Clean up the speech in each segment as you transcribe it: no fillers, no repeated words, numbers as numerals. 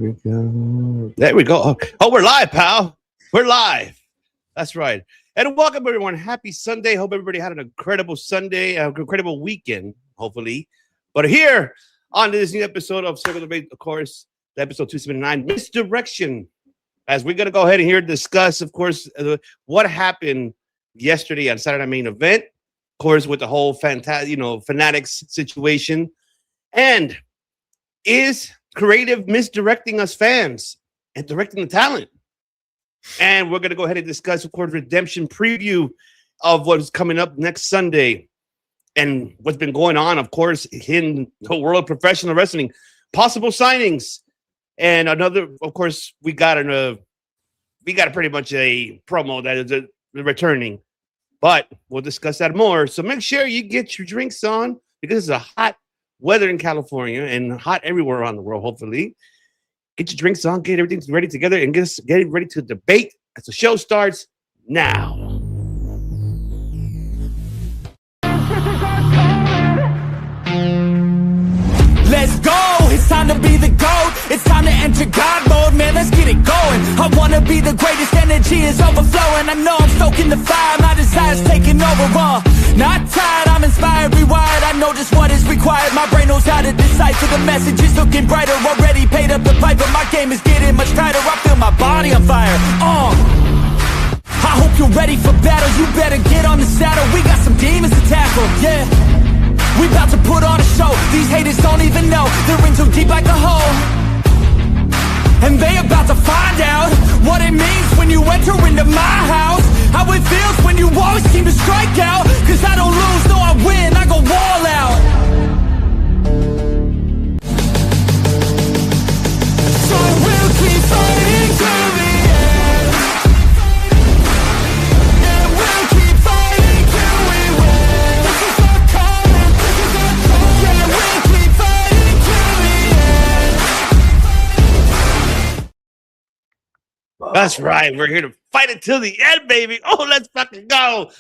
we go. There we go. Oh, we're live, pal. We're live. That's right. And welcome, everyone. Happy Sunday. Hope everybody had an incredible Sunday, an incredible weekend, hopefully. But here on this new episode of Circle Debate, of course, the episode 279, Misdirection. As we're going to go ahead and here discuss, of course, what happened yesterday on Saturday Main Event, of course, with the whole fanatics situation. And is creative misdirecting us fans and directing the talent? And we're going to go ahead and discuss, of course, Redemption preview of what's coming up next Sunday and what's been going on, of course, in the world of professional wrestling, possible signings. And another, of course, we got pretty much a promo that is returning, but we'll discuss that more. So make sure you get your drinks on because it's a hot weather in California and hot everywhere around the world, hopefully. Get your drinks on, get everything ready together, and get ready to debate as the show starts now. Let's go! It's time to be the GOAT. It's time to enter God mode, man, let's get it going. I wanna be the greatest, energy is overflowing. I know I'm stoking the fire, my desire's taking over, not tired, I'm inspired, rewired. I know just what is required. My brain knows how to decipher the messages, looking brighter. Already paid up the pipe, but my game is getting much tighter. I feel my body on fire. I hope you're ready for battle. You better get on the saddle. We got some demons to tackle, yeah. We about to put on a show. These haters don't even know. They're in too deep like a hole. And they about to find out what it means when you enter into my house. How it feels when you always seem to strike out. Cause I don't lose, no I win, I go all out. So we'll keep fighting till the end. And we'll keep fighting till we win. This is our calling, this is our calling. Yeah, we'll keep fighting till the end. That's right. We're here to fight it till the end, baby. Oh, let's fucking go.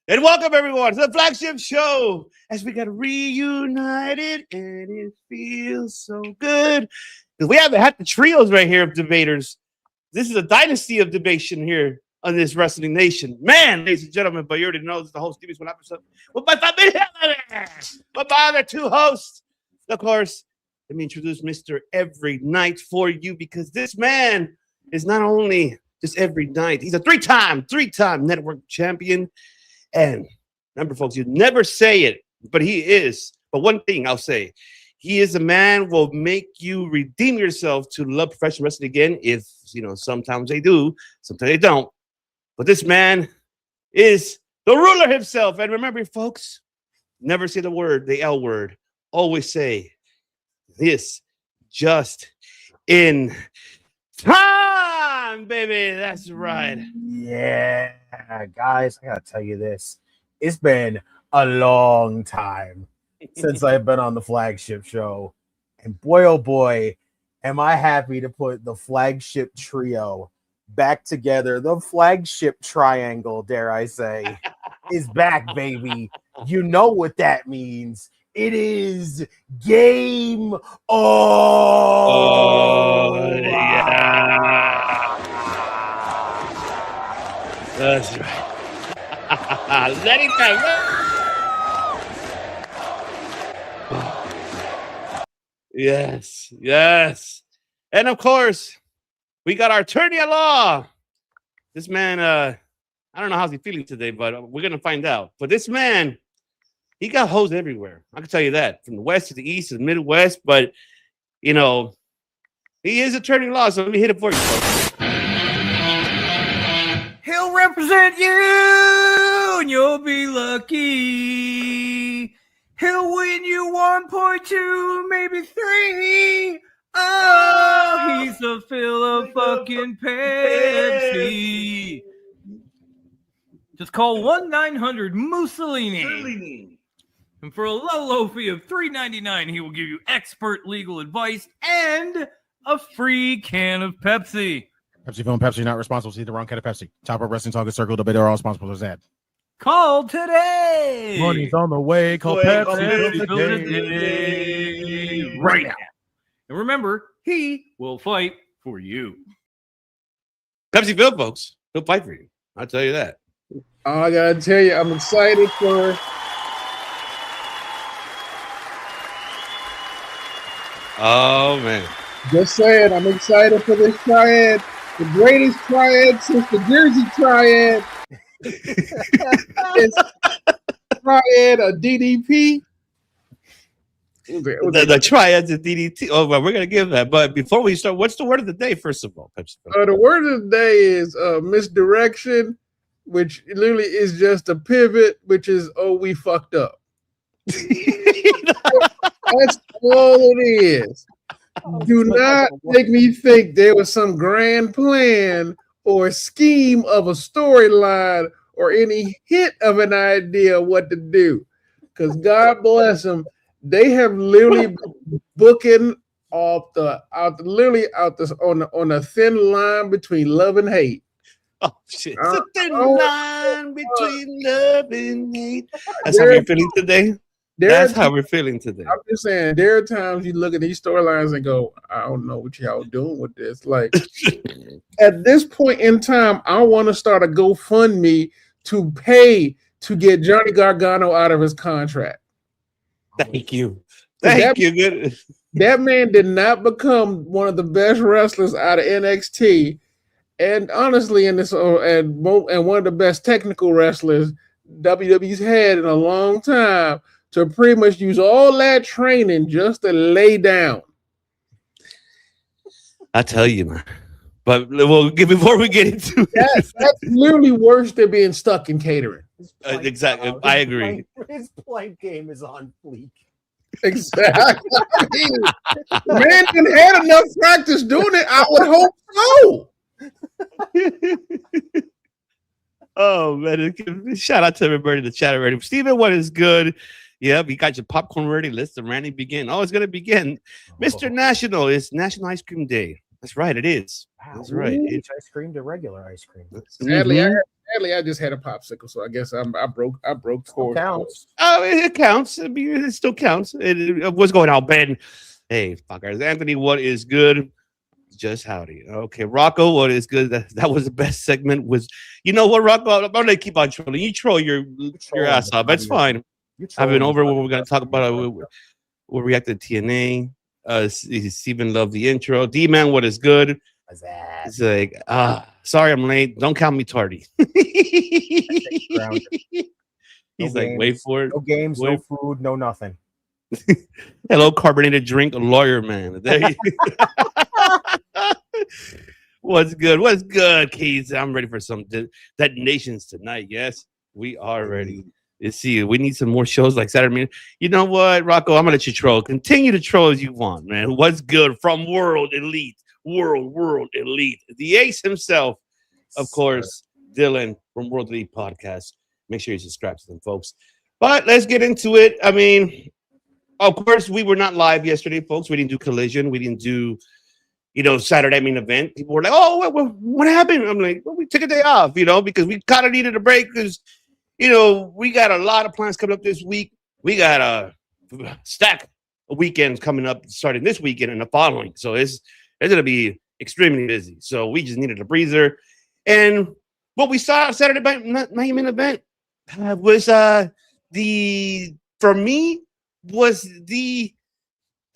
And welcome, everyone, to the flagship show as we got reunited, and it feels so good. Because we haven't had the trios right here of debaters. This is a dynasty of debation here on this Wrestling Nation. Man, ladies and gentlemen, but you already know this is the host, Stevie's one episode. With my familia, with my other two hosts. Of course, let me introduce Mr. Every Night for you, because this man is not only just every night, he's a three-time network champion. And remember, folks, you never say it, but he is. But one thing I'll say, he is a man who will make you redeem yourself to love professional wrestling again. If, sometimes they do, sometimes they don't. But this man is the ruler himself. And remember, folks, never say the L word. Always say this just in time, baby. That's right. Yeah, guys, I gotta tell you this. It's been a long time since I've been on the flagship show. And boy, oh boy, am I happy to put the flagship trio back together. The flagship triangle, dare I say, is back, baby. You know what that means. It is game on. Oh, yeah. That's right. Let it go. Yes. And of course, we got our attorney at law. This man, I don't know how he's feeling today, but we're going to find out. But this man, he got hoes everywhere. I can tell you that. From the west to the east to the Midwest. But, he is attorney at law, so let me hit it for you, folks. He'll represent you, and you'll be lucky. He'll win you 1.2, maybe 3. Oh, he's a fucking Pepsi. Just call 1-900-Mussolini. And for a low fee of $3.99, he will give you expert legal advice and a free can of Pepsi. Pepsi Film, Pepsi, not responsible. See the wrong kind of Pepsi. Top of Wrestling Talk, Circle, Debate, are all sponsors ad. Call today. Money's on the way. Call Pepsi today. Right now. And remember, he will fight for you. Pepsi Phil, folks. He'll fight for you. I'll tell you that. I gotta tell you, I'm excited for. Oh man. Just saying, I'm excited for this triad. The greatest triad since the Jersey triad. It's triad of DDP. The triads of DDT. Oh, well, we're gonna give that. But before we start, what's the word of the day? First of all, Pepsi. The word of the day is misdirection, which literally is just a pivot, which is we fucked up. That's all it is. Do not make me think there was some grand plan or scheme of a storyline or any hint of an idea of what to do. Because God bless them, they have literally been booking on a thin line between love and hate. Oh shit! It's a thin line between love and hate. That's how we're feeling today. That's how we're feeling today. I'm just saying, there are times you look at these storylines and go, I don't know what y'all doing with this. Like, at this point in time, I want to start a GoFundMe to pay to get Johnny Gargano out of his contract. Thank you. Thank you. Good. That man did not become one of the best wrestlers out of NXT. And honestly, and one of the best technical wrestlers WWE's had in a long time, to pretty much use all that training just to lay down. I tell you, man. But before we get into that's literally worse than being stuck in catering. Exactly. I agree. His plank game is on fleek. Exactly. The man didn't had enough practice doing it. I would hope so. Oh man! Shout out to everybody in the chat already. Steven, what is good? Yep, you got your popcorn ready. Let the Randy begin. Oh, it's gonna begin. Mr. National, it's National Ice Cream Day. That's right, it is. Wow. That's right. It's ice cream to regular ice cream. Sadly, I just had a popsicle, so I guess I broke core. Counts. Oh, it counts. I mean, it still counts. What's going on, Ben? Hey, fuckers. Anthony, what is good? Just howdy. Okay, Rocco, what is good? That was the best segment. You know what, Rocco? I'm gonna keep on trolling. You troll your ass off. That's fine. I've been over what we're gonna talk about. We'll react to TNA. Steven loved the intro. D-Man, what is good? It's like, sorry I'm late. Don't count me tardy. He's like, wait for it. No games, no food, no nothing. Hello, carbonated drink, lawyer man. There you What's good? What's good, Keys? I'm ready for some detonations tonight. Yes, we are ready. You see, we need some more shows like Saturday. You know what, Rocco? I'm gonna let you troll. Continue to troll as you want, man. What's good from World Elite? World Elite. The ace himself, of course, Dylan from World Elite Podcast. Make sure you subscribe to them, folks. But let's get into it. I mean, of course, we were not live yesterday, folks. We didn't do Collision. We didn't do, Saturday main event. People were like, oh, what happened? I'm like, well, we took a day off, because we kind of needed a break because, we got a lot of plans coming up this week. We got a stack of weekends coming up starting this weekend and the following. So it's going to be extremely busy. So we just needed a breather. And what we saw Saturday night main event was for me, was the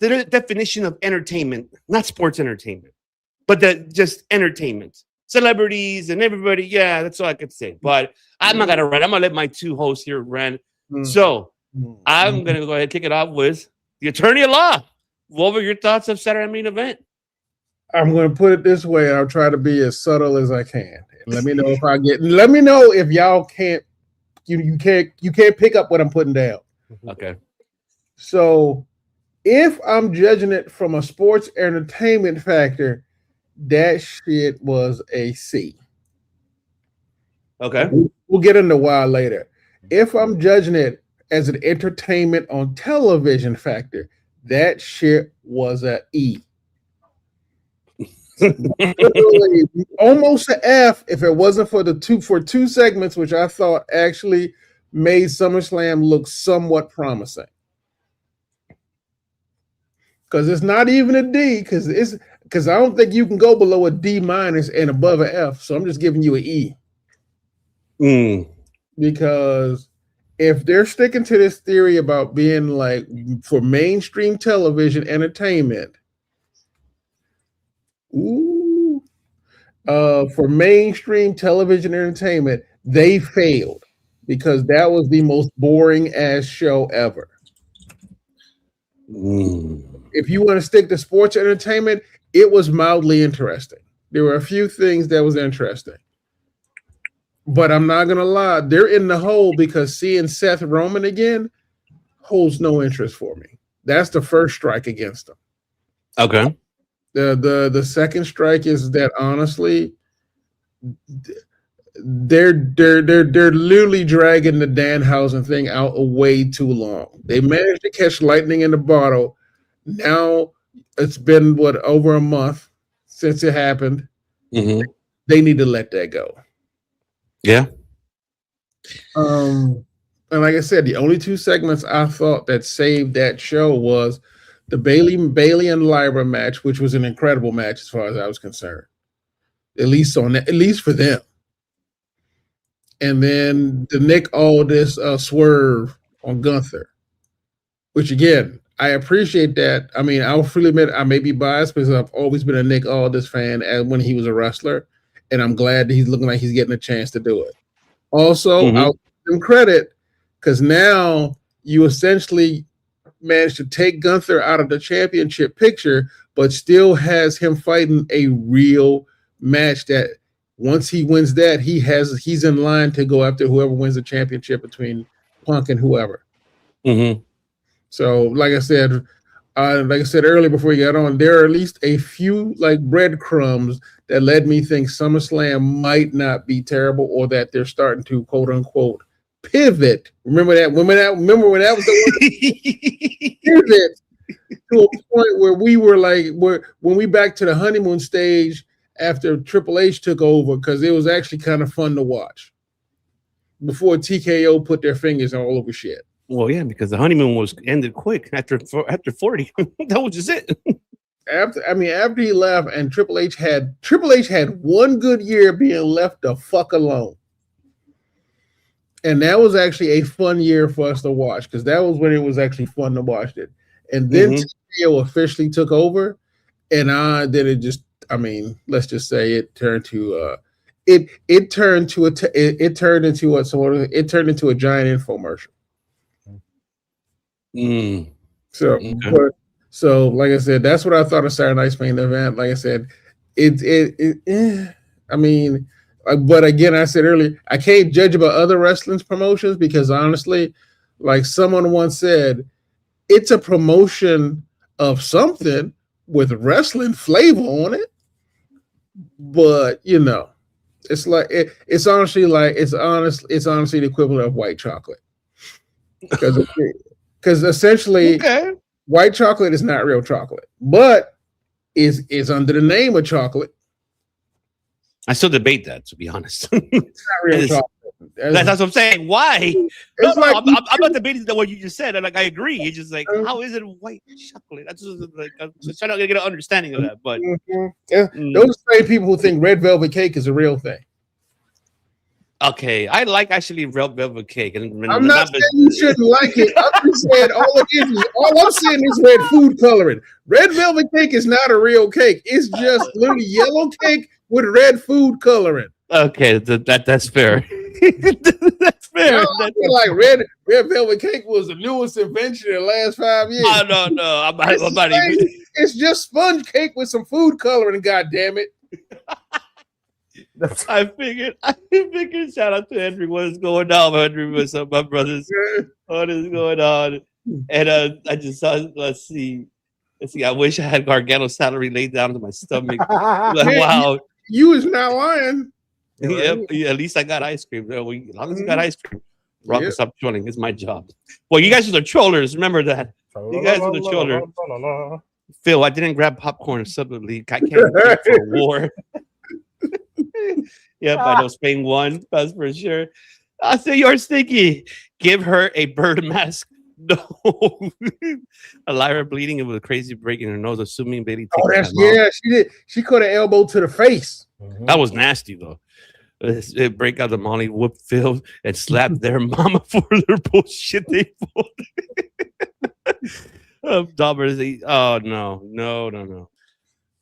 definition of entertainment, not sports entertainment, but just entertainment. Celebrities and everybody, yeah, that's all I could say. But I'm not gonna rant. I'm gonna let my two hosts here rant. So I'm gonna go ahead and kick it off with the attorney at law. What were your thoughts of Saturday main event? I'm gonna put it this way, and I'll try to be as subtle as I can. Let me know let me know if y'all can't you can't pick up what I'm putting down. Okay. So if I'm judging it from a sports entertainment factor, that shit was a C. Okay. We'll get into why later. If I'm judging it as an entertainment on television factor, that shit was a E. Almost an F if it wasn't for two segments, which I thought actually made SummerSlam look somewhat promising. because it's not even a D. Because I don't think you can go below a D minus and above an F. So I'm just giving you an E. Because if they're sticking to this theory about being like for mainstream television entertainment, for mainstream television entertainment, they failed because that was the most boring ass show ever. If you want to stick to sports entertainment, it was mildly interesting. There were a few things that was interesting. But I'm not going to lie, they're in the hole because seeing Seth Roman again holds no interest for me. That's the first strike against them. Okay. The second strike is that honestly, they're literally dragging the Danhausen thing out way too long. They managed to catch lightning in the bottle. Now it's been over a month since it happened. Mm-hmm. They need to let that go. Yeah. And like I said, the only two segments I thought that saved that show was the Bailey and Lyra match, which was an incredible match as far as I was concerned. At least for them. And then the Nick Aldis swerve on Gunther, which again, I appreciate that. I mean, I'll freely admit I may be biased because I've always been a Nick Aldis fan when he was a wrestler, and I'm glad that he's looking like he's getting a chance to do it. Also, I'll give him credit because now you essentially managed to take Gunther out of the championship picture, but still has him fighting a real match that once he wins that, he's in line to go after whoever wins the championship between Punk and whoever. Mm-hmm. So, like I said earlier before we got on, there are at least a few like breadcrumbs that led me think SummerSlam might not be terrible, or that they're starting to quote unquote pivot. Remember that? Remember when that was the word? Pivot to a point where we were like, when we back to the honeymoon stage after Triple H took over, because it was actually kind of fun to watch before TKO put their fingers all over shit. Well, yeah, because the honeymoon was ended quick after 40. That was just it. After he left, and Triple H had one good year being left the fuck alone. And that was actually a fun year for us to watch, because that was when it was actually fun to watch it. And then TKO officially took over, and then it just, let's just say it turned to it turned into a giant infomercial. So like I said, that's what I thought of Saturday Night's main event. Like I said, but again, I said earlier, I can't judge about other wrestling promotions because honestly, like someone once said, it's a promotion of something with wrestling flavor on it. But it's like it's honestly the equivalent of white chocolate. Because essentially, white chocolate is not real chocolate, but is under the name of chocolate. I still debate that, to be honest. It's not real chocolate. That's what I'm saying. Why? I'm not debating what you just said. Like I agree. It's just like, how is it white chocolate? That's just like I'm just trying to get an understanding of that. But those same people who think red velvet cake is a real thing. Okay, I like actually red velvet cake. And I'm not saying you shouldn't like it. I'm just saying all I'm saying is red food coloring. Red velvet cake is not a real cake. It's just literally yellow cake with red food coloring. Okay, that's fair. That's fair. I feel like red velvet cake was the newest invention in the last 5 years. No. I'm not even. It's just sponge cake with some food coloring. God damn it! I figured. Shout out to Henry. What is going on, Henry? What's up, my brothers? What is going on? And I just saw. Let's see. I wish I had Gargano's salary laid down to my stomach. Wow. You is not lying. Yeah, at least I got ice cream. As long as you got ice cream, Rock will stop trolling. It's my job. Well, you guys are the trollers. Remember that. You guys are the trollers. Phil, I didn't grab popcorn suddenly. I can't wait for a war. Yep, I know Spain won. That's for sure. I say you're stinky. Give her a bird mask No. Lyra bleeding with a crazy break in her nose, assuming Bailey Oh, takes that's time off. yeah. She did. She caught an elbow to the face. That was nasty though. It break out the Molly whoop Phil and slap their mama for their bullshit they pulled. Oh no.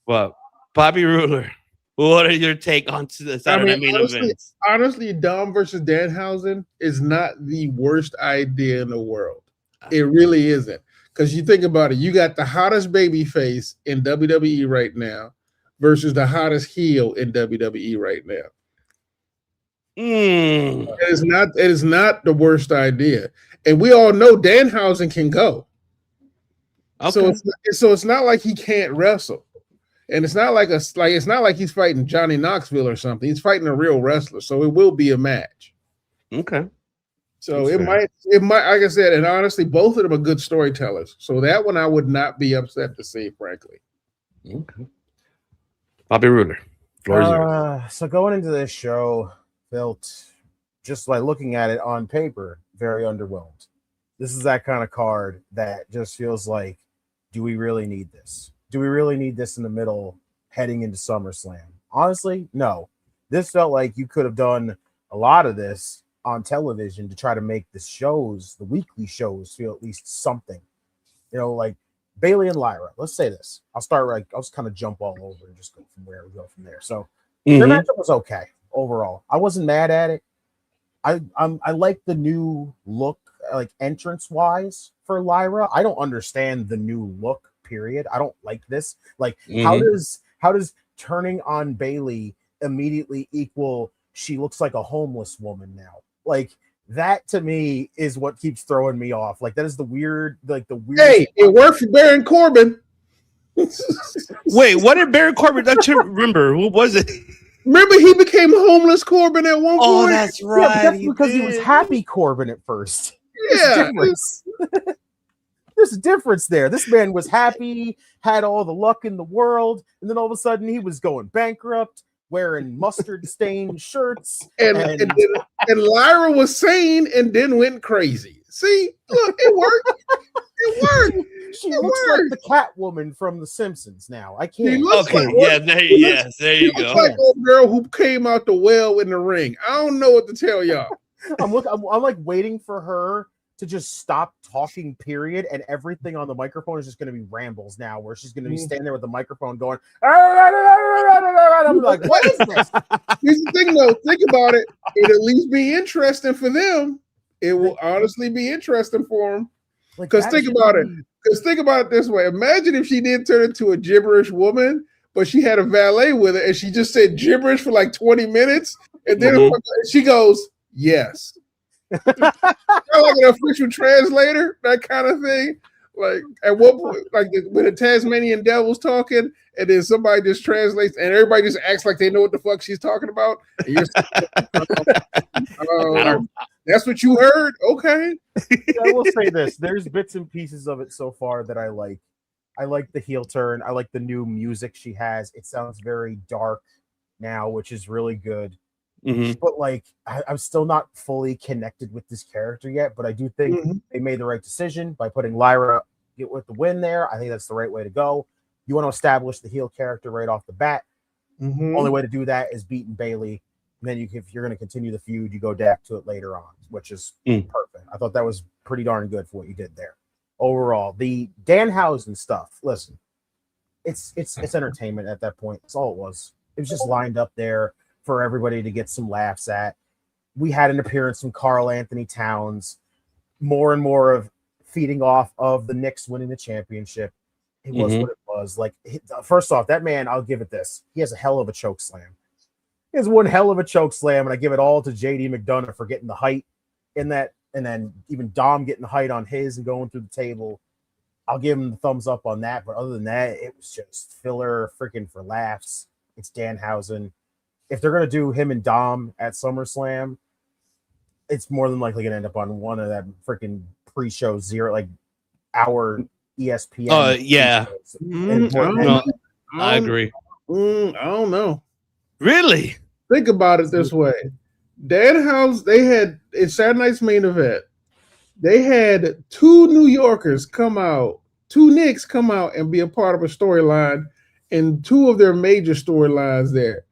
But Bobby Roode, what are your take on the Saturday main event? Honestly, Dom versus Danhausen is not the worst idea in the world. It really isn't. Because you think about it, you got the hottest baby face in WWE right now versus the hottest heel in WWE right now. It is not the worst idea. And we all know Danhausen can go. Okay. So it's not like he can't wrestle. And it's not like he's fighting Johnny Knoxville or something. He's fighting a real wrestler, so it will be a match. Okay. So it might, like I said, and honestly, both of them are good storytellers. So that one I would not be upset to see, frankly. Okay. Bobby Roode. So going into this show, felt just like looking at it on paper, very underwhelmed. This is that kind of card that just feels like, do we really need this? Do we really need this in the middle heading into SummerSlam? Honestly, no. This felt like you could have done a lot of this on television to try to make the weekly shows, feel at least something. You know, like Bailey and Lyra. Let's say this. I'll just kind of jump all over and just go from where we go from there. So their matchup was okay overall. I wasn't mad at it. I like the new look, like entrance wise for Lyra. I don't understand the new look. Period. I don't like this. Like, how does turning on Bailey immediately equal she looks like a homeless woman now? Like, that to me is what keeps throwing me off. Like, that is the weird. Hey, it worked for Baron Corbin. Wait, what did Baron Corbin? I can't remember. What was it? Remember, he became homeless Corbin at one point. Oh, that's right. Yeah, that's because he was happy Corbin at first. Yeah. There's a difference there. This man was happy, had all the luck in the world, and then all of a sudden he was going bankrupt, wearing mustard-stained shirts. And Lyra was sane and then went crazy. See, look, it worked. It worked. She looks like the Catwoman from The Simpsons now. I can't. Okay, there you go. Like old girl who came out the well in the ring. I don't know what to tell y'all. I'm like waiting for her to just stop talking, period, and everything on the microphone is just going to be rambles now, where she's going to be standing there with the microphone going, I'm like, what is this? Here's the thing, though. Think about it. It'll at least be interesting for them. It will honestly be interesting for them. Because think about it. Because think about it this way. Imagine if she did turn into a gibberish woman, but she had a valet with her, and she just said gibberish for like 20 minutes, and then she goes, yes. Kind of like an official translator, that kind of thing. Like at what point, like when the Tasmanian Devil's talking, and then somebody just translates, and everybody just acts like they know what the fuck she's talking about. And you're that's what you heard, okay? I will say this: there's bits and pieces of it so far that I like. I like the heel turn. I like the new music she has. It sounds very dark now, which is really good. But like, I'm still not fully connected with this character yet. But I do think they made the right decision by putting Lyra with the win there. I think that's the right way to go. You want to establish the heel character right off the bat. Only way to do that is beating Bailey. And then if you're going to continue the feud, you go back to it later on, which is perfect. I thought that was pretty darn good for what you did there. Overall, the Danhausen stuff. Listen, it's entertainment at that point. That's all it was. It was just lined up there for everybody to get some laughs at. We had an appearance from Karl Anthony Towns, more and more of feeding off of the Knicks winning the championship. It was what it was. Like, first off, that man, I'll give it this. He has a hell of a choke slam. He has one hell of a choke slam, and I give it all to JD McDonough for getting the height in that, and then even Dom getting the height on his and going through the table. I'll give him the thumbs up on that. But other than that, it was just filler freaking for laughs. It's Danhausen. If they're going to do him and Dom at SummerSlam, it's more than likely going to end up on one of that freaking pre-show hour ESPN. Yeah. I agree. I don't know. Really? Think about it this way. Danhausen, they had in Saturday night's main event, They had two New Yorkers come out, two Knicks come out and be a part of a storyline, and two of their major storylines there.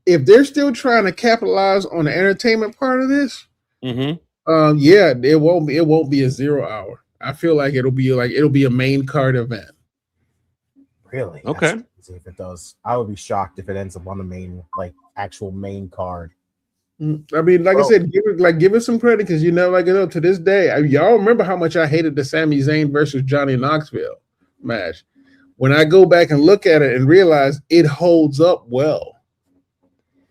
If they're still trying to capitalize on the entertainment part of this, yeah, it won't be a 0 hour. I feel like it'll be a main card event. Really? Okay. If it does, I would be shocked if it ends up on the main, actual main card. I mean, I said, give it some credit because to this day, y'all remember how much I hated the Sami Zayn versus Johnny Knoxville match. When I go back and look at it and realize it holds up well.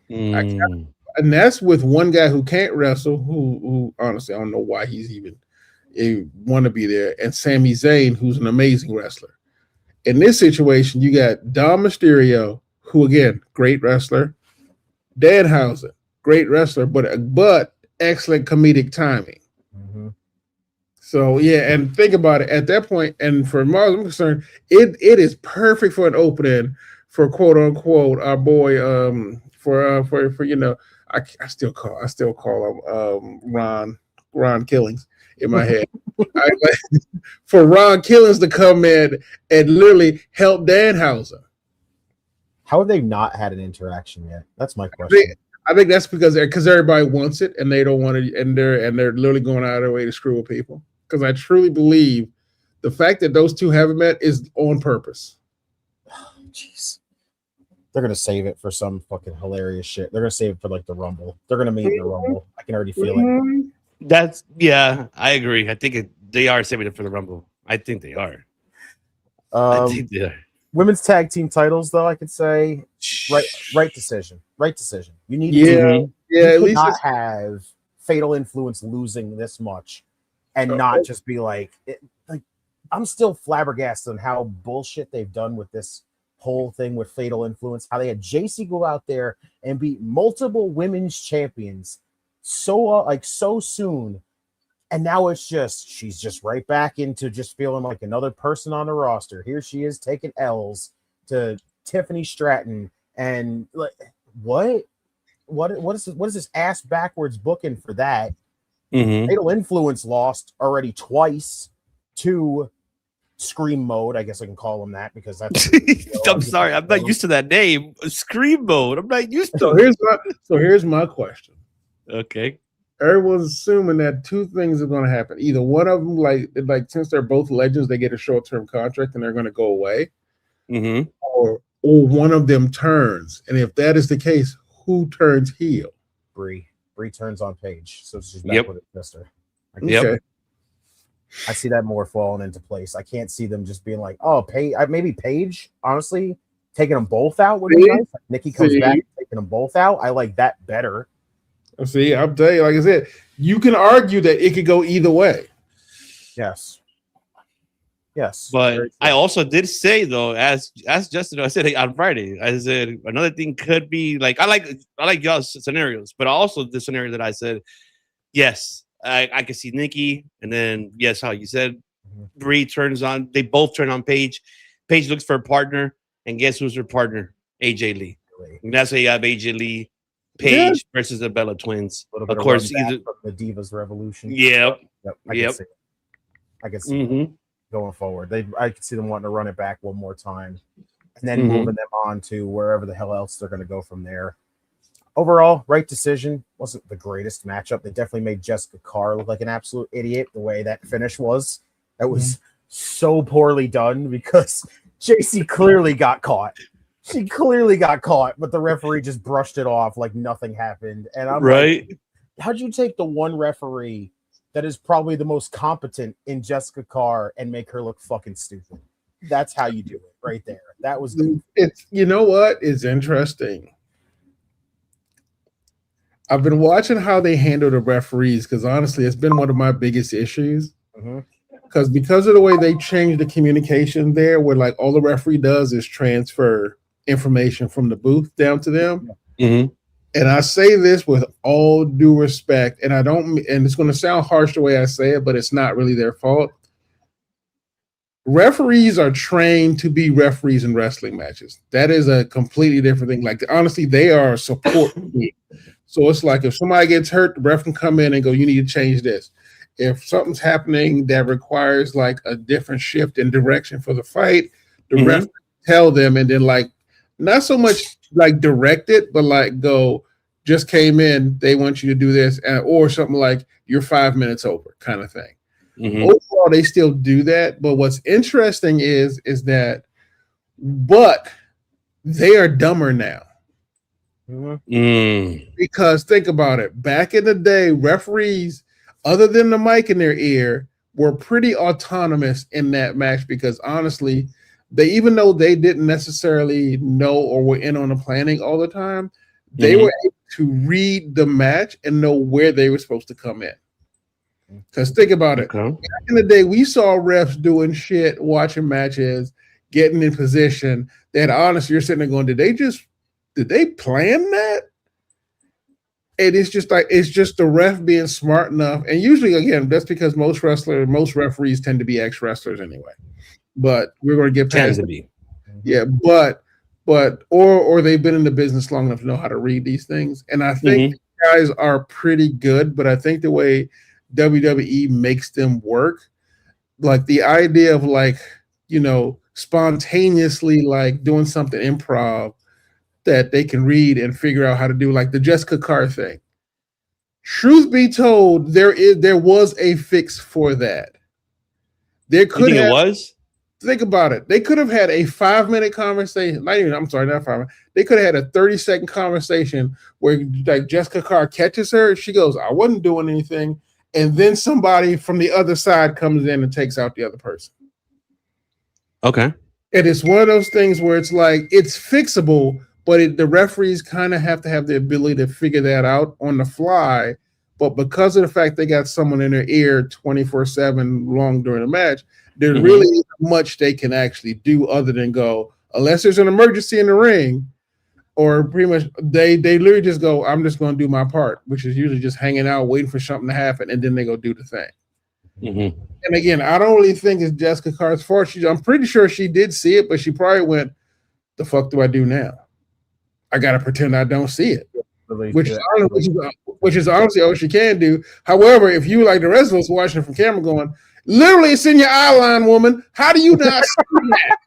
And that's with one guy who can't wrestle, who honestly I don't know why he's even want to be there, and Sami Zayn, who's an amazing wrestler. In this situation, you got Dom Mysterio, who again, great wrestler, Danhausen, great wrestler, but excellent comedic timing. So yeah, and think about it at that point, and for Mars, I'm concerned, it is perfect for an opening for quote unquote our boy I still call him Ron Killings in my head. For Ron Killings to come in and literally help Danhausen. How have they not had an interaction yet? That's my question. I think that's because everybody wants it and they don't want it, and they're literally going out of their way to screw with people. Because I truly believe the fact that those two haven't met is on purpose. Jeez. They're gonna save it for some fucking hilarious shit. They're gonna save it for the Rumble. They're gonna meet in the Rumble. I can already feel it. I agree. I think they are saving it for the Rumble. I think they are. Women's tag team titles, though, I could say right decision. You need to at least not have Fatal Influence losing this much and not just be I'm still flabbergasted on how bullshit they've done with this whole thing with Fatal Influence, how they had JC go out there and beat multiple women's champions so soon, and now she's just right back into just feeling like another person on the roster. Here she is taking L's to Tiffany Stratton, and what is this ass backwards booking for that? Fatal Influence lost already twice to Scream Mode, I guess I can call them that because that's. I'm sorry, I'm not used to that name. Scream Mode. I'm not used to. So here's my question. Okay. Everyone's assuming that two things are going to happen. Either one of them, like since they're both legends, they get a short-term contract and they're going to go away, or one of them turns. And if that is the case, who turns heel? Bree turns on Paige, so she's back with her sister. Okay. I see that more falling into place. I can't see them just being like, maybe Paige, honestly, taking them both out would be nice. Nikki comes back taking them both out. I like that better. See, I'll tell you, like I said, you can argue that it could go either way. Yes. But I also did say, though, as Justin, I said on Friday, I said another thing could be I like y'all's scenarios, but also the scenario that I said, yes, I can see Nikki, and then yes, how you said, Bree turns on. They both turn on Paige. Paige looks for a partner, and guess who's her partner? AJ Lee. And that's why you have AJ Lee, Paige versus the Bella Twins. Of course, from the Divas Revolution. Yep. I can see going forward. I can see them wanting to run it back one more time, and then moving them on to wherever the hell else they're going to go from there. Overall, right decision. Wasn't the greatest matchup. They definitely made Jessica Carr look like an absolute idiot the way that finish was. That was so poorly done because JC clearly got caught. She clearly got caught, but the referee just brushed it off like nothing happened. And I'm like, how'd you take the one referee that is probably the most competent in Jessica Carr and make her look fucking stupid? That's how you do it right there. That was it's what is interesting. I've been watching how they handle the referees because honestly, it's been one of my biggest issues. Because of the way they changed the communication there, where all the referee does is transfer information from the booth down to them. And I say this with all due respect, and it's going to sound harsh the way I say it, but it's not really their fault. Referees are trained to be referees in wrestling matches. That is a completely different thing. Honestly, they are a support team. So it's like if somebody gets hurt, the ref can come in and go, you need to change this. if something's happening that requires like a different shift in direction for the fight, the Mhm. ref tell them, and then like not so much like direct it, but like go, just came in, they want you to do this, or something like you're 5 minutes over kind of thing. Mhm. Overall, they still do that, but what's interesting is that, but they are dumber now. Because think about it. Back in the day, referees, other than the mic in their ear, were pretty autonomous in that match because honestly, they, even though they didn't necessarily know or were in on the planning all the time, they were able to read the match and know where they were supposed to come in. Because think about it. Okay. Back in the day, we saw refs doing shit, watching matches, getting in position that honestly, you're sitting there going, did they plan that? And it's just like, it's just the ref being smart enough. And usually, again, that's because most referees tend to be ex-wrestlers anyway. But we're going to get past it. Yeah, or they've been in the business long enough to know how to read these things. And I think these guys are pretty good, but I think the way WWE makes them work, like the idea of like, you know, spontaneously like doing something improv that they can read and figure out how to do, like the Jessica Carr thing. Truth be told, there was a fix for that. There could have, it was. Think about it. They could have had a 5-minute conversation. Not 5 minutes. They could have had a 30-second conversation where like Jessica Carr catches her. She goes, I wasn't doing anything. And then somebody from the other side comes in and takes out the other person. Okay. And it's one of those things where it's like, it's fixable, but the referees kind of have to have the ability to figure that out on the fly. But because of the fact they got someone in their ear 24/7 long during the match, there really isn't much they can actually do other than go, unless there's an emergency in the ring, or pretty much they literally just go, I'm just going to do my part, which is usually just hanging out, waiting for something to happen, and then they go do the thing. And again, I don't really think it's Jessica Carr's fault. I'm pretty sure she did see it, but she probably went, the fuck do I do now? I got to pretend I don't see it. Which is honestly all she can do. However, if you like the rest of us watching from camera going, literally it's in your eye line, woman. How do you not see that?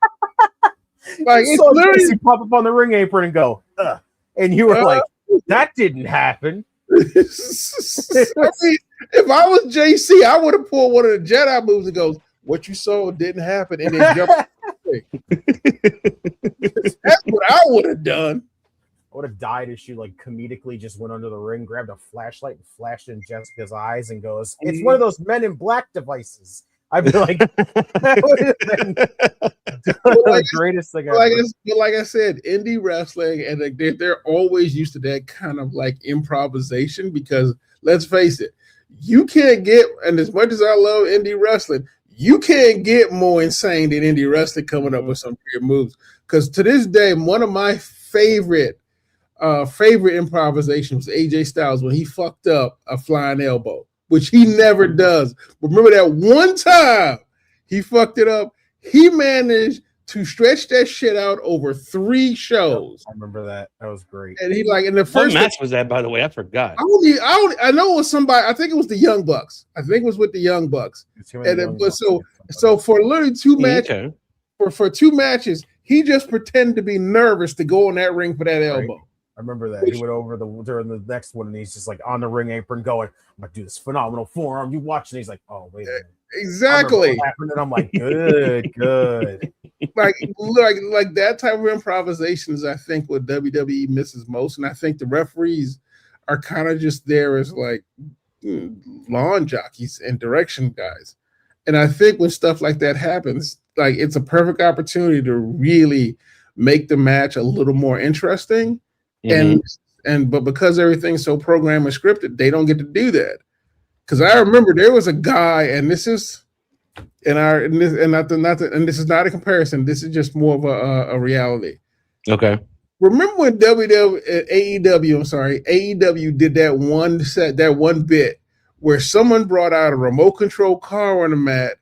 Like it's literally pop up on the ring apron and go, ugh. And you were like, that didn't happen. I mean, if I was JC, I would have pulled one of the Jedi moves and goes, what you saw didn't happen, and then jumped. That's what I would have done. I would have died if she like comedically just went under the ring, grabbed a flashlight, and flashed in Jessica's eyes, and goes, "It's one of those Men in Black devices." I'd be like, "That would have been the greatest thing ever." Like I said, indie wrestling, and they're always used to that kind of like improvisation because let's face it, you can't get, and as much as I love indie wrestling, you can't get more insane than indie wrestling coming up with some weird moves. Because to this day, one of my favorite improvisation was AJ Styles when he fucked up a flying elbow, which he never does. But remember that one time he fucked it up, he managed to stretch that shit out over 3 shows. I remember that. That was great. And he like in the What first match was that, by the way? I forgot. I know it was somebody. I think it was the Young Bucks. I think it was with the Young Bucks. So for literally 2 matches, for 2 matches, he just pretended to be nervous to go in that ring for that elbow. Right. I remember that. He went over during the next one, and he's just like on the ring apron going, I'm going to do this phenomenal forearm. You watch, and he's like, oh, wait a minute. Exactly. And I'm like, good. like that type of improvisation is, I think, what WWE misses most. And I think the referees are kind of just there as like lawn jockeys and direction guys. And I think when stuff like that happens, like it's a perfect opportunity to really make the match a little more interesting. But because everything's so programmed and scripted, they don't get to do that. Because I remember there was a guy, and this is this is not a comparison. This is just more of a reality. Okay. Remember when AEW did that one bit where someone brought out a remote control car on the mat,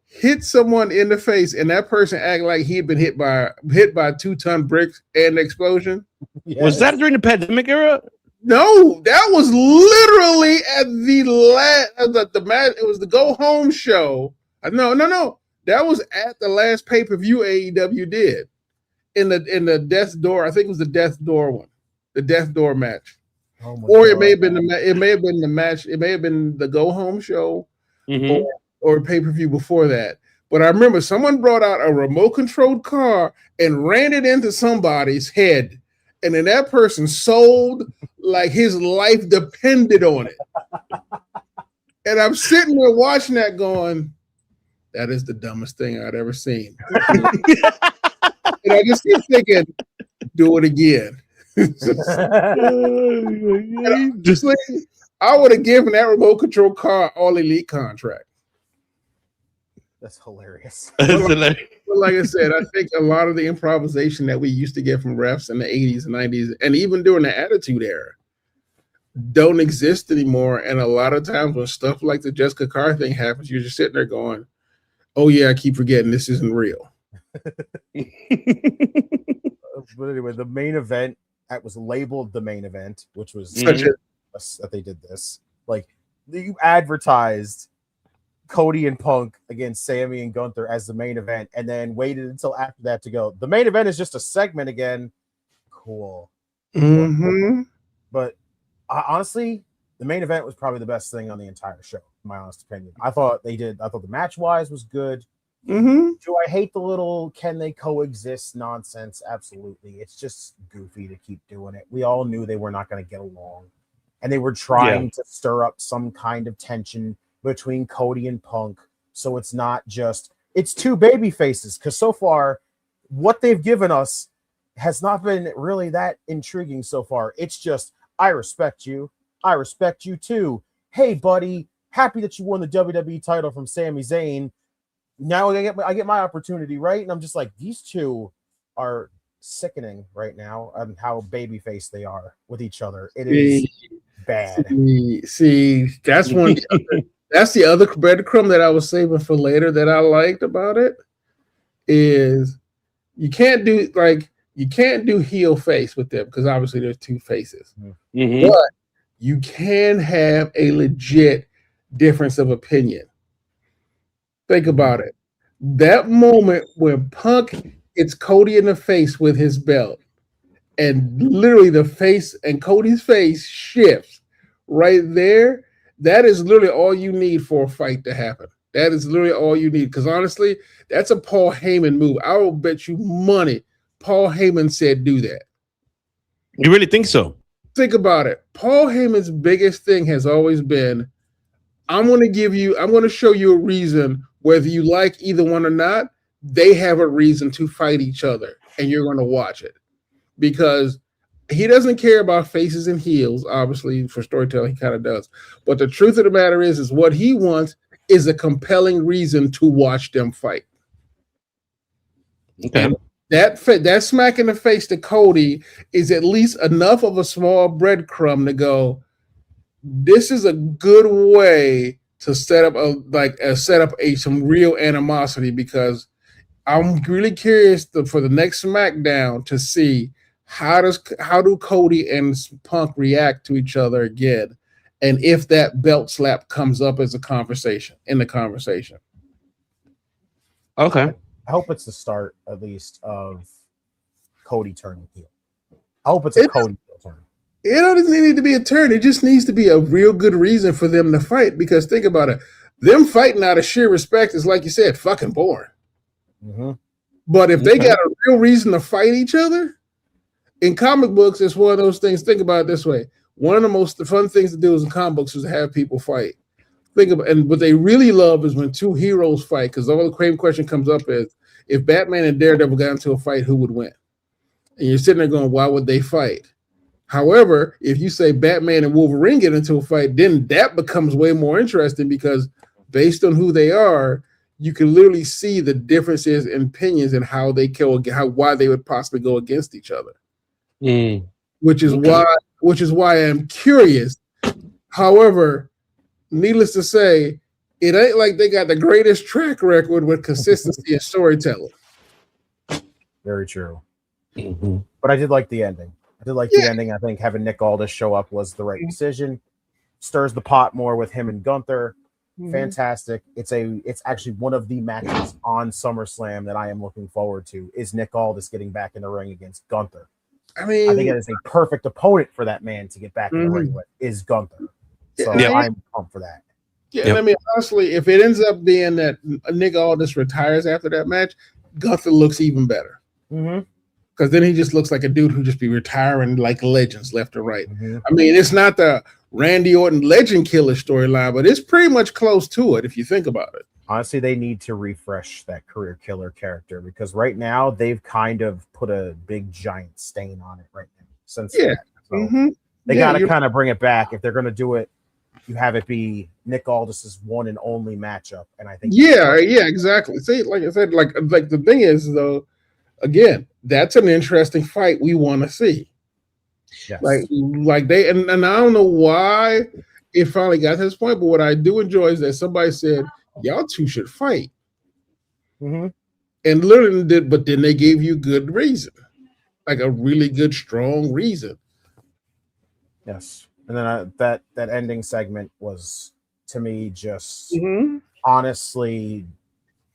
hit someone in the face, and that person acted like he had been hit by 2-ton bricks and an explosion? Yes. Was that during the pandemic era? No, that was literally at the last the match. It was the go home show. No. That was at the last pay per view AEW did in the Death Door. I think it was the Death Door one, the Death Door match, or it may have been the match. It may have been the go home show, or pay per view before that. But I remember someone brought out a remote controlled car and ran it into somebody's head. And then that person sold like his life depended on it. And I'm sitting there watching that going, that is the dumbest thing I'd ever seen. And I just keep thinking, do it again. I would have given that remote control car all elite contract. That's hilarious. But like I said, I think a lot of the improvisation that we used to get from refs in the 80s and 90s, and even during the Attitude Era, don't exist anymore. And a lot of times when stuff like the Jessica Carr thing happens, you're just sitting there going, oh yeah, I keep forgetting this isn't real. But anyway, the main event that was labeled the main event, which was that they did this. Like, you advertised Cody and Punk against Sammy and Gunther as the main event, and then waited until after that to go, the main event is just a segment again. Cool. But honestly, the main event was probably the best thing on the entire show, in my honest opinion. I thought the match wise was good. Do I hate the little can they coexist nonsense? Absolutely. It's just goofy to keep doing it. We all knew they were not going to get along, and they were trying to stir up some kind of tension between Cody and Punk, so it's not just it's two baby faces, because so far what they've given us has not been really that intriguing so far. It's just, I respect you too, hey buddy, happy that you won the WWE title from Sami Zayn, now I get my opportunity, right? And I'm just like, these two are sickening right now on how babyface they are with each other. It is bad. See, that's one. That's the other breadcrumb that I was saving for later that I liked about it is you can't do heel face with them because obviously there's two faces, but you can have a legit difference of opinion. Think about it. That moment when Punk hits Cody in the face with his belt, and literally the face and Cody's face shifts right there. That is literally all you need for a fight to happen. That is literally all you need. Because honestly, that's a Paul Heyman move. I will bet you money Paul Heyman said do that. You really think so? Think about it. Paul Heyman's biggest thing has always been, I'm going to show you a reason, whether you like either one or not, they have a reason to fight each other, and you're going to watch it. Because he doesn't care about faces and heels. Obviously, for storytelling, he kind of does. But the truth of the matter is what he wants is a compelling reason to watch them fight. Okay. And that smack in the face to Cody is at least enough of a small breadcrumb to go, this is a good way to set up some real animosity, because I'm really curious for the next SmackDown to see how do Cody and Punk react to each other again, and if that belt slap comes up as a conversation in the conversation. Okay. I hope it's the start, at least, of Cody turning heel. I hope it's a Cody turn. It doesn't need to be a turn. It just needs to be a real good reason for them to fight. Because think about it, them fighting out of sheer respect is, like you said, fucking boring. But if they got a real reason to fight each other, in comic books, it's one of those things. Think about it this way: one of the most fun things to do in comic books is to have people fight. And what they really love is when two heroes fight, because all the same question comes up is, if Batman and Daredevil got into a fight, who would win? And you're sitting there going, why would they fight? However, if you say Batman and Wolverine get into a fight, then that becomes way more interesting, because based on who they are, you can literally see the differences in opinions and how they why they would possibly go against each other. Which is why I'm curious. However, needless to say, it ain't like they got the greatest track record with consistency and storytelling. Very true. But I did like the ending. I did like the ending. I think having Nick Aldis show up was the right decision. Stirs the pot more with him and Gunther. Fantastic. It's actually one of the matches on SummerSlam that I am looking forward to is Nick Aldis getting back in the ring against Gunther. I think it is a perfect opponent for that man to get back in the ring with is Gunther. So I'm pumped for that. Yeah, and I mean, honestly, if it ends up being that Nick Aldis retires after that match, Gunther looks even better. Because then he just looks like a dude who just be retiring like legends left or right. I mean, it's not the Randy Orton legend killer storyline, but it's pretty much close to it if you think about it. Honestly, they need to refresh that career killer character because right now they've kind of put a big giant stain on it right now. Since that. So they got to kind of bring it back. If they're going to do it, you have it be Nick Aldis's one and only matchup. And I think exactly. See, like I said, like the thing is though, again, that's an interesting fight we want to see. Yes. Like they and I don't know why it finally got to this point, but what I do enjoy is that somebody said y'all two should fight, and literally did, but then they gave you good reason, like a really good strong reason. Yes, and then that ending segment was to me just honestly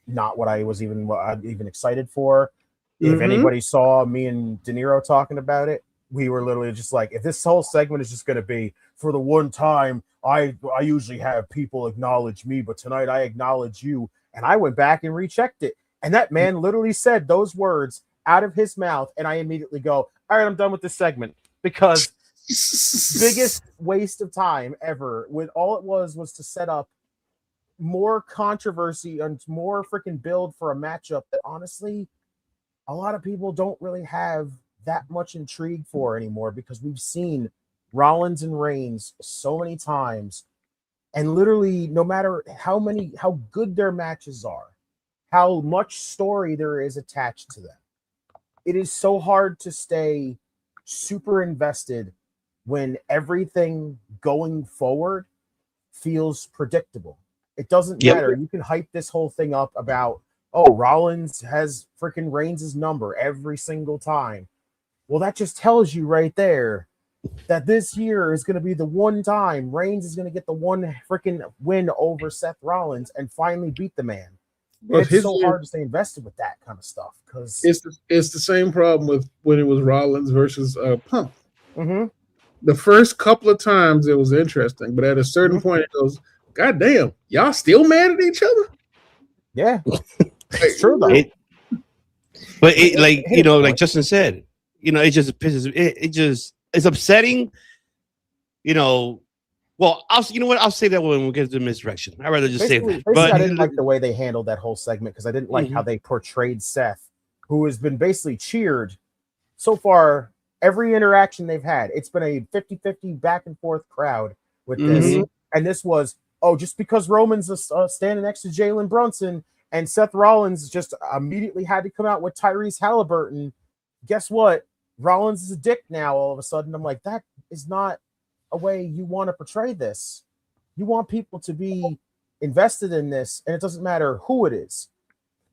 not what I was even excited for. If anybody saw me and De Niro talking about it, we were literally just like, if this whole segment is just going to be for the one time, I usually have people acknowledge me, but tonight I acknowledge you. And I went back and rechecked it. And that man literally said those words out of his mouth. And I immediately go, all right, I'm done with this segment because biggest waste of time ever. With all it was to set up more controversy and more freaking build for a matchup that honestly, a lot of people don't really have that much intrigue for anymore because we've seen Rollins and Reigns so many times, and literally no matter how good their matches are, how much story there is attached to them, it is so hard to stay super invested when everything going forward feels predictable. It doesn't matter. You can hype this whole thing up about, oh, Rollins has freaking Reigns' number every single time. Well, that just tells you right there that this year is going to be the one time Reigns is going to get the one freaking win over Seth Rollins and finally beat the man. It's so hard to stay invested with that kind of stuff because it's the same problem with when it was Rollins versus Punk. The first couple of times it was interesting, but at a certain point it goes, God damn, y'all still mad at each other? Yeah, it's true though. Like Justin said, it just pisses. It's upsetting. Well, I'll say that when we get to the Misdirection. I'd rather just say that. But I didn't like the way they handled that whole segment because I didn't like how they portrayed Seth, who has been basically cheered so far. Every interaction they've had, it's been a 50-50 back and forth crowd with this. And this was, just because Roman's standing next to Jalen Brunson and Seth Rollins just immediately had to come out with Tyrese Halliburton. Guess what? Rollins is a dick now all of a sudden. I'm like, that is not a way you want to portray this. You want people to be invested in this, and it doesn't matter who it is.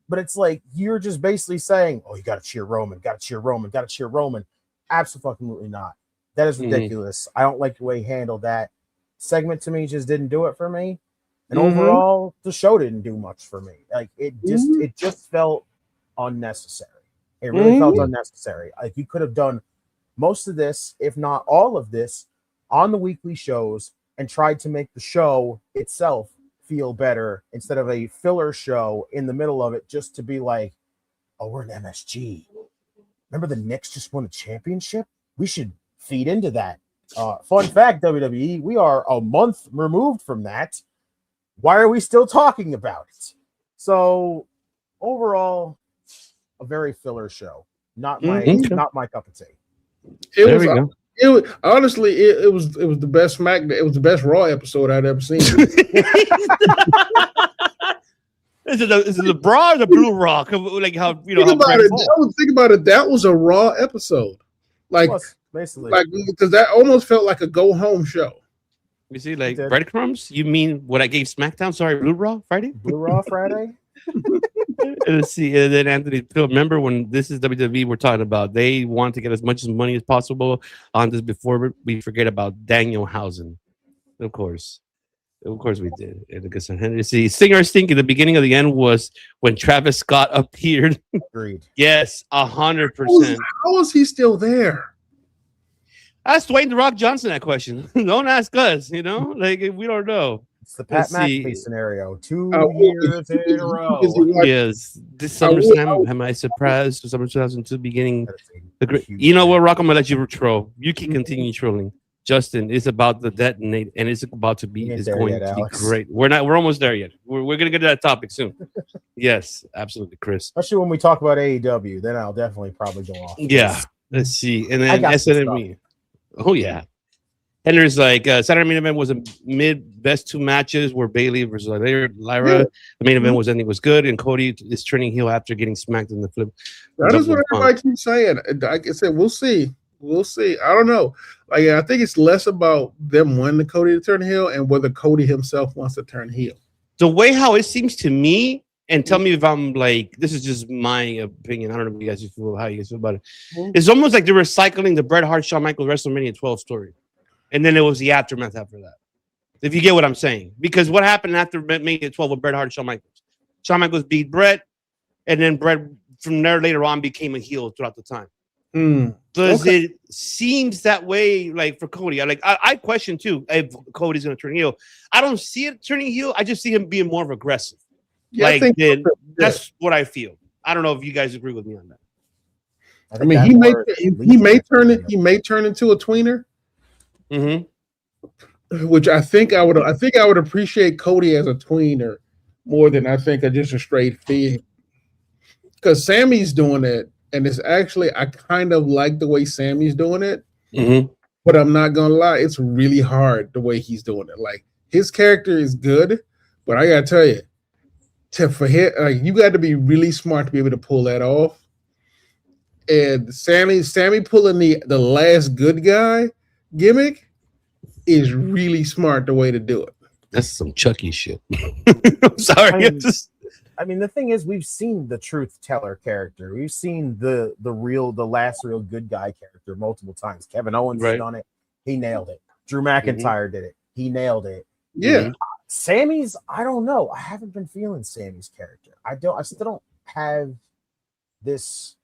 But it's like you're just basically saying, oh, you got to cheer Roman, got to cheer Roman, got to cheer Roman. Absolutely not. That is ridiculous. I don't like the way he handled that segment. To me, just didn't do it for me. And overall, the show didn't do much for me. Like it just felt unnecessary. It really felt unnecessary. Like you could have done most of this, if not all of this, on the weekly shows and tried to make the show itself feel better instead of a filler show in the middle of it just to be like, oh, we're an MSG. Remember the Knicks just won a championship? We should feed into that. Fun fact, WWE, we are a month removed from that. Why are we still talking about it? So overall, a very filler show. Not my cup of tea. It was honestly it was the best it was the best Raw episode I'd ever seen. Is it the Raw or the Blue Raw? Like how think about it. That was a Raw episode, basically, because that almost felt like a go home show. You see, breadcrumbs. You mean what I gave SmackDown? Sorry, Blue Raw Friday. Blue Raw Friday. Let's see. And then Anthony, Phil, remember when this is WWE we're talking about? They want to get as much money as possible on this before we forget about Daniel Housen. Of course we did. And like I said, see, Singer Stink at the beginning of the end was when Travis Scott appeared. Agreed. Yes, 100%. How is he still there? Ask Dwayne The Rock Johnson that question. Don't ask us. You know, like we don't know. It's the Pat Let's see. McAfee scenario. 2 Oh, years in a row. Yes, this SummerSlam, am I surprised? Summer 2002 beginning. You know what, Rock? I'm gonna let you troll. You can continue trolling. Justin, it's about the detonate, and it's about to be. It's going to be great. We're almost there yet. We're gonna get to that topic soon. Yes, absolutely, Chris. Especially when we talk about AEW, then I'll definitely probably go off. Yeah, let's see, and then SNME. Oh yeah. And there's like Saturday main event was a best 2 matches were Bailey versus Lyra. The main event was good, and Cody is turning heel after getting smacked in the flip. That is what everybody keeps saying. Like I said, we'll see. I don't know. Like I think it's less about them wanting Cody to turn heel and whether Cody himself wants to turn heel. The way how it seems to me, and tell me if I'm like, this is just my opinion. I don't know if you guys feel how you guys feel about it. It's almost like they're recycling the Bret Hart, Shawn Michaels WrestleMania 12 story. And then it was the aftermath after that. If you get what I'm saying. Because what happened after Mania 12 with Bret Hart and Shawn Michaels? Shawn Michaels beat Bret, and then Bret from there later on became a heel throughout the time. Because it seems that way, like for Cody. I question too if Cody's going to turn heel. I don't see it turning heel. I just see him being more of aggressive. Yeah, like that's what I feel. I don't know if you guys agree with me on that. I mean, he may turn into a tweener. Which I think I would appreciate Cody as a tweener more than I think just a straight feed. Because Sammy's doing it, and it's actually I kind of like the way Sammy's doing it. But I'm not gonna lie, it's really hard the way he's doing it. Like his character is good, but I gotta tell you, you got to be really smart to be able to pull that off. And Sammy pulling the last good guy gimmick is really smart the way to do it. That's some Chucky shit. I'm sorry. I mean, the thing is, we've seen the truth teller character. We've seen the last real good guy character multiple times. Kevin Owens did on it. He nailed it. Drew McIntyre did it. He nailed it. Yeah. Sammy's, I don't know. I haven't been feeling Sammy's character. I still don't have this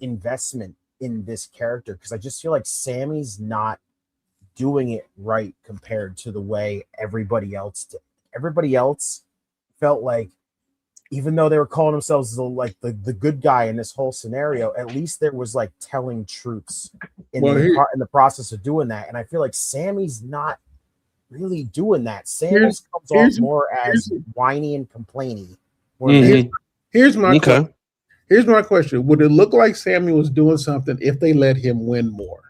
investment in this character because I just feel like Sammy's not doing it right compared to the way everybody else did. Everybody else felt like, even though they were calling themselves the good guy in this whole scenario, at least there was like telling truths in the process of doing that. And I feel like Sammy's not really doing that. Sammy's comes off more as whiny and complainy. Here's my question. Would it look like Sammy was doing something if they let him win more?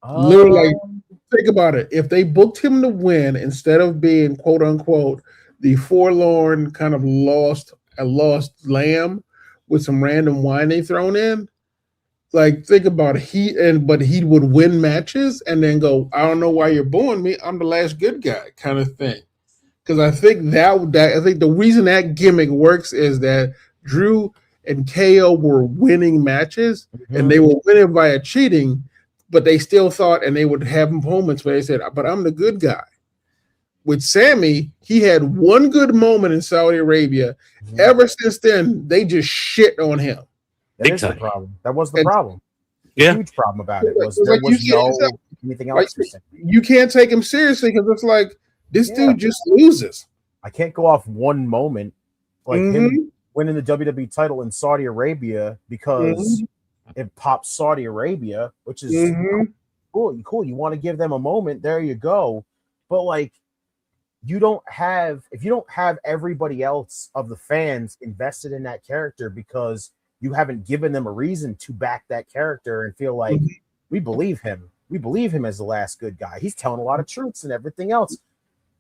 Literally, think about it. If they booked him to win instead of being quote unquote the forlorn kind of lost lamb with some random whining thrown in, like think about it. But he would win matches and then go, I don't know why you're booing me. I'm the last good guy kind of thing. Because I think the reason that gimmick works is that Drew and KO were winning matches and they were winning via cheating, but they still thought, and they would have moments where they said, but I'm the good guy. With Sammy, he had one good moment in Saudi Arabia. Ever since then, they just shit on him. That is the problem. That was the problem. Yeah. Huge problem about it was there was no anything else. You can't take him seriously because it's like, this dude just loses. I can't go off one moment like him winning the WWE title in Saudi Arabia because it pops Saudi Arabia, which is cool. You want to give them a moment, there you go. But like, if you don't have everybody else of the fans invested in that character because you haven't given them a reason to back that character and feel like we believe him. We believe him as the last good guy. He's telling a lot of truths and everything else.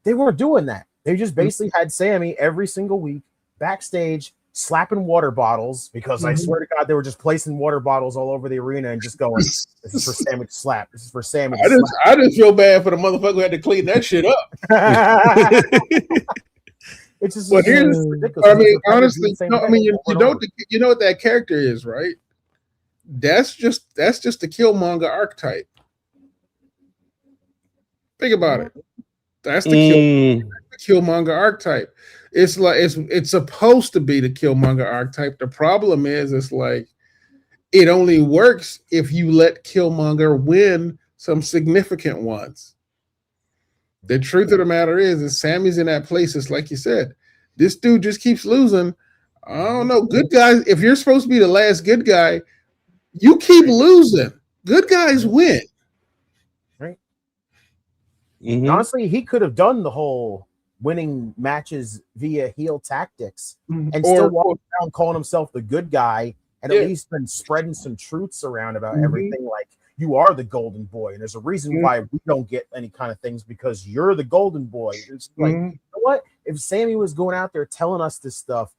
They weren't doing that. They just basically had Sammy every single week backstage slapping water bottles because I swear to God, they were just placing water bottles all over the arena and just going, this is for Sammy to slap. This is for Sammy to slap. I just feel bad for the motherfucker who had to clean that shit up. It's just But here's, ridiculous. I It's mean, repetitive, honestly, the same no, I thing mean, over and over. you know what that character is, right? That's just the Killmonger archetype. Think about it. That's the Killmonger archetype. It's like it's supposed to be the Killmonger archetype. The problem is, it's like it only works if you let Killmonger win some significant ones. The truth of the matter is Sammy's in that place. It's like you said, this dude just keeps losing. I don't know. Good guys, if you're supposed to be the last good guy, you keep losing. Good guys win. Right. Mhm. Honestly, he could have done the whole winning matches via heel tactics and still walk around calling himself the good guy and at least been spreading some truths around about everything. Like, you are the golden boy, and there's a reason why we don't get any kind of things because you're the golden boy. It's like, you know what? If Sammy was going out there telling us this stuff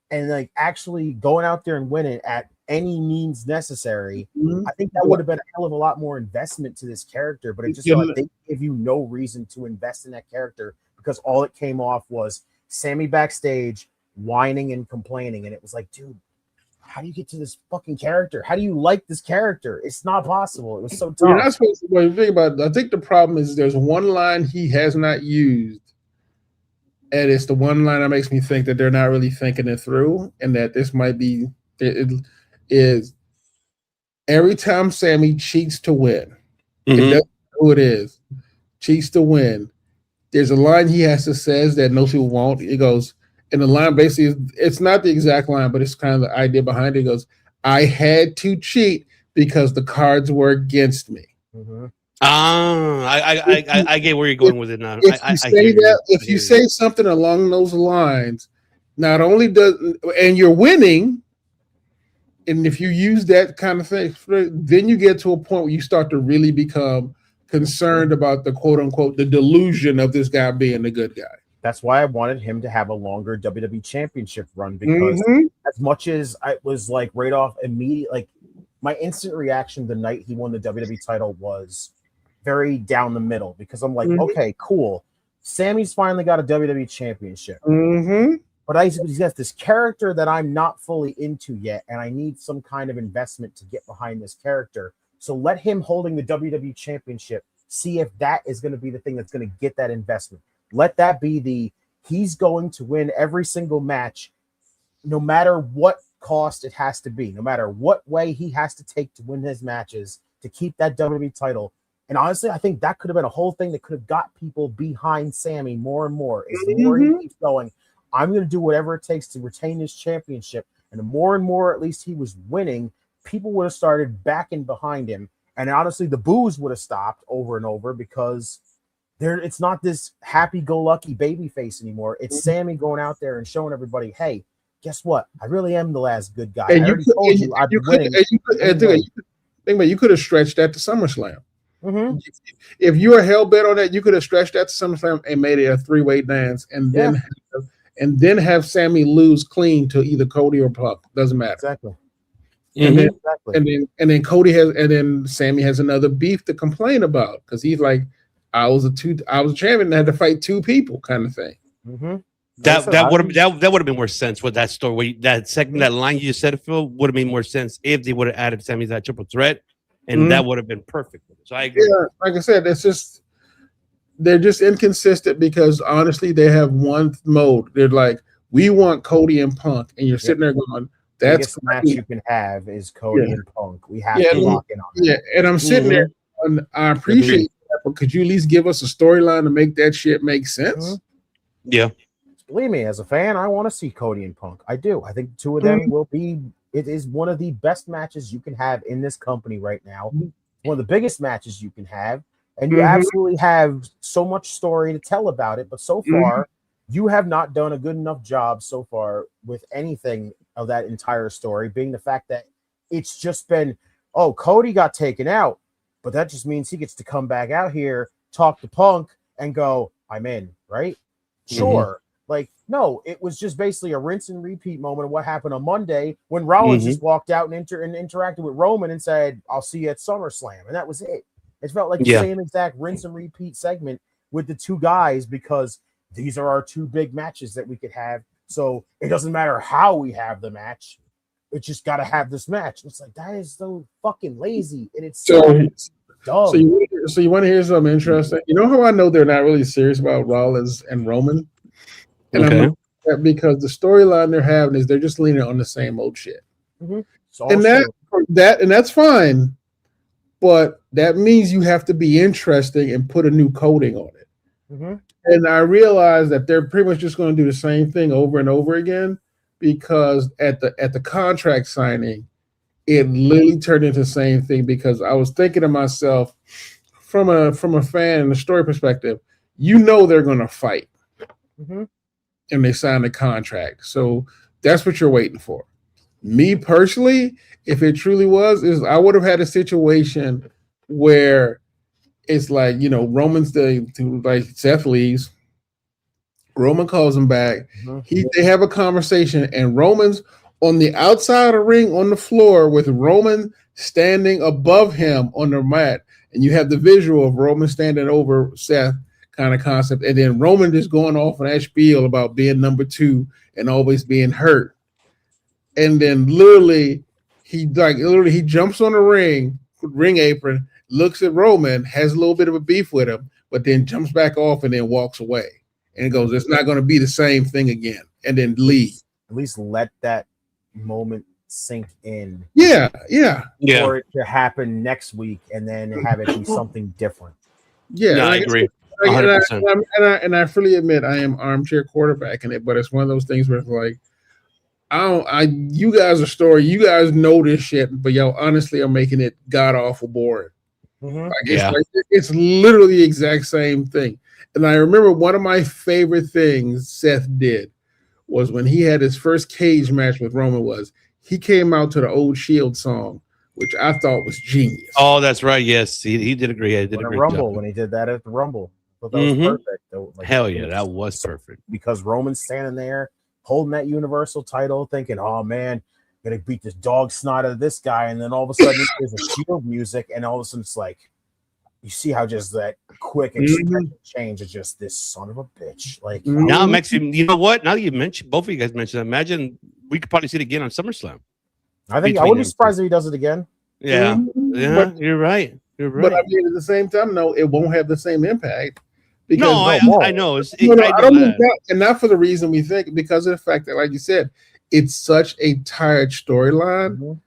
and like actually going out there and winning at any means necessary, I think that would have been a hell of a lot more investment to this character. But it just like they give you no reason to invest in that character because all it came off was Sammy backstage whining and complaining, and it was like, dude, how do you get to this fucking character? How do you like this character? It's not possible. It was so tough. You're not supposed to, when you think about it, I think the problem is there's one line he has not used, and it's the one line that makes me think that they're not really thinking it through, and that this might be it is every time Sammy cheats to win, it doesn't know who it is, cheats to win. There's a line he has to says that most people won't. It goes, and the line basically it's not the exact line, but it's kind of the idea behind it. It goes, I had to cheat because the cards were against me. I get where you're going with it now. If you say something along those lines, not only and you're winning, and if you use that kind of thing, then you get to a point where you start to really become concerned about the quote unquote the delusion of this guy being the good guy. That's why I wanted him to have a longer WWE Championship run because as much as I was like right off immediate, like my instant reaction the night he won the WWE title was very down the middle because I'm like, okay, cool. Sammy's finally got a WWE Championship. But he's got this character that I'm not fully into yet, and I need some kind of investment to get behind this character. So let him holding the WWE Championship, see if that is going to be the thing that's going to get that investment. Let that be he's going to win every single match, no matter what cost it has to be, no matter what way he has to take to win his matches to keep that WWE title. And honestly, I think that could have been a whole thing that could have got people behind Sammy more and more. As the more he keeps going, I'm going to do whatever it takes to retain his championship. And the more and more, at least he was winning, people would have started backing behind him. And honestly, the boos would have stopped over and over because it's not this happy-go-lucky baby face anymore. It's Sammy going out there and showing everybody, hey, guess what? I really am the last good guy. And I already told you I've been winning. You could have stretched that to SummerSlam. If you were hell-bent on that, you could have stretched that to SummerSlam and made it a three-way dance and then have Sammy lose clean to either Cody or Punk. Doesn't matter. Exactly. And then Cody then Sammy has another beef to complain about because he's like, I was a champion and had to fight two people kind of thing. That would have been more sense with that story. That line you just said, Phil, would have made more sense if they would have added Sammy as that triple threat, and that would have been perfect. So I agree. Yeah, like I said, they're just inconsistent because honestly, they have one mode. They're like, we want Cody and Punk, and you're sitting there going, that's the match you can have is Cody and Punk. We have to lock in on that. Yeah, and I'm sitting there, and I appreciate that, but could you at least give us a storyline to make that shit make sense? Yeah. Believe me, as a fan, I want to see Cody and Punk. I do. I think the two of them will be. It is one of the best matches you can have in this company right now. One of the biggest matches you can have. And you absolutely have so much story to tell about it. But so far, you have not done a good enough job so far with anything of that entire story, being the fact that it's just been, oh, Cody got taken out, but that just means he gets to come back out here, talk to Punk, and go, I'm in, right? Sure. Like, no, it was just basically a rinse and repeat moment of what happened on Monday when Rollins just walked out and interacted with Roman and said, I'll see you at SummerSlam. And that was it. It felt like the same exact rinse and repeat segment with the two guys because these are our 2 big matches that we could have. So it doesn't matter how we have the match. It's just got to have this match. It's like, that is so fucking lazy. And it's so dumb. So you want to hear something interesting? You know how I know they're not really serious about Rollins and Roman? And Okay. I'm because the storyline they're having is they're just leaning on the same old shit. And that's fine. But that means you have to be interesting and put a new coating on it. And I realize that they're pretty much just going to do the same thing over and over again, because at the contract signing, it literally turned into the same thing. Because I was thinking to myself, from a fan and a story perspective, they're going to fight, and they signed a contract, so that's what you're waiting for. Me personally, if it truly was, I would have had a situation where it's like, Roman's like Seth leaves, Roman calls him back, they have a conversation, and Roman's on the outside of the ring on the floor with Roman standing above him on the mat, and you have the visual of Roman standing over Seth kind of concept, and then Roman just going off on that spiel about being number 2 and always being hurt. And then literally he jumps on the ring apron, looks at Roman, has a little bit of a beef with him, but then jumps back off and then walks away and goes, it's not going to be the same thing again, and then leave. At least let that moment sink in. Yeah. For it to happen next week and then have it be something different. Yeah, I agree. 100%. And I fully admit I am armchair quarterbacking it, but it's one of those things where it's like, you guys are story, you guys know this shit, but y'all honestly are making it god awful boring. It's literally the exact same thing. And I remember one of my favorite things Seth did was when he had his first cage match with Roman was he came out to the Old Shield song, which I thought was genius. Oh, that's right. Yes, he did agree. He did a great Rumble job. when he did that at the Rumble. But that was perfect. Like, hell yeah, that was perfect. Because Roman's standing there holding that Universal title, thinking, "Oh man, gonna beat this dog snot out of this guy," and then all of a sudden there's a Shield music, and all of a sudden it's like, you see how just that quick change is just this son of a bitch. Like now, it makes you know what? Now that you mentioned, both of you guys mentioned, imagine we could probably see it again on SummerSlam. I think I wouldn't be surprised if he does it again. Yeah, but you're right. You're right. But I mean, at the same time, no, it won't have the same impact. Because I know. I don't mean that, and not for the reason we think, because of the fact that, like you said, it's such a tired storyline.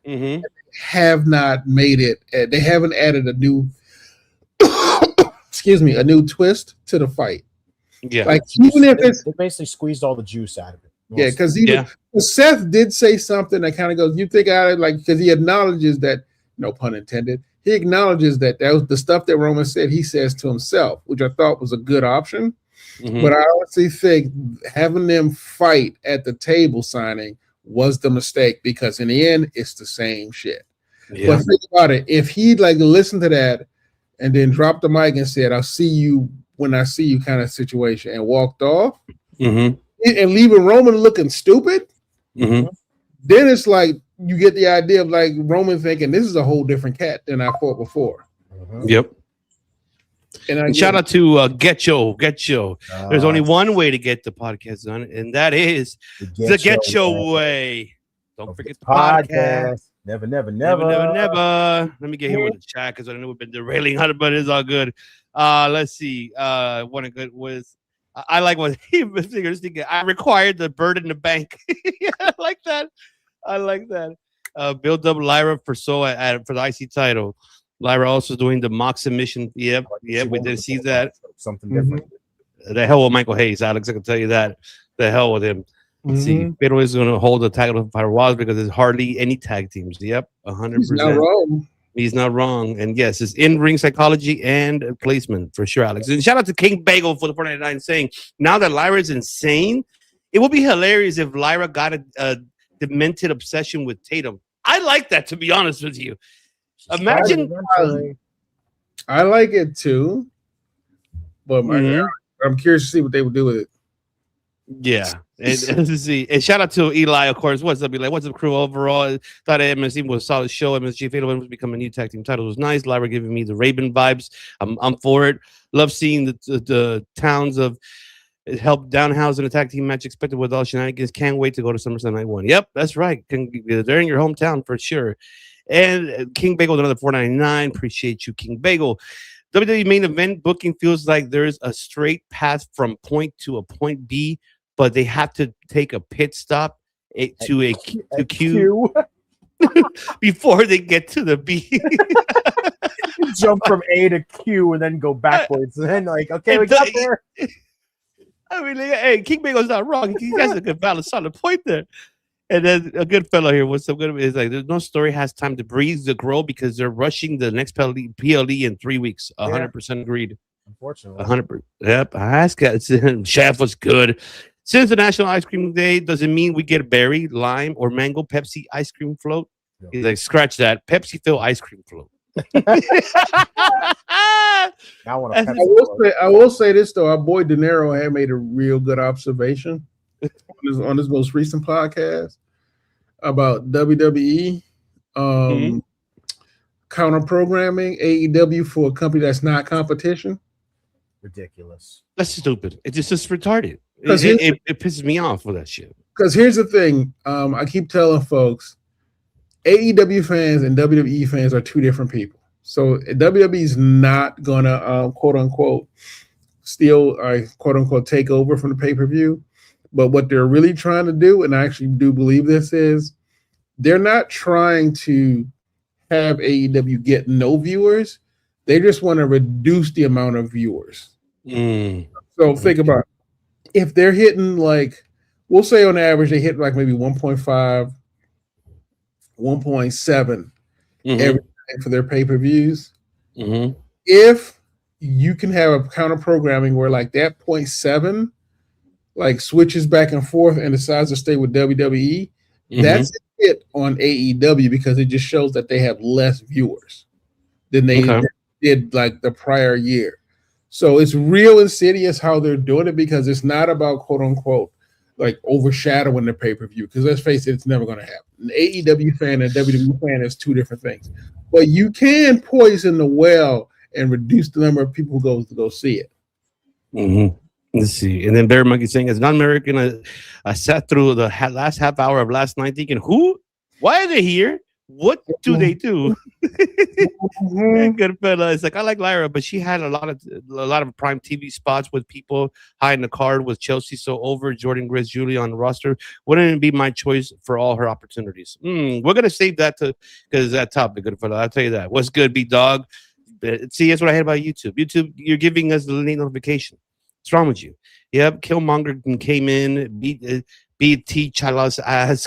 Have not made it. They haven't added a new, a new twist to the fight. Yeah, like even if it's they basically squeezed all the juice out of it. Yeah, because Seth did say something that kind of goes, you think I like, because he acknowledges that, no pun intended, he acknowledges that was the stuff that Roman said, he says to himself, which I thought was a good option. But I honestly think having them fight at the table signing was the mistake, because in the end, it's the same shit. But think about it. If he'd like listened to that and then dropped the mic and said, I'll see you when I see you kind of situation, and walked off, and leaving Roman looking stupid, then it's like you get the idea of like Roman thinking this is a whole different cat than I fought before. Yep. And shout out to Get Yo. There's only one way to get the podcast done, and that is the Get Yo way. Don't forget the podcast. Never. Let me get here with the chat because I know we've been derailing on it, but it's all good. Let's see. One of good was I like what he was thinking. I required the bird in the bank. Yeah, I like that. Build up Lyra for for the IC title. Lyra also doing the mock submission. Yep, we did see that. Something different. The hell with Michael Hayes, Alex. I can tell you that. The hell with him. See, Pedro is going to hold the title for a while because there's hardly any tag teams. Yep, 100%. He's not wrong. He's not wrong. And yes, it's in-ring psychology and placement for sure, Alex. And shout out to King Bagel for the 499 saying, now that Lyra is insane, it would be hilarious if Lyra got a demented obsession with Tatum. I like that, to be honest with you. Imagine. I like it too, but I'm curious to see what they would do with it. Yeah, and see, and shout out to Eli, of course. What's up, Eli? What's up, crew? Overall, thought MSC was a solid show. MSG Fatal was becoming a new tag team title. It was nice. Lyra giving me the Raven vibes. I'm for it. Love seeing the towns of It helped Downhouse in a tag team match expected with all shenanigans. Can't wait to go to SummerSlam Night 1. Yep, that's right. They're in your hometown for sure. And King Bagel with another $4.99. Appreciate you, King Bagel. WWE main event booking feels like there's a straight path from point to a point B, but they have to take a pit stop to Q before they get to the B. Jump from A to Q and then go backwards. And then okay, we got there. I mean, hey, King Bagel's not wrong. He has a good balance, solid point there. And then a good fellow here, what's so good is like, there's no story has time to breathe, to grow, because they're rushing the next PLE in 3 weeks. 100% agreed. Unfortunately. 100%. Yep. I asked Chef was good. Since the National Ice Cream Day, does it mean we get berry, lime, or mango Pepsi ice cream float? No. He's like, scratch that. Pepsi fill ice cream float. I will say this though, our boy De Niro had made a real good observation on his most recent podcast about WWE counter programming AEW for a company that's not competition. Ridiculous. That's stupid. It's just retarded. It pisses me off for that shit. Because here's the thing, I keep telling folks, AEW fans and WWE fans are two different people. So WWE is not gonna quote unquote steal or quote unquote take over from the pay-per-view. But what they're really trying to do, and I actually do believe this, is they're not trying to have AEW get no viewers. They just want to reduce the amount of viewers. So think about it. If they're hitting we'll say on average they hit maybe 1.5, 1.7 every time for their pay-per-views. If you can have a counter programming where that 0.7 switches back and forth and decides to stay with WWE, that's a hit on AEW because it just shows that they have less viewers than they did the prior year. So it's real insidious how they're doing it because it's not about quote unquote overshadowing the pay-per-view, because let's face it, it's never going to happen. An AEW fan and a WWE fan is two different things. But you can poison the well and reduce the number of people who go to go see it. Let's see. And then Bear Monkey saying, as non-American, I sat through the last half hour of last night thinking, why are they here? What do they do? Good fella. It's I like Lyra, but she had a lot of prime TV spots with people high in the card with Chelsea so over, Jordan Grace, Julie on the roster. Wouldn't it be my choice for all her opportunities? We're gonna save that because that topic, good fella. I'll tell you that. What's good, B Dog? See, that's what I hate about YouTube. YouTube, you're giving us the late notification. What's wrong with you? Yep, Killmonger came in, BT Chala's ass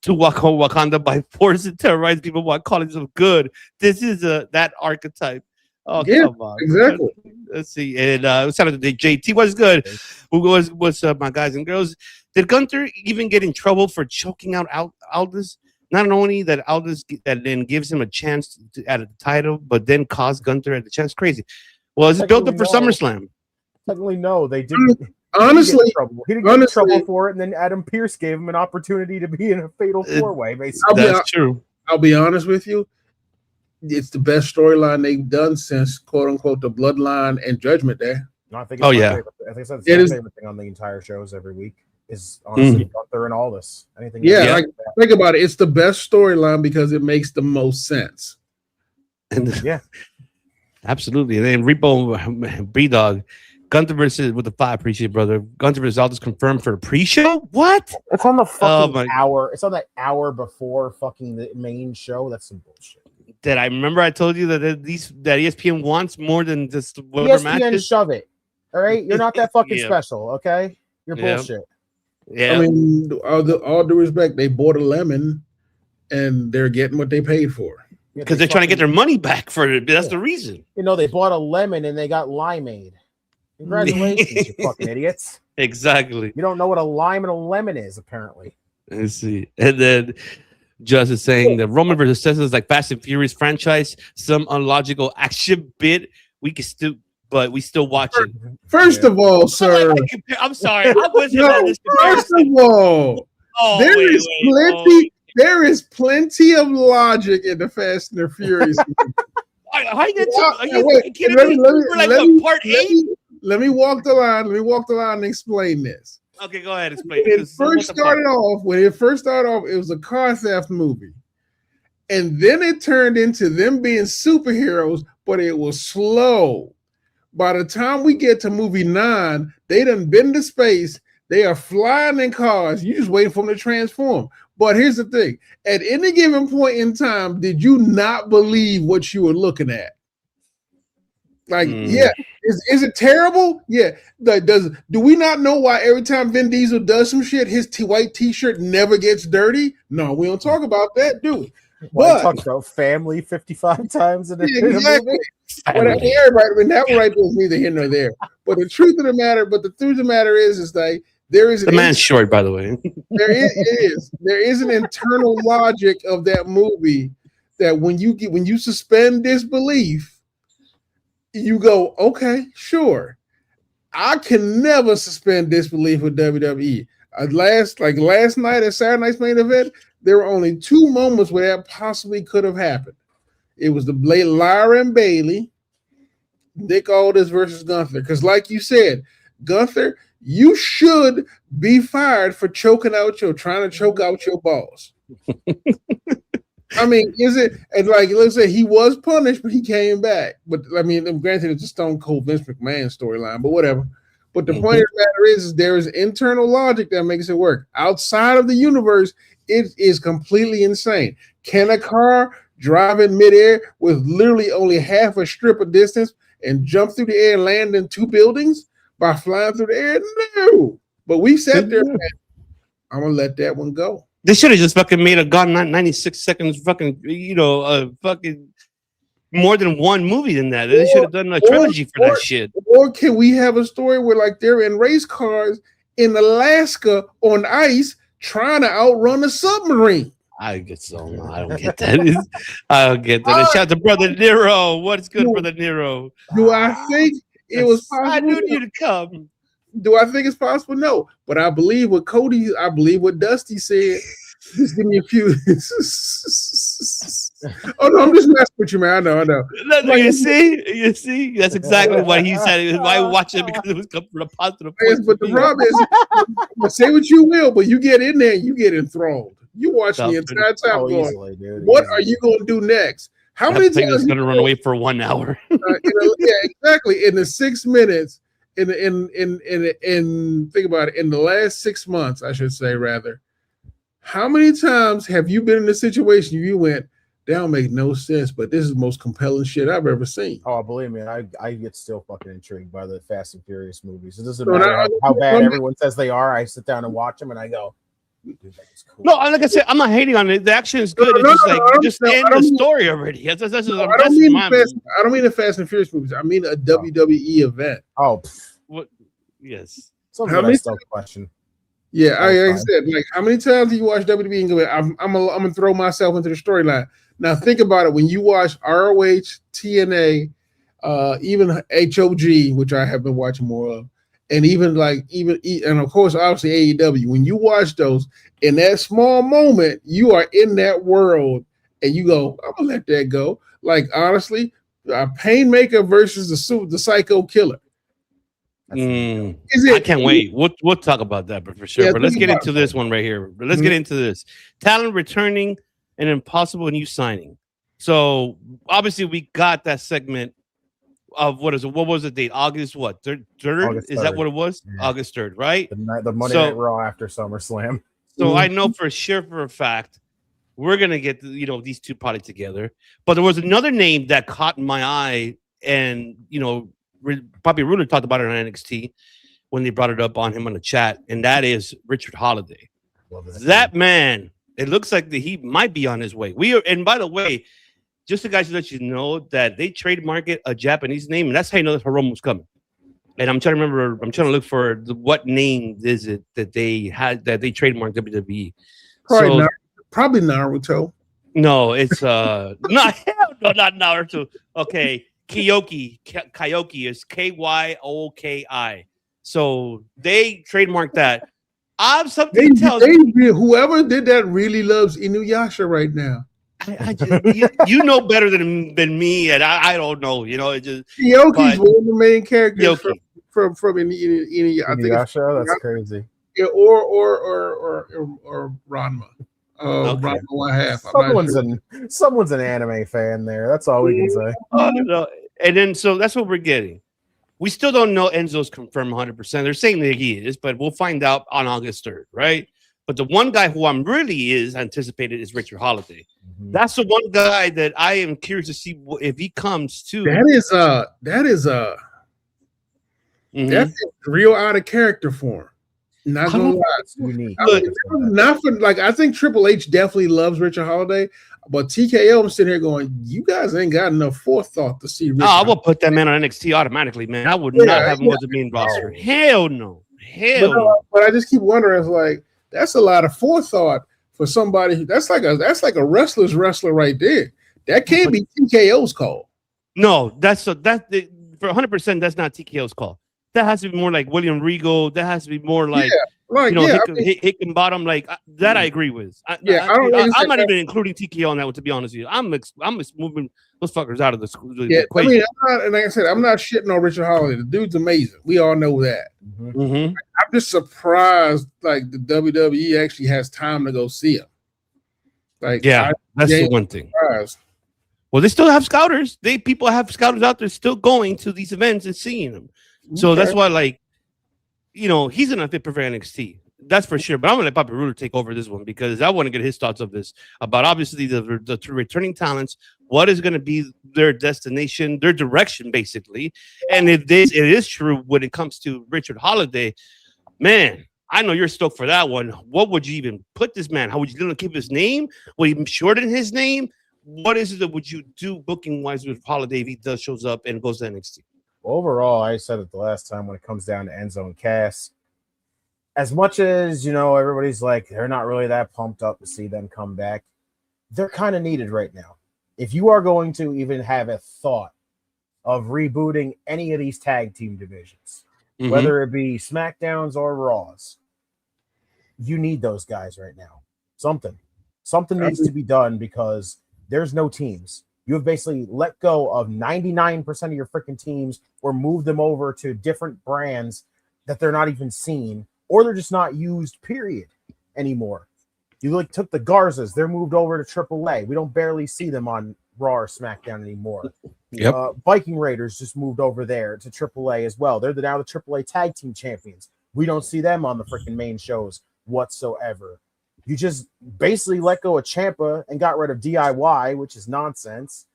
to walk on Wakanda by force and terrorize people while calling them good. This is that archetype. Oh, yeah, come on. Exactly. Let's see. And shout out to JT. What's good? What's up, my guys and girls? Did Gunther even get in trouble for choking out Aldis? Not only that Aldis that then gives him a chance at the title, but then cost Gunther at the chance. Crazy. Well, it's built up for SummerSlam. Technically, no, they didn't. Honestly, he didn't get in trouble for it, and then Adam Pearce gave him an opportunity to be in a fatal four-way. Basically, that's true. I'll be honest with you; it's the best storyline they've done since "quote unquote" the Bloodline and Judgment Day. No, I think. It's favorite. I think it's my favorite thing on the entire shows every week is honestly Gunther and all this. Anything? Think about it. It's the best storyline because it makes the most sense. And absolutely. And then Repo B Dog. Gunther versus with the 5, appreciate brother. Gunther versus Aldis confirmed for a pre-show. What? It's on the fucking hour. It's on that hour before fucking the main show. That's some bullshit. Did I remember I told you that ESPN wants more than just whatever matches? Shove it. All right, you're not that fucking special. Okay, you're bullshit. Yeah. I mean, all due respect, they bought a lemon, and they're getting what they paid for. Because they're trying to get their money back for it. That's the reason. They bought a lemon and they got limeade. Congratulations, you fucking idiots. Exactly. You don't know what a lime and a lemon is, apparently. Let's see. And then Just is saying that Roman versus Cesar is like Fast and Furious franchise, some unlogical action bit. We still watch it. First of all, sir. I'm sorry. I wasn't on this. First of all, there is plenty of logic in the Fast and the Furious. Are you kidding me? We're like part 8. Let me walk the line. Let me walk the line and explain this. Okay, go ahead. Explain. When it first started off, it was a car theft movie. And then it turned into them being superheroes, but it was slow. By the time we get to movie 9, they done been to space. They are flying in cars. You just waiting for them to transform. But here's the thing. At any given point in time, did you not believe what you were looking at? Like, yeah. Is it terrible? Yeah. Do we not know why every time Vin Diesel does some shit, his white t-shirt never gets dirty? No, we don't talk about that, do we? Well, talk about family 55 times in a exactly. Everybody, that right there is neither here nor there. But the truth of the matter is like there is the man's short, by the way. There is an internal logic of that movie that when you suspend disbelief, you go, okay, sure. I can never suspend disbelief with WWE. Last night at Saturday Night's Main Event, there were only 2 moments where that possibly could have happened. It was the Lyra and Bailey, Nick Aldis versus Gunther. Because like you said, Gunther, you should be fired for trying to choke out your boss. I mean, is it and like let's say he was punished, but he came back. But I mean, granted, it's a Stone Cold Vince McMahon storyline, but whatever. But the point of the matter is there is internal logic that makes it work. Outside of the universe, it is completely insane. Can a car drive in midair with literally only half a strip of distance and jump through the air and land in 2 buildings by flying through the air? No. But we sat there and I'm gonna let that one go. They should have just fucking made a gone 96 seconds fucking, fucking more than one movie than that. They should have done a trilogy for that shit. Or can we have a story where like they're in race cars in Alaska on ice trying to outrun a submarine? I don't get that. I don't get that. Shout out to Brother Nero. What's good, Brother Nero? Do I think it was possible? I knew you to come. Do I think it's possible? No. But I believe what Dusty said. Just give me a few. Oh no, I'm just messing with you, man. I know. No, you see, that's exactly what he said. I watched it because it was coming from a positive point. But the problem is, say what you will, but you get in there and you get enthralled. You watch the entire time going, what are you going to do next? How many times is going to run away for 1 hour? Yeah, exactly. In the 6 minutes, in think about it, in the last 6 months, I should say rather. How many times have you been in a situation you went, that don't make no sense, but this is the most compelling shit I've ever seen? Oh, believe me, I get still fucking intrigued by the Fast and Furious movies. It doesn't matter how bad everyone says they are. I sit down and watch them and I go, dude, that's cool. No, like I said, I'm not hating on it. The action is good. Just end the story already. I don't mean the Fast and Furious movies. I mean a WWE event. Oh, what? Yes. Something I still question. Yeah, like I said, like how many times do you watch WWE and go, I'm gonna throw myself into the storyline? Now think about it. When you watch ROH, TNA, even HOG, which I have been watching more of, and even of course obviously AEW. When you watch those, in that small moment, you are in that world, and you go, I'm gonna let that go. Like honestly, a Painmaker versus the Psycho Killer. I can't wait. We'll talk about that, but for sure. But let's get into this one right here. Let's get into this. Talent returning and impossible new signing. So obviously we got that segment of what was the date? August what? 3rd? Is that what it was? Yeah. August 3rd, right? The Monday Night Raw after SummerSlam. So I know for a fact we're gonna get these two probably together. But there was another name that caught my eye, and Bobby Roode talked about it on NXT when they brought it up on him on the chat, and that is Richard Holiday. That man, it looks like that he might be on his way. And by the way, just to guys to let you know that they trademarked a Japanese name, and that's how you know that Hiromu's coming. And I'm trying to look for what name is it that they trademarked WWE. Probably Naruto. No, it's not Naruto. Okay. Kyoki is Kyoki. So they trademarked that. Whoever did that really loves Inuyasha right now. You know better than me, and I don't know. It just Kyoki's one of the main characters from any I think it's that's crazy. yeah, or Ranma. Okay. Ranma 1/2. Someone's an anime fan there. That's all we can say. No. And then so that's what we're getting. We still don't know Enzo's confirmed 100%. They're saying that he is, but we'll find out on August 3rd, right? But the one guy who I'm really is anticipated is Richard Holiday. Mm-hmm. That's the one guy that I am curious to see if he comes to. That is real out of character for him. Not gonna lie. Unique. Not for like I think Triple H definitely loves Richard Holiday, but TKO I'm sitting here going, you guys ain't got enough forethought to see. I will put that man on NXT automatically, man. I would not have him as the main roster. Hell no. But I just keep wondering, it's like that's a lot of forethought for somebody that's like a wrestler's wrestler right there. That can't be TKO's call. No, for 100%. That's not TKO's call. That has to be more like William Regal. That has to be more like Hickenbottom. Like that, I agree with. I'm not even including TKO on that one, to be honest with you. I'm moving those fuckers out of the equation. Like I said, I'm not shitting on Richard Holiday. The dude's amazing. We all know that. Mm-hmm. I'm just surprised, like the WWE actually has time to go see him. Like, that's the one thing. Surprised. Well, they still have scouters. People have scouters out there still going to these events and seeing them. So that's why, like, he's an unfit for NXT. That's for sure. But I'm going to let Bobby Roode take over this one because I want to get his thoughts of this about obviously the returning talents. What is going to be their destination, their direction, basically. And if it is true when it comes to Richard Holiday, man, I know you're stoked for that one. What would you even put this man? How would you keep his name? Would you shorten his name? What is it that would you do booking wise with Holiday if he shows up and goes to NXT? Overall, I said it the last time when it comes down to Enzo and Cass, as much as, everybody's like, they're not really that pumped up to see them come back, they're kind of needed right now. If you are going to even have a thought of rebooting any of these tag team divisions, whether it be SmackDowns or Raws, you need those guys right now. Something needs to be done because there's no teams. You have basically let go of 99% of your freaking teams or moved them over to different brands that they're not even seen or they're just not used, period, anymore. You took the Garzas. They're moved over to AAA. We don't barely see them on Raw or SmackDown anymore. Yep. Viking Raiders just moved over there to AAA as well. They're now the AAA Tag Team Champions. We don't see them on the freaking main shows whatsoever. You just basically let go of Ciampa and got rid of DIY, which is nonsense.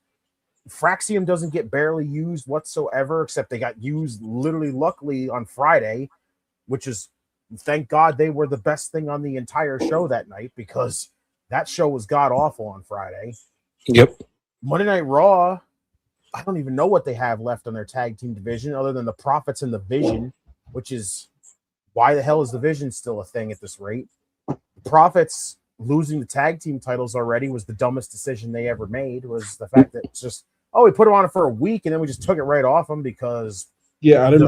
Fraxium doesn't get barely used whatsoever, except they got used literally luckily on Friday, which is, thank God they were the best thing on the entire show that night because that show was god-awful on Friday. Yep. Monday Night Raw, I don't even know what they have left on their tag team division other than the Profits and the Vision, which is, why the hell is the Vision still a thing at this rate? Profits losing the tag team titles already was the dumbest decision they ever made. Was the fact that it's just, we put them on it for a week and then we just took it right off them because I don't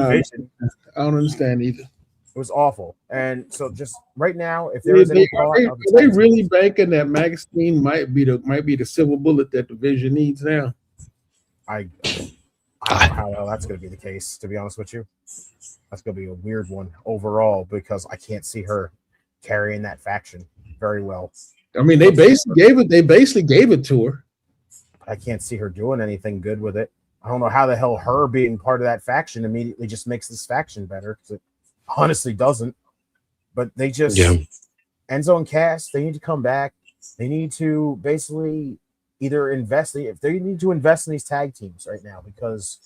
understand either. It was awful. And so just right now, if there is any are they really banking that Maxine might be the silver bullet that the Vision needs now? I don't know how that's going to be the case, to be honest with you. That's going to be a weird one overall because I can't see her carrying that faction very well. I mean, they basically gave it to her. I can't see her doing anything good with it. I don't know how the hell her being part of that faction immediately just makes this faction better because it honestly doesn't. But they just Enzo and Cass, they need to come back. They need to basically either invest if they need to invest in these tag teams right now because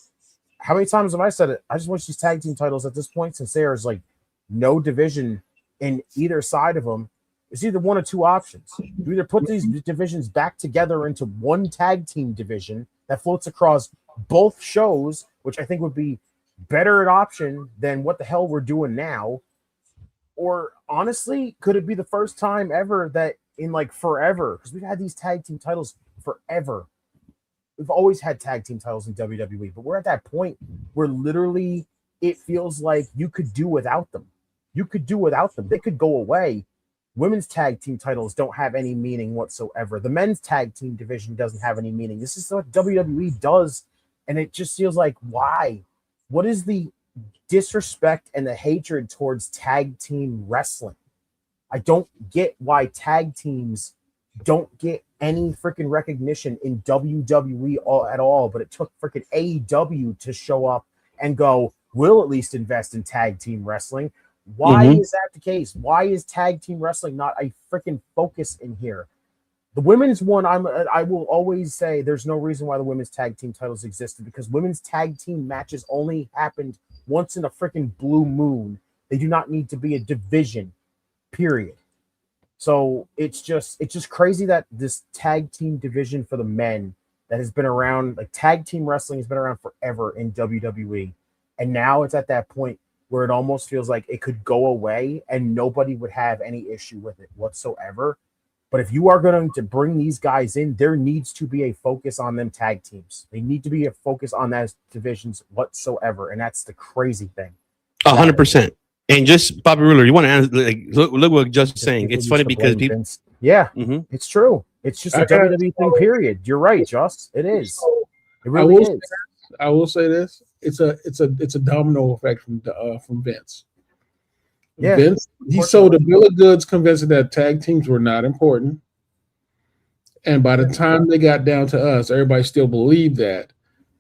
how many times have I said it? I just wish these tag team titles at this point, since there's like no division in either side of them, it's either one or two options. You either put these divisions back together into one tag team division that floats across both shows, which I think would be better an option than what the hell we're doing now. Or honestly, could it be the first time ever that in like forever, because we've had these tag team titles forever. We've always had tag team titles in WWE, but we're at that point where literally it feels like you could do without them. You could do without them. They could go away. Women's tag team titles don't have any meaning whatsoever. The men's tag team division doesn't have any meaning. This is what WWE does, and it just feels like, why? What is the disrespect and the hatred towards tag team wrestling. I don't get why tag teams don't get any freaking recognition in WWE at all, but it took freaking AEW to show up and go, we'll at least invest in tag team wrestling. Why is that the case? Why is tag team wrestling not a freaking focus in here? The women's one, I will always say there's no reason why the women's tag team titles existed, because women's tag team matches only happened once in a freaking blue moon. They do not need to be a division, period. So it's just crazy that this tag team division for the men that has been around, like tag team wrestling has been around forever in WWE. And now it's at that point where it almost feels like it could go away and nobody would have any issue with it whatsoever. But if you are going to bring these guys in, there needs to be a focus on them tag teams. They need to be a focus on those divisions whatsoever. And that's the crazy thing. 100%. And just Bobby Ruler, you want to answer, like, look what Justin's saying. It's funny because people, it's true. It's just a WWE thing, period. You're right, Joss. It is. It really is. I will say this. It's a domino effect from Vince. Yeah. Vince, he sold a bill of goods convincing that tag teams were not important. And by the time they got down to us, everybody still believed that.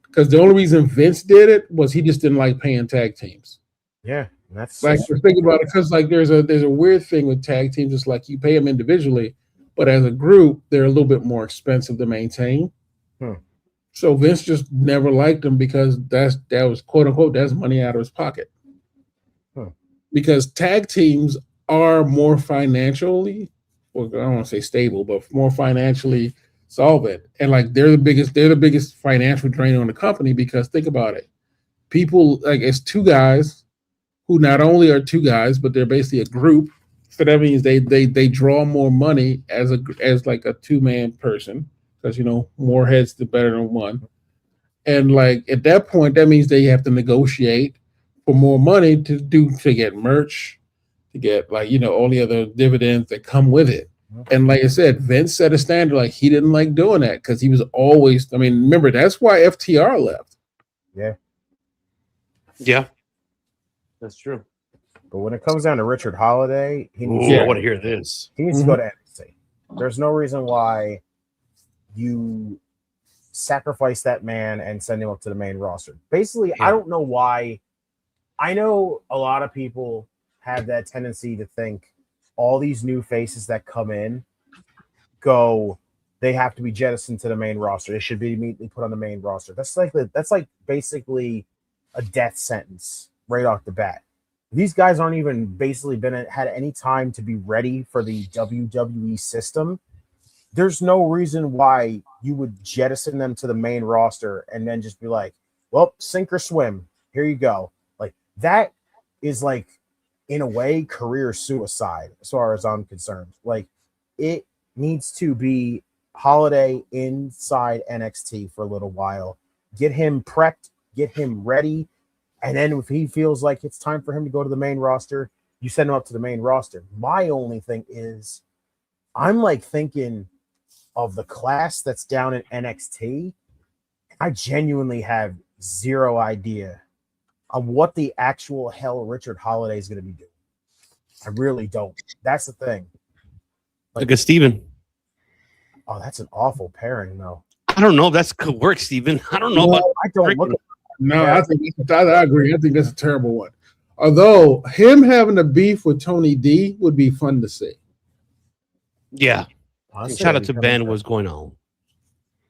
Because the only reason Vince did it was he just didn't like paying tag teams. Yeah. That's like, think about it, because like there's a weird thing with tag teams. It's like you pay them individually, but as a group, they're a little bit more expensive to maintain. So Vince just never liked them because that was quote unquote that's money out of his pocket. Because tag teams are more financially, well, I don't want to say stable, but more financially solvent, and like they're the biggest financial drain on the company. Because think about it, people like it's two guys who not only are two guys, but they're basically a group. So that means they draw more money as like a two-man person, because more heads the better than one. And like at that point, that means they have to negotiate for more money to get merch, to get like all the other dividends that come with it. And like I said, Vince set a standard. Like he didn't like doing that because he was always. I mean, remember that's why FTR left. Yeah. That's true. But when it comes down to Richard Holiday, I want to hear this. He needs to go to NXT. There's no reason why you sacrifice that man and send him up to the main roster. Basically, I don't know why. I know a lot of people have that tendency to think all these new faces that come in they have to be jettisoned to the main roster. They should be immediately put on the main roster. That's like basically a death sentence right off the bat. These guys aren't even basically had any time to be ready for the WWE system. There's no reason why you would jettison them to the main roster and then just be like, well, sink or swim. Here you go. Like that is like, in a way, career suicide as far as I'm concerned. Like it needs to be Holiday inside NXT for a little while. Get him prepped, get him ready. And then if he feels like it's time for him to go to the main roster, you send him up to the main roster. My only thing is I'm like thinking of the class that's down in NXT. I genuinely have zero idea of what the actual hell Richard Holiday is going to be doing. I really don't. That's the thing. Look at Steven. Oh, that's an awful pairing, though. I don't know if that's could work, Steven. I don't know. I don't look at No, I agree. I think that's a terrible one. Although him having a beef with Tony D would be fun to see. Yeah. Shout out to Ben. What's going on?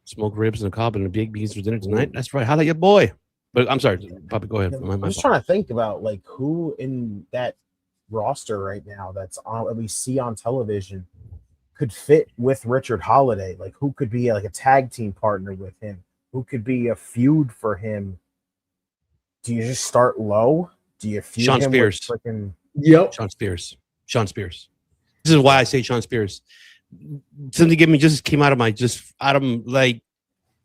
Smoked ribs and a cob and a big beans for dinner tonight. That's right. Holla your boy. But I'm sorry, Poppy, go ahead. I'm just trying to think about like who in that roster right now that's on that we see on television could fit with Richard Holiday. Like who could be like a tag team partner with him? Who could be a feud for him? Do you just start low? Do you feud Sean him Spears? with freaking Sean Spears. This is why I say Sean Spears. Something came out of my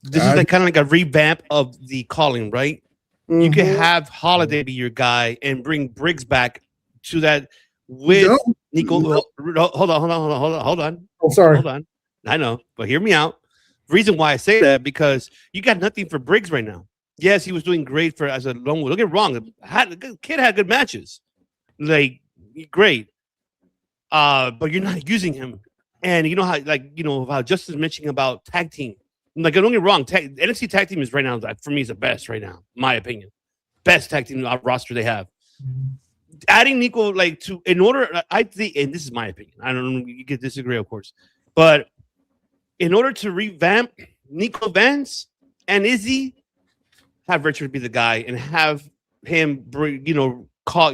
this is like kind of like a revamp of the calling, right? Mm-hmm. You can have Holiday be your guy and bring Briggs back to that with Nico. Hold on. Oh, sorry. Hold on. I know, but hear me out. The reason why I say that because you got nothing for Briggs right now. yes, he was doing great for as a lone wolf. Don't get me wrong, the kid had good matches, like great. But you're not using him, and you know how Justin's mentioning about tag team. Like, don't get me wrong, NXT tag team is right now for me is the best right now, my opinion, best tag team roster they have. Adding Nico in order, I think, and this is my opinion. I don't know, you could disagree, of course, but in order to revamp Nico Vance and Izzy, have Richard be the guy and have him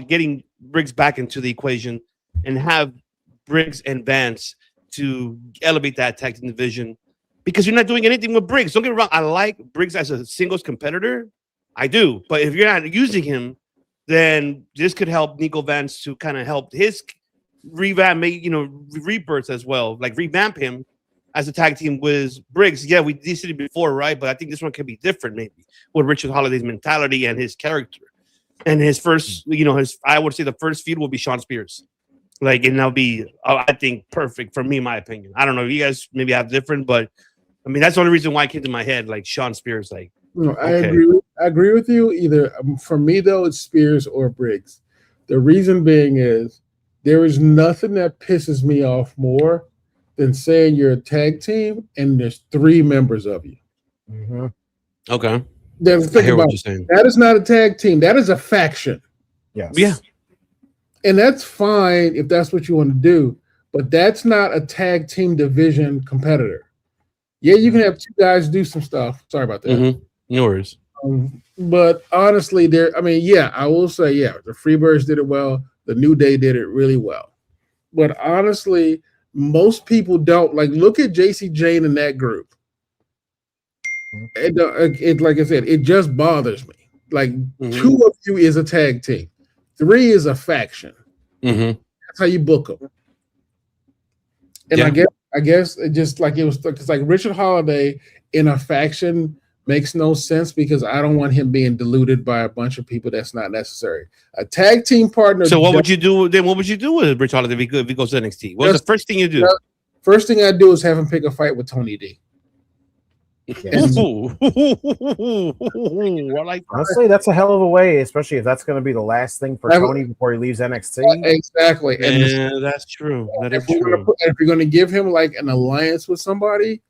getting Briggs back into the equation and have Briggs and Vance to elevate that tag team division, because you're not doing anything with Briggs. Don't get me wrong, I like Briggs as a singles competitor, I do, but if you're not using him, then this could help Nico Vance to kind of help his revamp, rebirth as well, like revamp him as a tag team with Briggs. Yeah, we did it before, right? But I think this one could be different, maybe, with Richard Holiday's mentality and his character. And his first, I would say the first feud will be Shawn Spears. And that'll be, I think, perfect for me, in my opinion. I don't know. You guys maybe have different, but I mean, that's the only reason why it came to my head, like Shawn Spears. No, okay. I agree with you. Either for me though, it's Spears or Briggs. The reason being is there is nothing that pisses me off more than saying you're a tag team and there's 3 members of you. Mm-hmm. Okay. I hear what you're saying. That is not a tag team. That is a faction. Yes. Yeah. And that's fine if that's what you want to do, but that's not a tag team division competitor. Yeah, you can have 2 guys do some stuff. Sorry about that. Mm-hmm. No worries. But honestly, I will say, the Freebirds did it well. The New Day did it really well. But honestly, most people don't look at JC Jane in that group. It like I said, it just bothers me. 2 of you is a tag team, 3 is a faction. Mm-hmm. That's how you book them. And I guess it just it was because Richard Holiday in a faction makes no sense, because I don't want him being diluted by a bunch of people that's not necessary. A tag team partner. So what would you do then? What would you do with Rich Holiday if he goes to NXT? What's the first thing you do? First thing I do is have him pick a fight with Tony D. Yes. Honestly, that's a hell of a way, especially if that's going to be the last thing for Tony before he leaves NXT. Exactly. And that's true. That is true. If you're going to give him an alliance with somebody,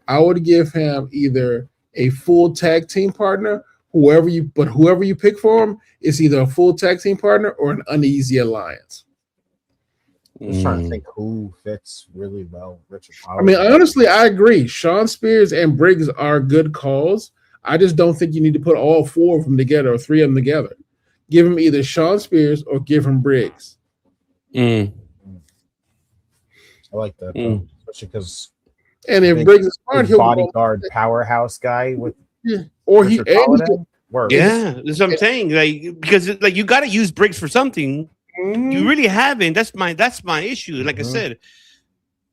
I would give him either a full tag team partner, whoever you pick for him is either a full tag team partner or an uneasy alliance. I'm just trying to think who fits really well. Richard Howard. I mean, honestly, I agree. Shawn Spears and Briggs are good calls. I just don't think you need to put all 4 of them together or 3 of them together. Give him either Shawn Spears or give him Briggs. I like that, especially because. And if Briggs is smart, he'll bodyguard powerhouse guy with, or Richard he. Yeah, that's what I'm saying. Because you got to use Briggs for something. Mm-hmm. You really haven't. That's my issue. Like I said,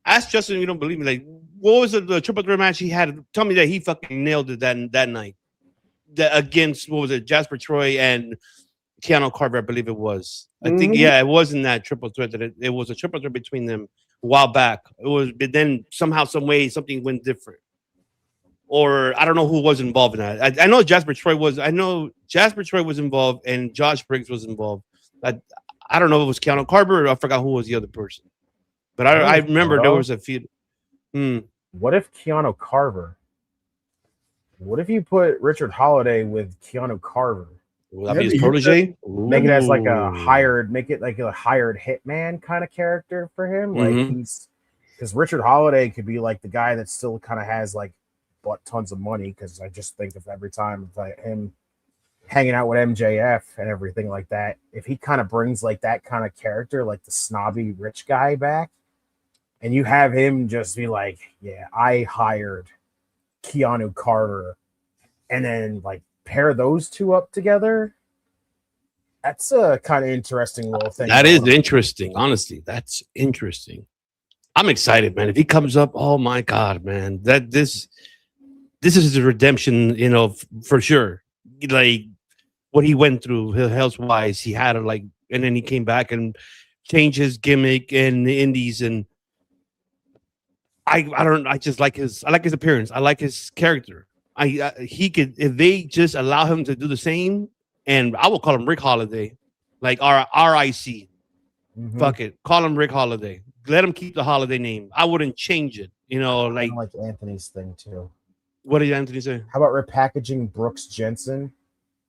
ask Justin if you don't believe me. What was the triple threat match he had? Tell me that he fucking nailed it that night. Against, what was it, Jasper Troy and Keanu Carver, I believe it was. I think, it wasn't that triple threat. It was a triple threat between them a while back. It was, but then somehow, some way, something went different. Or I don't know who was involved in that. I know Jasper Troy was involved and Josh Briggs was involved. I don't know if it was Keanu Carver, or I forgot who was the other person. But I remember there was a feud. What if Keanu Carver? What if you put Richard Holiday with Keanu Carver? Will that be his protege? Make it as a hired hitman kind of character for him. Because Richard Holiday could be the guy that still kind of has tons of money. Because I just think of every time him hanging out with MJF and everything like that. If he kind of brings that kind of character, the snobby rich guy back, and you have him just be I hired Keanu Carver, and then pair those 2 up together. That's a kind of interesting little thing. That is interesting. Honestly, that's interesting. I'm excited, man. If he comes up, oh my God, man, this is the redemption, for sure. What he went through health wise, he had and then he came back and changed his gimmick in the indies, and I just like his appearance. I like his character. he could, if they just allow him to do the same, and I will call him Rick Holiday, like RIC. Fuck it, call him Rick Holiday. Let him keep the Holiday name. I wouldn't change it. You know, like Anthony's thing too. What did Anthony say? How about repackaging Brooks Jensen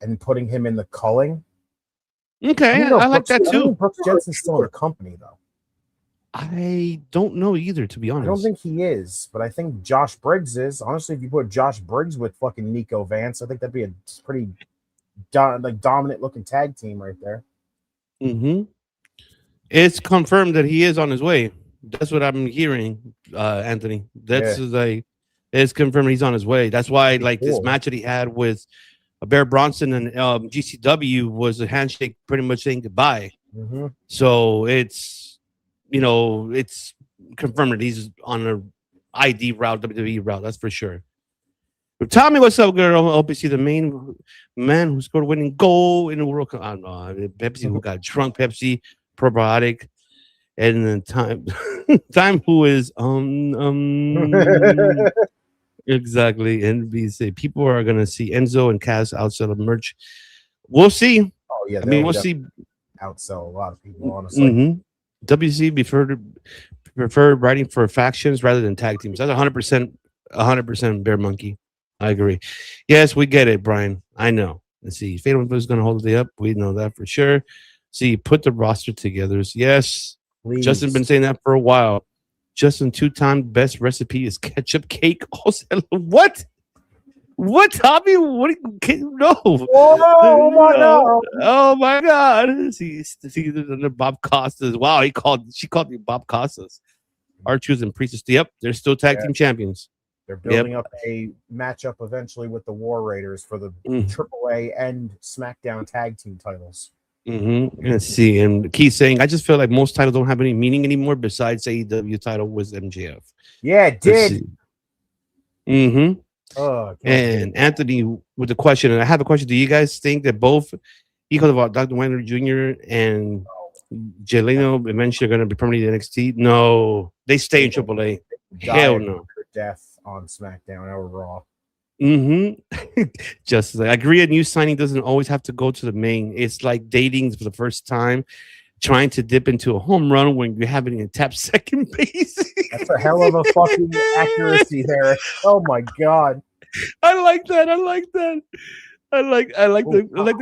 and putting him in the culling? Okay, I like that too. Brooks Jensen's still in the company though. I don't know either, to be honest. I don't think he is, but I think Josh Briggs is. Honestly, if you put Josh Briggs with fucking Nico Vance, I think that'd be a pretty dominant looking tag team right there. It's confirmed that he is on his way. That's what I'm hearing, Anthony. That's like, it's confirmed he's on his way. That's why, like, this match that he had with Bear Bronson and GCW was a handshake, pretty much saying goodbye. So it's, you know, it's confirmed that he's on an ID route, WWE route. That's for sure. But tell me what's up, girl. Obviously, the main man who scored a winning goal in the World Cup. I don't know. Pepsi, who got drunk, Pepsi, probiotic, and then time who is exactly NBC. People are gonna see Enzo and Cass outsell of merch. We'll see. Oh yeah, I mean, we'll see. Outsell a lot of people, honestly. WC prefer writing for factions rather than tag teams. That's 100% Bear Monkey. I agree. Yes, we get it, Brian. I know. Let's see. Fatal is going to hold it up. We know that for sure. See, put the roster together. Yes. Please. Justin's been saying that for a while. Justin, 2-time best recipe is ketchup cake. What? What, Tommy? What? No. Oh my God. Oh my God. See, Bob Costas. Wow, she called me Bob Costas. R-Truth and Priestess. Yep, they're still tag team champions. They're building up a matchup eventually with the War Raiders for the AAA and SmackDown tag team titles. Let's see. And Keith saying, I just feel like most titles don't have any meaning anymore besides AEW title was MJF. Yeah, it did. And Anthony with the question, and I have a question. Do you guys think that both equal about Dr. Wagner Jr. and Jeleno eventually are going to be permanently in NXT? No, they stay in AAA. Hell no. Death on SmackDown or Raw. Just like, I agree, a new signing doesn't always have to go to the main. It's like dating for the first time, trying to dip into a home run when you're having a tap second base. That's a hell of a fucking accuracy there. Oh my God. I like that. I like the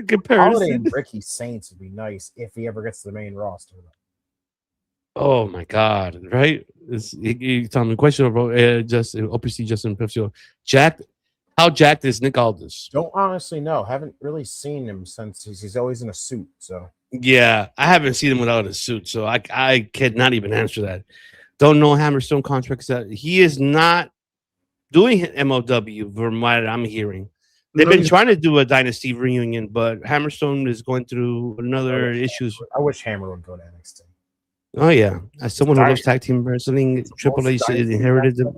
comparison. Holiday and Ricky Saints would be nice if he ever gets to the main roster. Oh my God! Right? You telling me a question about OPC Justin Pepsi. Jack, how jacked is Nick Aldis? Don't honestly know. Haven't really seen him since he's always in a suit. So yeah, I haven't seen him without a suit. So I cannot even answer that. Don't know Hammerstone contracts that he is not doing MLW from what I'm hearing. They've been trying to do a Dynasty reunion, but Hammerstone is going through another issues. I wish Hammer would go to NXT. Oh yeah, as someone who loves tag team wrestling, Triple H inherited them.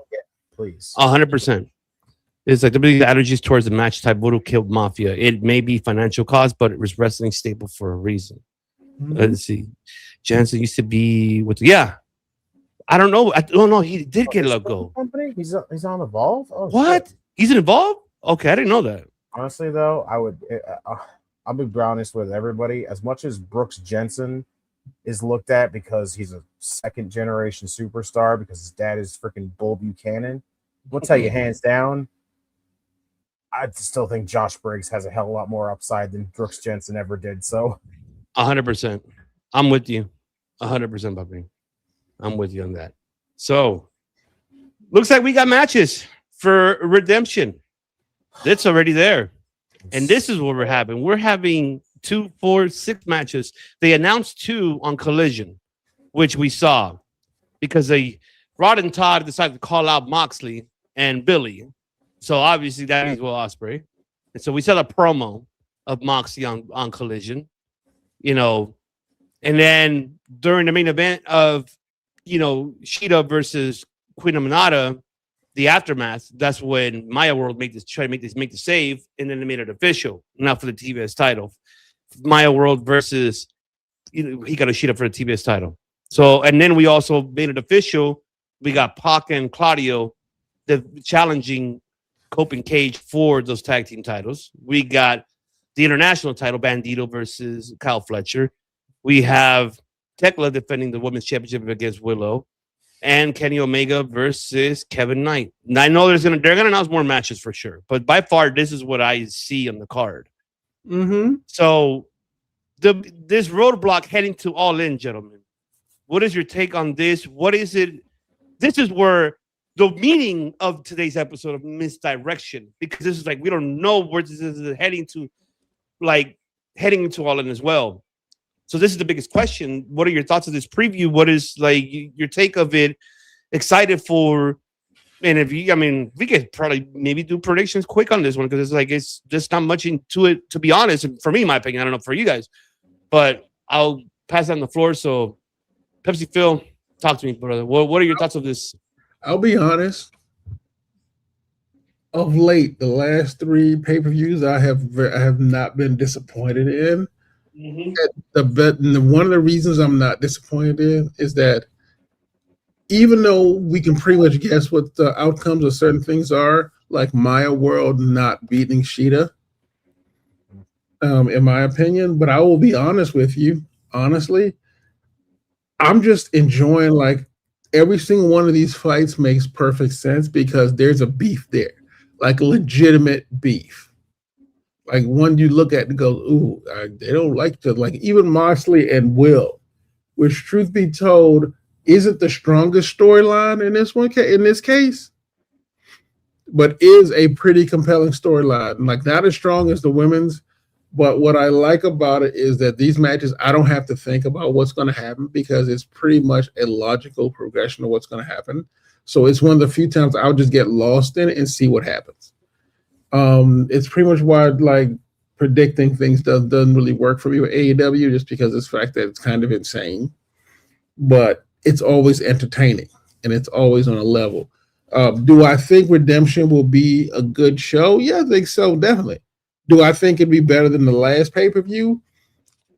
Please, 100%. It's like the allergies towards the match type would have killed Mafia. It may be financial cause, but it was wrestling staple for a reason. Let's see. Jansen used to be with I don't know. I don't know. He did get let go. Company? He's on Evolve. Oh, what? Shit. He's involved? Okay, I didn't know that. Honestly, though, I'll be honest with everybody. As much as Brooks Jensen is looked at because he's a second generation superstar because his dad is freaking Bull Buchanan, we'll tell you hands down, I still think Josh Briggs has a hell of a lot more upside than Brooks Jensen ever did. So 100%. I'm with you. 100%, Bobby. I'm with you on that. So looks like we got matches for Redemption. It's already there. And this is what we're having. We're having 2, 4, 6 matches. They announced 2 on Collision, which we saw because Rod and Todd decided to call out Moxley and Billy. So obviously that means Will Ospreay. And so we saw a promo of Moxley on Collision, and then during the main event of, Shida versus Queen Aminata, the aftermath, that's when Maya World make the save, and then they made it official. Now for the TBS title. Maya World versus, he got a Shida for the TBS title. So, and then we also made it official. We got Pac and Claudio challenging Cope and Cage for those tag team titles. We got the international title, Bandito versus Kyle Fletcher. We have Tekla defending the women's championship against Willow, and Kenny Omega versus Kevin Knight. And I know they're gonna announce more matches for sure, but by far this is what I see on the card. Mm-hmm. So this roadblock heading to All In, gentlemen. What is your take on this? What is it? This is where the meaning of today's episode of Misdirection, because this is like we don't know where this is heading to, like heading into All In as well. So this is the biggest question. What are your thoughts of this preview? What is like your take of it? Excited for, and if you, I mean, we could probably maybe do predictions quick on this one because it's just not much into it, to be honest. For me, in my opinion, I don't know for you guys, but I'll pass on the floor. So Pepsi Phil, talk to me, brother. What are your thoughts of this? I'll be honest. Of late, the last 3 pay-per-views I have not been disappointed in. Mm-hmm. One of the reasons I'm not disappointed in is that even though we can pretty much guess what the outcomes of certain things are, like Maya World not beating Sheeta, in my opinion, but I will be honest with you, honestly, I'm just enjoying like every single one of these fights makes perfect sense because there's a beef there, like legitimate beef. Like one you look at and go, ooh, they don't like to, like even Moxley and Will, which truth be told, isn't the strongest storyline in this case, but is a pretty compelling storyline. Like not as strong as the women's, but what I like about it is that these matches, I don't have to think about what's going to happen because it's pretty much a logical progression of what's going to happen. So it's one of the few times I'll just get lost in it and see what happens. It's pretty much why like predicting things doesn't really work for me with AEW, just because of the fact that it's kind of insane, but it's always entertaining and it's always on a level. Do I think Redemption will be a good show? Yeah, I think so, definitely. Do I think it'd be better than the last pay-per-view?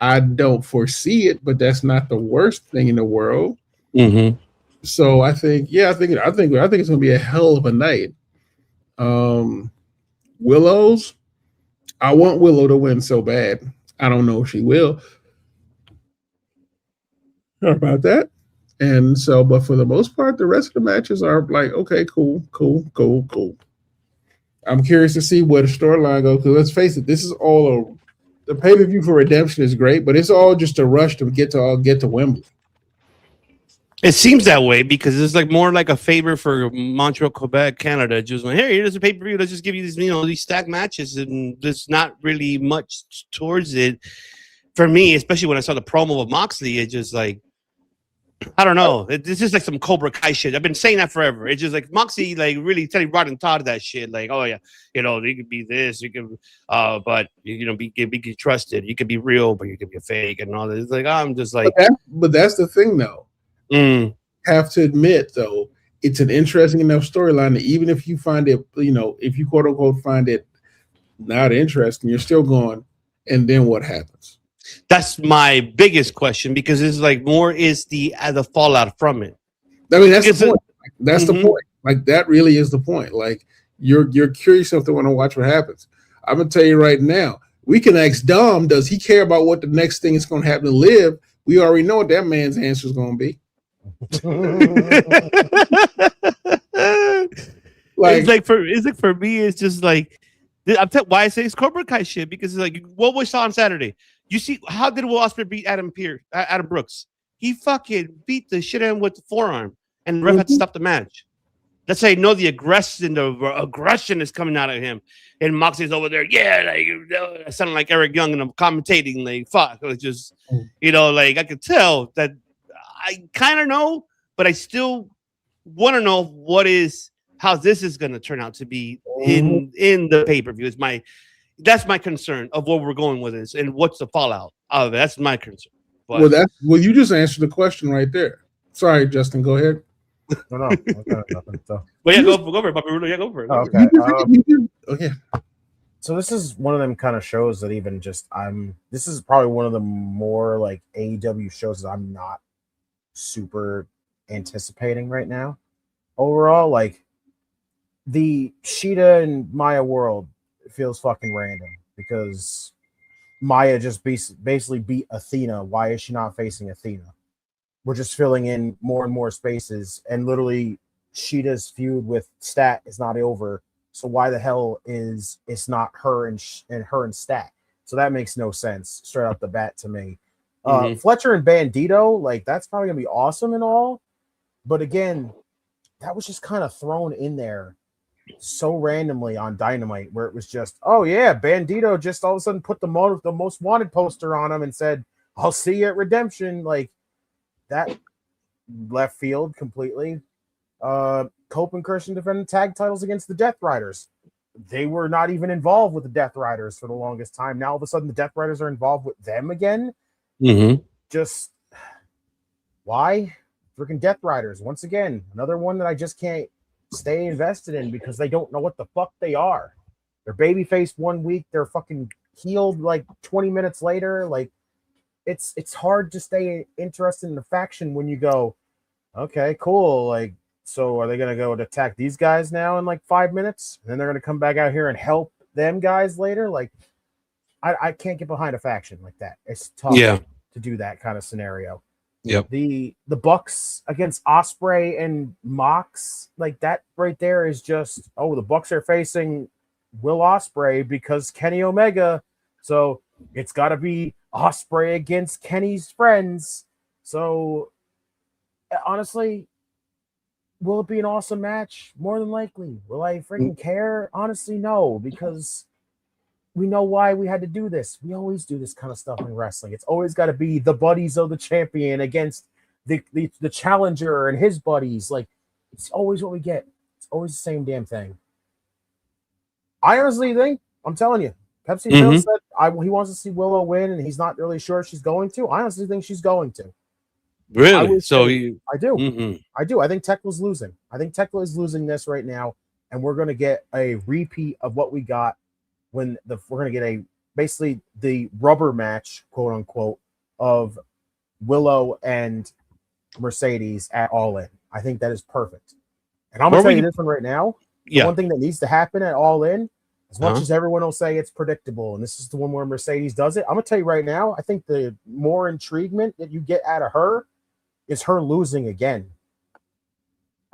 I don't foresee it, but that's not the worst thing in the world. Mm-hmm. So I think it's gonna be a hell of a night. Willow's, I want Willow to win so bad. I don't know if she will. Sorry about that. And so, but for the most part, the rest of the matches are like, okay, cool. I'm curious to see where the storyline goes, because let's face it, this is all the pay-per-view for Redemption is great, but it's all just a rush to get to Wembley. It seems that way because it's like more like a favor for Montreal, Quebec, Canada. Just like, hey, here's a pay-per-view. Let's just give you these stacked matches, and there's not really much towards it for me. Especially when I saw the promo of Moxley, it just like, I don't know. This is like some Cobra Kai shit. I've been saying that forever. It's just like Moxley, like really telling Rod and Todd that shit. Like, oh yeah, you could be this, you can, but be trusted. You could be real, but you could be a fake and all this. It's like I'm just like, but that's the thing though. Have to admit though, it's an interesting enough storyline that even if you find it, if you quote unquote find it not interesting, you're still going. And then what happens? That's my biggest question, because it's like more is the fallout from it. I mean, that's the point. That's the point. Like that really is the point. Like you're curious enough to want to watch what happens. I'm gonna tell you right now. We can ask Dom, does he care about what the next thing is going to happen to Liv? We already know what that man's answer is going to be. It's like for me, it's just like I'm telling why I say it's Cobra Kai shit, because it's like what we saw on Saturday. You see, how did Will Ospreay beat Adam Brooks? He fucking beat the shit out of him with the forearm, and the ref had to stop the match. That's how you know the aggression is coming out of him. And Moxley's over there, I sounded like Eric Young, and I'm commentating like fuck. It was just, like I could tell that I kind of know, but I still want to know how this is going to turn out to be in the pay-per-view. That's my concern of where we're going with this and what's the fallout of it. That's my concern. But, you just answered the question right there. Sorry, Justin, go ahead. No, I got nothing. So. Well, yeah, go for it, Papi. Yeah, go for it. Okay. Okay. So this is one of them kind of shows that even just this is probably one of the more like AEW shows that I'm not super anticipating right now. Overall, like the Sheeta and Maya world feels fucking random because Maya just basically beat Athena. Why is she not facing Athena? We're just filling in more and more spaces, and literally Sheeta's feud with Stat is not over. So why the hell is it's not her and her and Stat? So that makes no sense straight off the bat to me. Fletcher and Bandito, like that's probably gonna be awesome and all, but again, that was just kind of thrown in there so randomly on Dynamite, where it was just, oh yeah, Bandito just all of a sudden put the most wanted poster on him and said, "I'll see you at Redemption." Like that left field completely. Cope and Christian defended tag titles against the Death Riders. They were not even involved with the Death Riders for the longest time. Now all of a sudden the Death Riders are involved with them again. Just why? Freaking Death Riders. Once again, another one that I just can't stay invested in because they don't know what the fuck they are. They're babyface 1 week, they're fucking healed like 20 minutes later. Like it's hard to stay interested in the faction when you go, okay, cool. Like, so are they gonna go to attack these guys now in like 5 minutes? And then they're gonna come back out here and help them guys later? Like, I can't get behind a faction like that. It's tough to do that kind of scenario. Yep. The Bucks against Osprey and Mox, like that right there is just, oh, the Bucks are facing Will Osprey because Kenny Omega, so it's got to be Osprey against Kenny's friends. So honestly, will it be an awesome match? More than likely. Will I freaking care? Honestly, no, because we know why we had to do this. We always do this kind of stuff in wrestling. It's always got to be the buddies of the champion against the challenger and his buddies. Like, it's always what we get. It's always the same damn thing. I honestly think, I'm telling you, Pepsi Bill said he wants to see Willow win, and he's not really sure if she's going to. I honestly think she's going to. Really? I do. I do. I think Tekla's losing. I think Tekla is losing this right now, and we're going to get a repeat of what we got when we're going to get basically the rubber match, quote unquote, of Willow and Mercedes at All In. I think that is perfect. And I'm going to tell you this one right now. The one thing that needs to happen at All In, as much as everyone will say it's predictable, and this is the one where Mercedes does it, I'm going to tell you right now, I think the more intriguement that you get out of her is her losing again.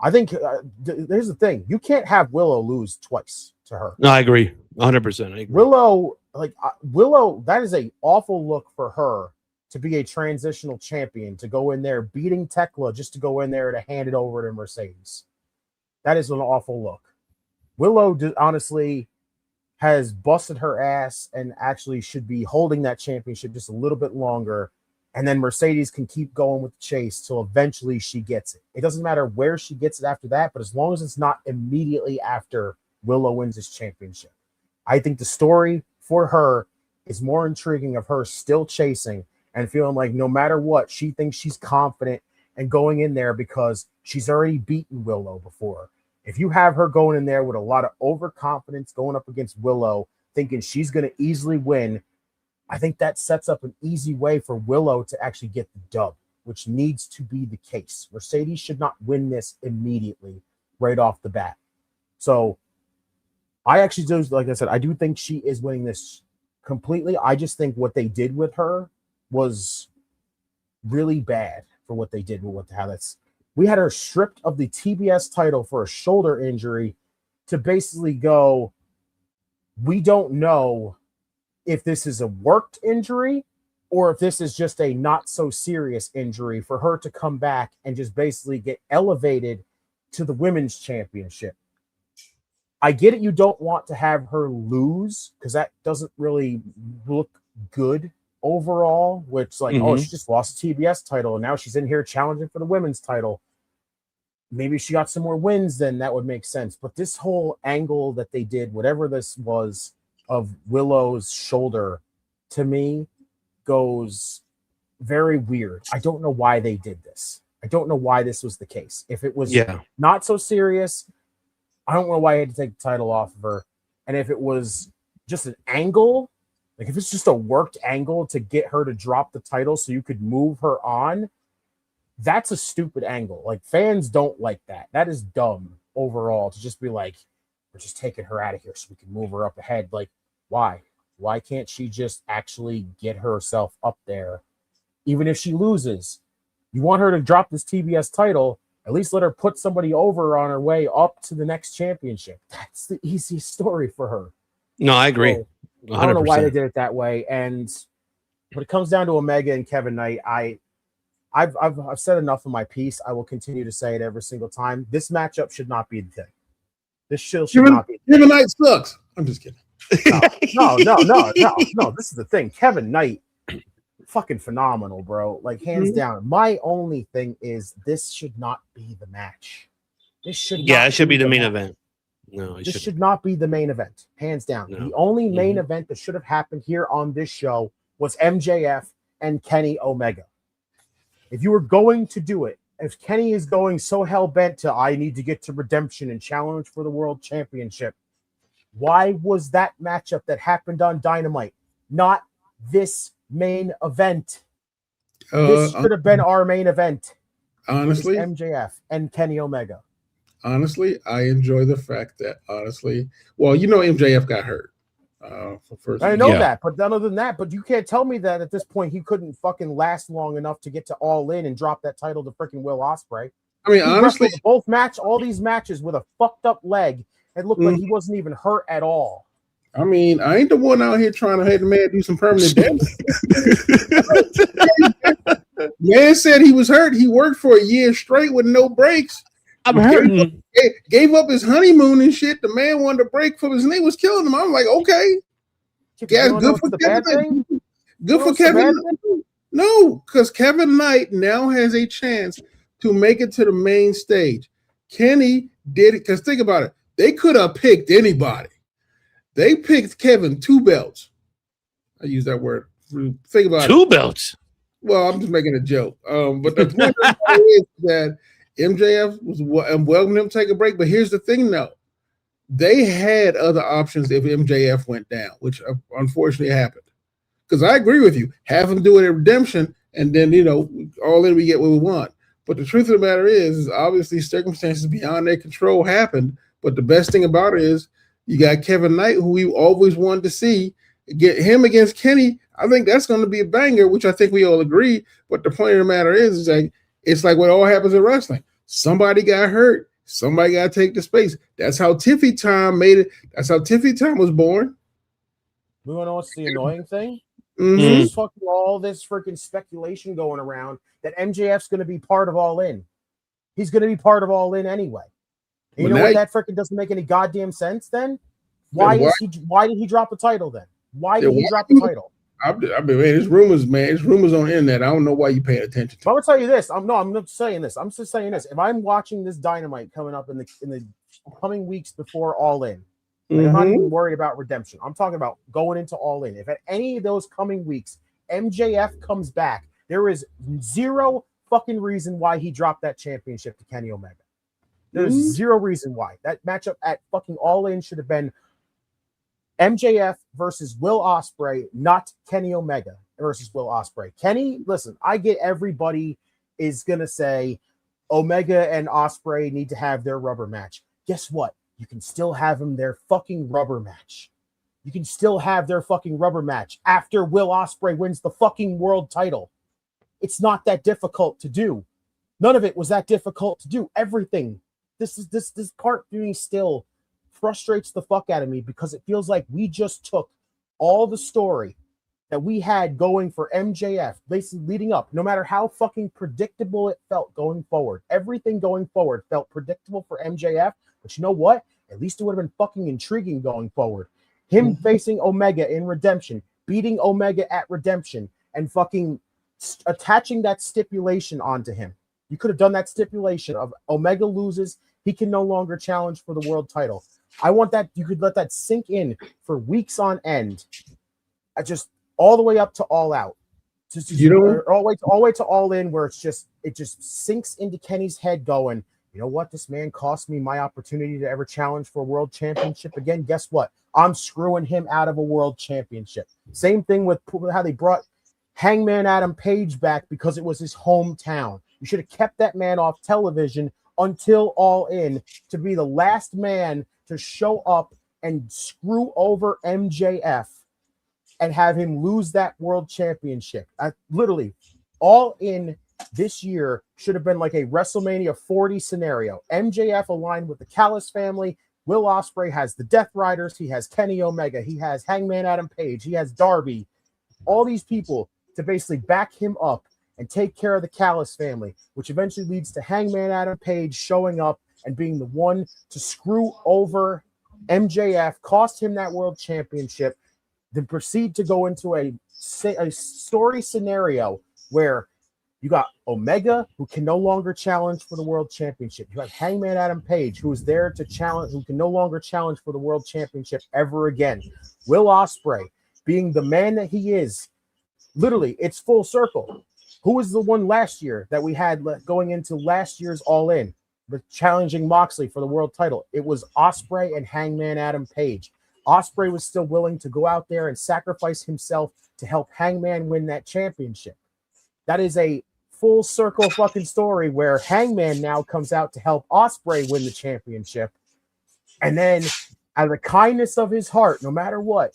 I think here's the thing. You can't have Willow lose twice to her. No, I agree. 100%. I agree. Willow, that is an awful look for her to be a transitional champion, to go in there beating Tekla just to go in there to hand it over to Mercedes. That is an awful look. Willow honestly has busted her ass and actually should be holding that championship just a little bit longer. And then Mercedes can keep going with the chase till eventually she gets it. It doesn't matter where she gets it after that, but as long as it's not immediately after Willow wins this championship, I think the story for her is more intriguing of her still chasing and feeling like no matter what, she thinks she's confident and going in there because she's already beaten Willow before. If you have her going in there with a lot of overconfidence going up against Willow, thinking she's going to easily win, I think that sets up an easy way for Willow to actually get the dub, which needs to be the case. Mercedes should not win this immediately right off the bat. So I actually do, like I said, I do think she is winning this completely. I just think what they did with her was really bad for what they did with how that's. We had her stripped of the TBS title for a shoulder injury to basically go, we don't know if this is a worked injury or if this is just a not so serious injury, for her to come back and just basically get elevated to the women's championship. I get it. You don't want to have her lose because that doesn't really look good overall, which like, oh, she just lost the TBS title and now she's in here challenging for the women's title. Maybe she got some more wins, then that would make sense. But this whole angle that they did, whatever this was, of Willow's shoulder, to me goes very weird. I don't know why they did this. I don't know why this was the case. If it was not so serious, I don't know why I had to take the title off of her. And if it was just an angle, like if it's just a worked angle to get her to drop the title so you could move her on, that's a stupid angle. Like, fans don't like that. That is dumb overall, to just be like, we're just taking her out of here so we can move her up ahead. Like, why? Why can't she just actually get herself up there? Even if she loses, you want her to drop this TBS title, at least let her put somebody over on her way up to the next championship. That's the easiest story for her. No, I agree. So, 100%. I don't know why they did it that way. And when it comes down to Omega and Kevin Knight, I've said enough of my piece. I will continue to say it every single time. This matchup should not be the thing. This should not be. Kevin Knight sucks. I'm just kidding. No. This is the thing. Kevin Knight, fucking phenomenal, bro. Like, hands down. My only thing is this should not be the match. This should. Yeah, it should be the main event. No, this should not be the main event. Hands down. No. The only main event that should have happened here on this show was MJF and Kenny Omega. If you were going to do it, if Kenny is going so hell-bent to, I need to get to Redemption and challenge for the World Championship, why was that matchup that happened on Dynamite not this main event? This should have been our main event. Honestly, MJF and Kenny Omega. Honestly, I enjoy the fact that, well, MJF got hurt. I know that, but other than that, but you can't tell me that at this point he couldn't fucking last long enough to get to All In and drop that title to freaking Will Ospreay. I mean, honestly, all these matches with a fucked up leg, it looked like he wasn't even hurt at all. I mean, I ain't the one out here trying to have the man do some permanent damage. Man said he was hurt. He worked for a year straight with no breaks. I'm hurting. Gave up his honeymoon and shit. The man wanted to break from his knee, was killing him. I'm like, okay. Yeah, good for Kevin. Good for Kevin. No, because Kevin Knight now has a chance to make it to the main stage. Kenny did it, because think about it. They could have picked anybody. They picked Kevin 2 belts. I use that word. Think about 2 belts. Well, I'm just making a joke. But the point is that MJF was welcoming him to take a break. But here's the thing, though. They had other options if MJF went down, which unfortunately happened. Because I agree with you. Have him do it at Redemption, and then, all in we get what we want. But the truth of the matter is obviously circumstances beyond their control happened. But the best thing about it is you got Kevin Knight, who we always wanted to see. Get him against Kenny. I think that's going to be a banger, which I think we all agree. But the point of the matter is like, it's like what all happens in wrestling. Somebody got hurt. Somebody got to take the space. That's how Tiffy Time made it. That's how Tiffy Time was born. We want to know what's the annoying thing? Mm-hmm. There's fucking all this freaking speculation going around that MJF's going to be part of All In. He's going to be part of All In anyway. And you know what? That freaking doesn't make any goddamn sense then? Why did he drop the title then? Why did he drop the title? I mean, man, it's rumors, man. It's rumors on the internet. I don't know why you pay attention to. I'm gonna tell you this. I'm not saying this. I'm just saying this. If I'm watching this Dynamite coming up in the coming weeks before All In, like, I'm not even worried about Redemption. I'm talking about going into All In. If at any of those coming weeks MJF comes back, there is zero fucking reason why he dropped that championship to Kenny Omega. There's zero reason why. That matchup at fucking All In should have been MJF versus Will Ospreay, not Kenny Omega versus Will Ospreay. Kenny, listen, I get everybody is going to say Omega and Ospreay need to have their rubber match. Guess what? You can still have them their fucking rubber match. You can still have their fucking rubber match after Will Ospreay wins the fucking world title. It's not that difficult to do. None of it was that difficult to do. Everything. This part being still frustrates the fuck out of me because it feels like we just took all the story that we had going for MJF, basically leading up, no matter how fucking predictable it felt going forward. Everything going forward felt predictable for MJF, but you know what? At least it would have been fucking intriguing going forward. Him facing Omega in Redemption, beating Omega at Redemption, and fucking attaching that stipulation onto him. You could have done that stipulation of Omega loses, he can no longer challenge for the world title. I want that. You could let that sink in for weeks on end. Just all the way up to All Out. All the way to All In, where it just sinks into Kenny's head going, you know what? This man cost me my opportunity to ever challenge for a world championship again. Guess what? I'm screwing him out of a world championship. Same thing with how they brought Hangman Adam Page back because it was his hometown. You should have kept that man off television until All In to be the last man to show up and screw over MJF and have him lose that world championship. Literally, All In this year should have been like a WrestleMania 40 scenario. MJF aligned with the Callis family. Will Ospreay has the Death Riders. He has Kenny Omega. He has Hangman Adam Page. He has Darby. All these people to basically back him up and take care of the Callis family, which eventually leads to Hangman Adam Page showing up and being the one to screw over MJF, cost him that world championship, then proceed to go into a story scenario where you got Omega, who can no longer challenge for the world championship. You have Hangman Adam Page, who is there to challenge, who can no longer challenge for the world championship ever again. Will Ospreay, being the man that he is, literally, it's full circle. Who was the one last year that we had going into last year's All In, but challenging Moxley for the world title? It was Ospreay and Hangman Adam Page. Ospreay was still willing to go out there and sacrifice himself to help Hangman win that championship. That is a full circle fucking story where Hangman now comes out to help Ospreay win the championship. And then, out of the kindness of his heart, no matter what,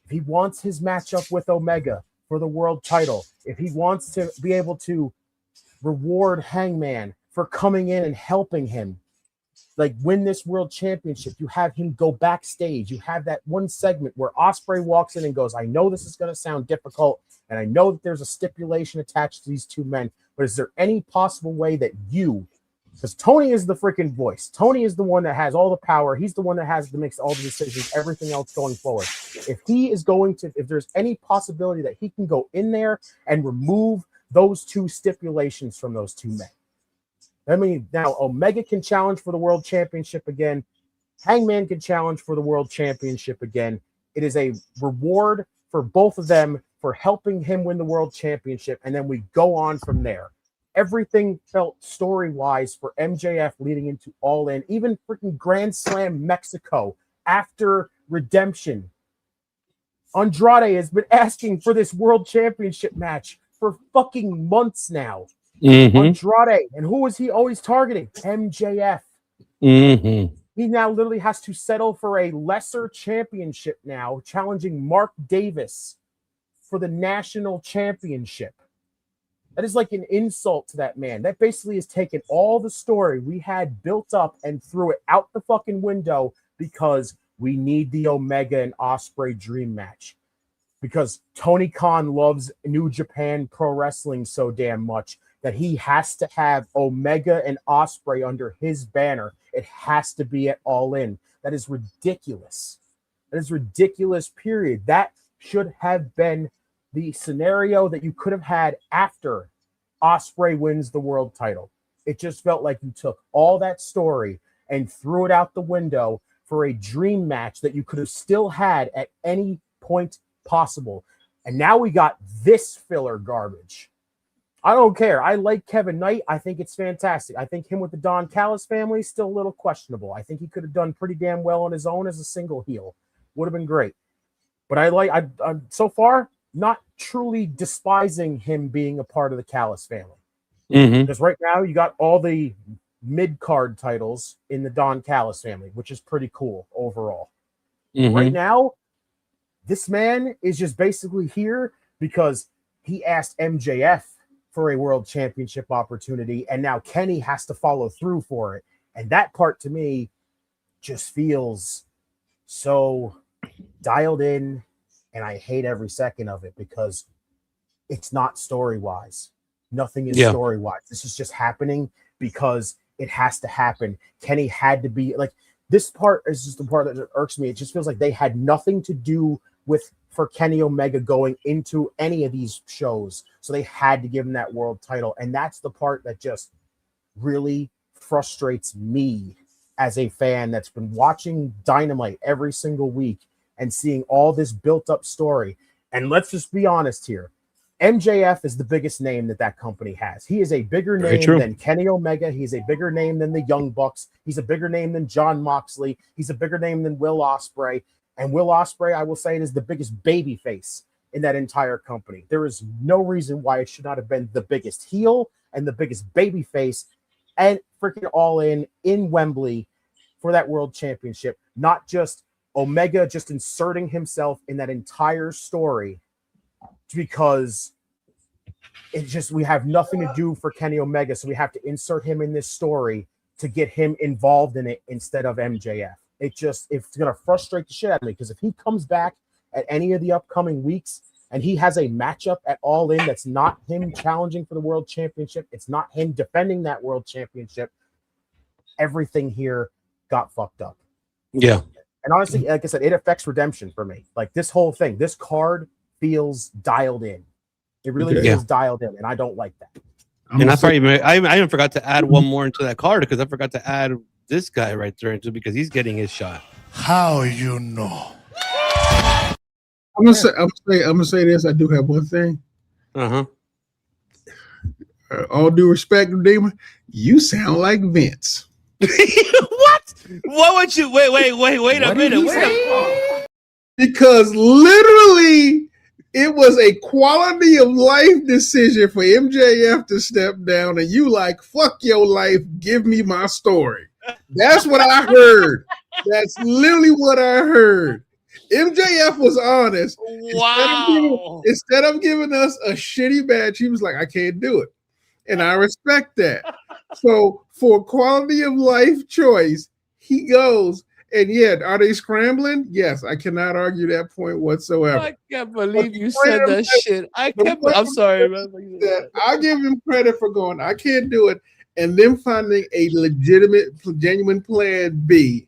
if he wants his matchup with Omega for the world title, if he wants to be able to reward Hangman for coming in and helping him, like, win this world championship, you have him go backstage. You have that one segment where Ospreay walks in and goes, I know this is going to sound difficult, and I know that there's a stipulation attached to these two men, but is there any possible way that you, because Tony is the freaking voice. Tony is the one that has all the power. He's the one that has to make all the decisions, everything else going forward. If he is going to, if there's any possibility that he can go in there and remove those two stipulations from those two men. I mean, now Omega can challenge for the world championship again. Hangman can challenge for the world championship again. It is a reward for both of them for helping him win the world championship. And then we go on from there. Everything felt story-wise for MJF leading into All In. Even freaking Grand Slam Mexico after Redemption. Andrade has been asking for this world championship match for fucking months now. Mm-hmm. Andrade. And who is he always targeting? MJF. Mm-hmm. He now literally has to settle for a lesser championship now, challenging Mark Davis for the national championship. That is like an insult to that man. That basically has taken all the story we had built up and threw it out the fucking window because we need the Omega and Ospreay dream match. Because Tony Khan loves New Japan Pro Wrestling so damn much that he has to have Omega and Ospreay under his banner. It has to be at All In. That is ridiculous. That is ridiculous, period. That should have been the scenario that you could have had after Ospreay wins the world title. It just felt like you took all that story and threw it out the window for a dream match that you could have still had at any point possible. And now we got this filler garbage. I don't care. I like Kevin Knight. I think it's fantastic. I think him with the Don Callis family is still a little questionable. I think he could have done pretty damn well on his own as a single heel. Would have been great. But I'm so far not truly despising him being a part of the Callis family. Mm-hmm. Because right now you got all the mid-card titles in the Don Callis family, which is pretty cool overall. Mm-hmm. Right now, this man is just basically here because he asked MJF for a world championship opportunity, and now Kenny has to follow through for it. And that part to me just feels so dialed in, and I hate every second of it because it's not story-wise. Nothing is story-wise. This is just happening because it has to happen. Kenny had to be like, this part is just the part that irks me. It just feels like they had nothing to do with for Kenny Omega going into any of these shows. So they had to give him that world title. And that's the part that just really frustrates me as a fan that's been watching Dynamite every single week and seeing all this built up story. And let's just be honest here. MJF is the biggest name that company has. He is a bigger name than Kenny Omega. He's a bigger name than the Young Bucks. He's a bigger name than Jon Moxley. He's a bigger name than Will Ospreay. And Will Ospreay, I will say, it is the biggest baby face in that entire company. There is no reason why it should not have been the biggest heel and the biggest baby face and freaking All In Wembley for that world championship, not just Omega just inserting himself in that entire story because it's just we have nothing to do for Kenny Omega, so we have to insert him in this story to get him involved in it instead of MJF. It's going to frustrate the shit out of me because if he comes back at any of the upcoming weeks and he has a matchup at All In that's not him challenging for the world championship, it's not him defending that world championship, everything here got fucked up. Yeah. And honestly, like I said, it affects Redemption for me. Like this whole thing, this card feels dialed in. It really feels dialed in, and I don't like that. And I even forgot to add one more into that card because I forgot to add this guy right there into because he's getting his shot. How you know? I'm gonna say this. I do have one thing. All due respect, Redeemer, you sound like Vince. What? What would you? Wait a minute. Because literally, it was a quality of life decision for MJF to step down, and you like, fuck your life, give me my story. That's what I heard. That's literally what I heard. MJF was honest. Wow. Instead of giving us a shitty match, he was like, I can't do it. And I respect that. So for quality of life choice, he goes. And yet, are they scrambling? Yes, I cannot argue that point whatsoever. I can't believe you said that shit. I'm sorry, man. I'll give him credit for going, I can't do it, and then finding a legitimate, genuine plan B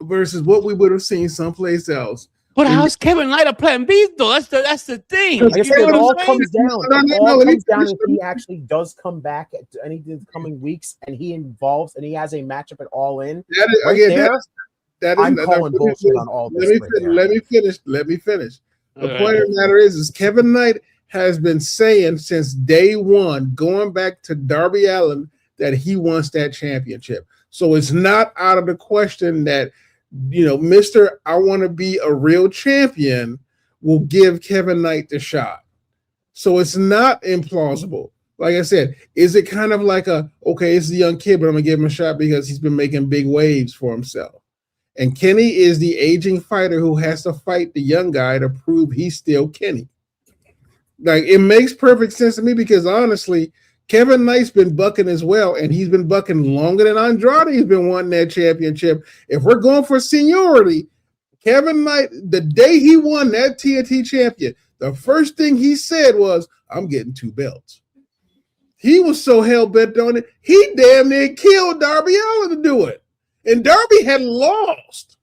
versus what we would have seen someplace else. But how's Kevin Knight a plan B though? That's the thing. Like I said, it all comes down. It all comes down if he actually does come back at any of the coming weeks, and he involves and he has a matchup at All In. I'm calling bullshit on all this. Let me finish. The point of the matter is Kevin Knight has been saying since day one, going back to Darby Allin, that he wants that championship. So it's not out of the question that, you know, Mr. I want to be a real champion will give Kevin Knight the shot. So it's not implausible. Like I said, is it kind of like okay, it's a young kid, but I'm going to give him a shot because he's been making big waves for himself. And Kenny is the aging fighter who has to fight the young guy to prove he's still Kenny. Like, it makes perfect sense to me because honestly, Kevin Knight's been bucking as well, and he's been bucking longer than Andrade's been wanting that championship. If we're going for seniority, Kevin Knight, the day he won that TNT champion, the first thing he said was, I'm getting 2 belts. He was so hell-bent on it, he damn near killed Darby Allin to do it. And Darby had lost.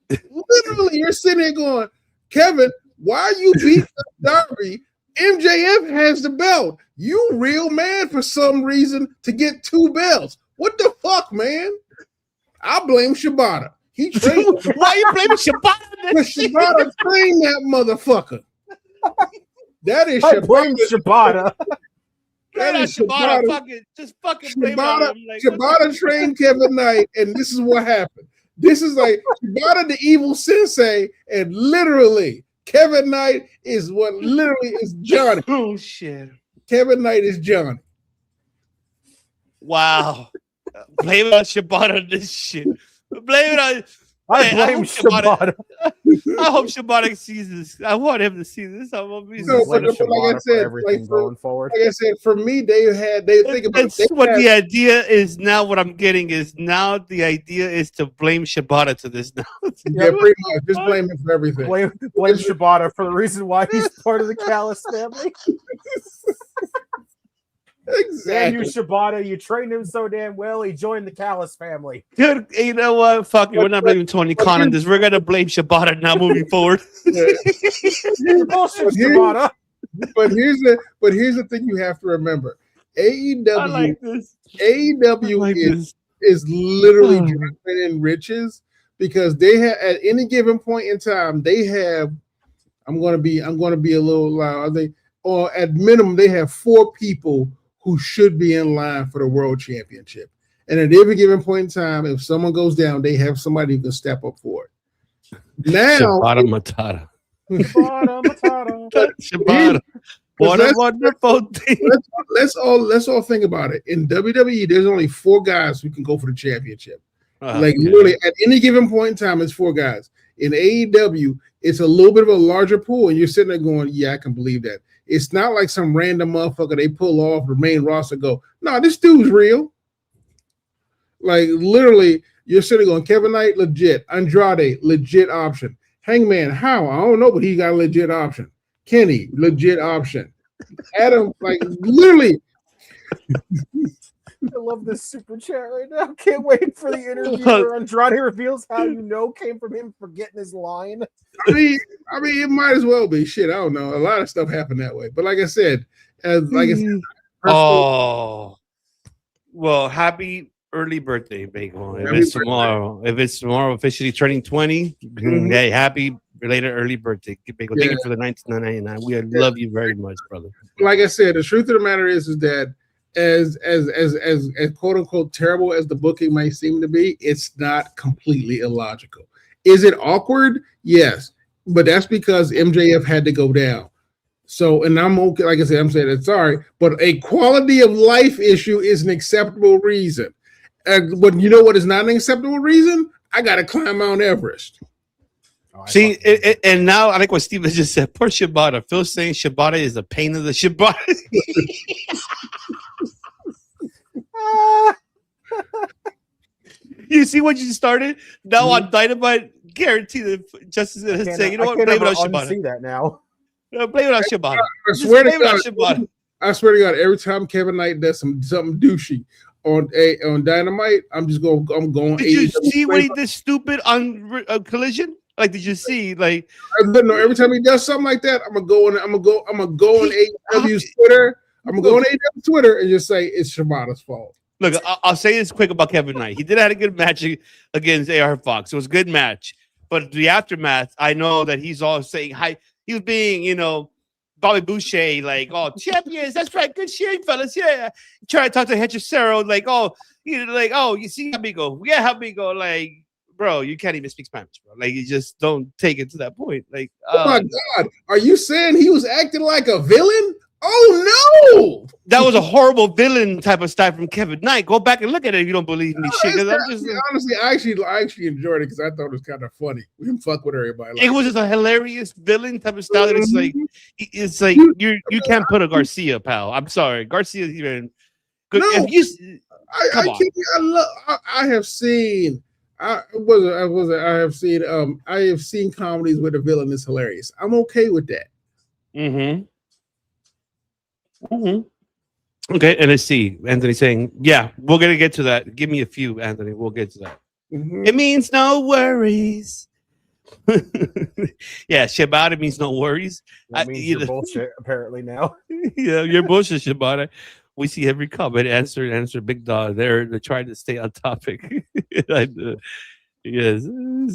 Literally, you're sitting there going, Kevin, why you beat Darby? MJF has the belt. You real man for some reason to get 2 belts. What the fuck, man? I blame Shibata. He trained. Why you blaming Shibata? Shibata trained that motherfucker. That is Shibata. That is Shibata. Just fucking blame him. Shibata trained Kevin Knight, and this is what happened. This is like Shibata, the evil sensei, and literally Kevin Knight is what literally is Johnny. Oh shit! Kevin Knight is Johnny. Wow. Blame it on Shibata. This shit. Blame it on. I blame Shibata. I hope Shibata sees this. I want him to see this. I want me like I said, going forward. Like I said, for me, they think about it. The idea is now. What I'm getting is now the idea is to blame Shibata to this now. Yeah, pretty much. Just blame him for everything. Blame Shibata for the reason why he's part of the Callis family. Exactly. Damn you, Shibata. You trained him so damn well, he joined the Callis family. Dude, you know what? Fuck it. We're not blaming Tony Khan on this. We're going to blame Shibata now moving forward. Bullshit, Shibata. But here's the thing you have to remember. AEW is literally dropping in riches because they have at any given point in time, they have I'm gonna be a little loud. Or at minimum, they have 4 people who should be in line for the world championship. And at every given point in time, if someone goes down, they have somebody who can step up for it. Now, Shibata Matata. What a wonderful thing. Let's all think about it. In WWE, there's only 4 guys who can go for the championship. Literally at any given point in time, it's 4 guys. In AEW, it's a little bit of a larger pool, and you're sitting there going, "Yeah, I can believe that." It's not like some random motherfucker they pull off the main roster. Go, no, this dude's real. Like literally, you're sitting going, Kevin Knight, legit. Andrade, legit option. Hangman, how? I don't know, but he got a legit option. Kenny, legit option. Adam, like literally. I love this super chat right now. Can't wait for the interview where Andrade reveals how came from him forgetting his line. I mean, it might as well be shit. I don't know. A lot of stuff happened that way, but like I said, well, happy early birthday, Bagel. If it's tomorrow, officially turning 20, hey, happy belated early birthday, Bagel. Thank you for the 1999. We love you very much, brother. Like I said, the truth of the matter is that as quote unquote terrible as the booking might seem to be, it's not completely illogical. Is it awkward? Yes, but that's because MJF had to go down. So, and I'm okay. Like I said, I'm saying it's sorry, but a quality of life issue is an acceptable reason. But you know what is not an acceptable reason? I got to climb Mount Everest. See, and now I like what Steven just said. Poor Shibata. Phil saying Shibata is a pain in the Shibata. You see what you started? Now on Dynamite, guarantee that Justice is saying, you know what? Blame it on Shibata. See that now. No, blame it on Shibata. I swear to God, every time Kevin Knight does something douchey on Dynamite, I'm going. Did you see when he did stupid on Collision? Like, did you see? Like, no. Every time he does something like that, I'm gonna go on AEW's Twitter. I'm gonna go on AEW's Twitter and just say it's Shibata's fault. Look, I'll say this quick about Kevin Knight. He did have a good match against AR Fox. It was a good match, but the aftermath, I know that he's all saying hi. He was being, Bobby Boucher, like, oh, champions, that's right, good shit, fellas, yeah. Try to talk to Hechicero, like, you see Amigo, yeah, Amigo, like, bro, you can't even speak Spanish, bro. Like, you just don't take it to that point. Like, oh my God, are you saying he was acting like a villain? Oh no, that was a horrible villain type of style from Kevin Knight. Go back and look at it if you don't believe me. Honestly, I actually enjoyed it because I thought it was kind of funny. We can fuck with everybody. It was just a hilarious villain type of style. It's like you can't put a Garcia, pal. I'm sorry, Garcia is even good. No, I have seen comedies where the villain is hilarious. I'm okay with that. Okay, and let's see. Anthony saying, yeah, we're gonna get to that. Give me a few, Anthony. We'll get to that. It means no worries. Yeah, Shibata means no worries. That means you're bullshit, apparently now. Yeah, you're bullshit, Shibata. We see every comment answer Big Dog. They're trying to stay on topic. Yes.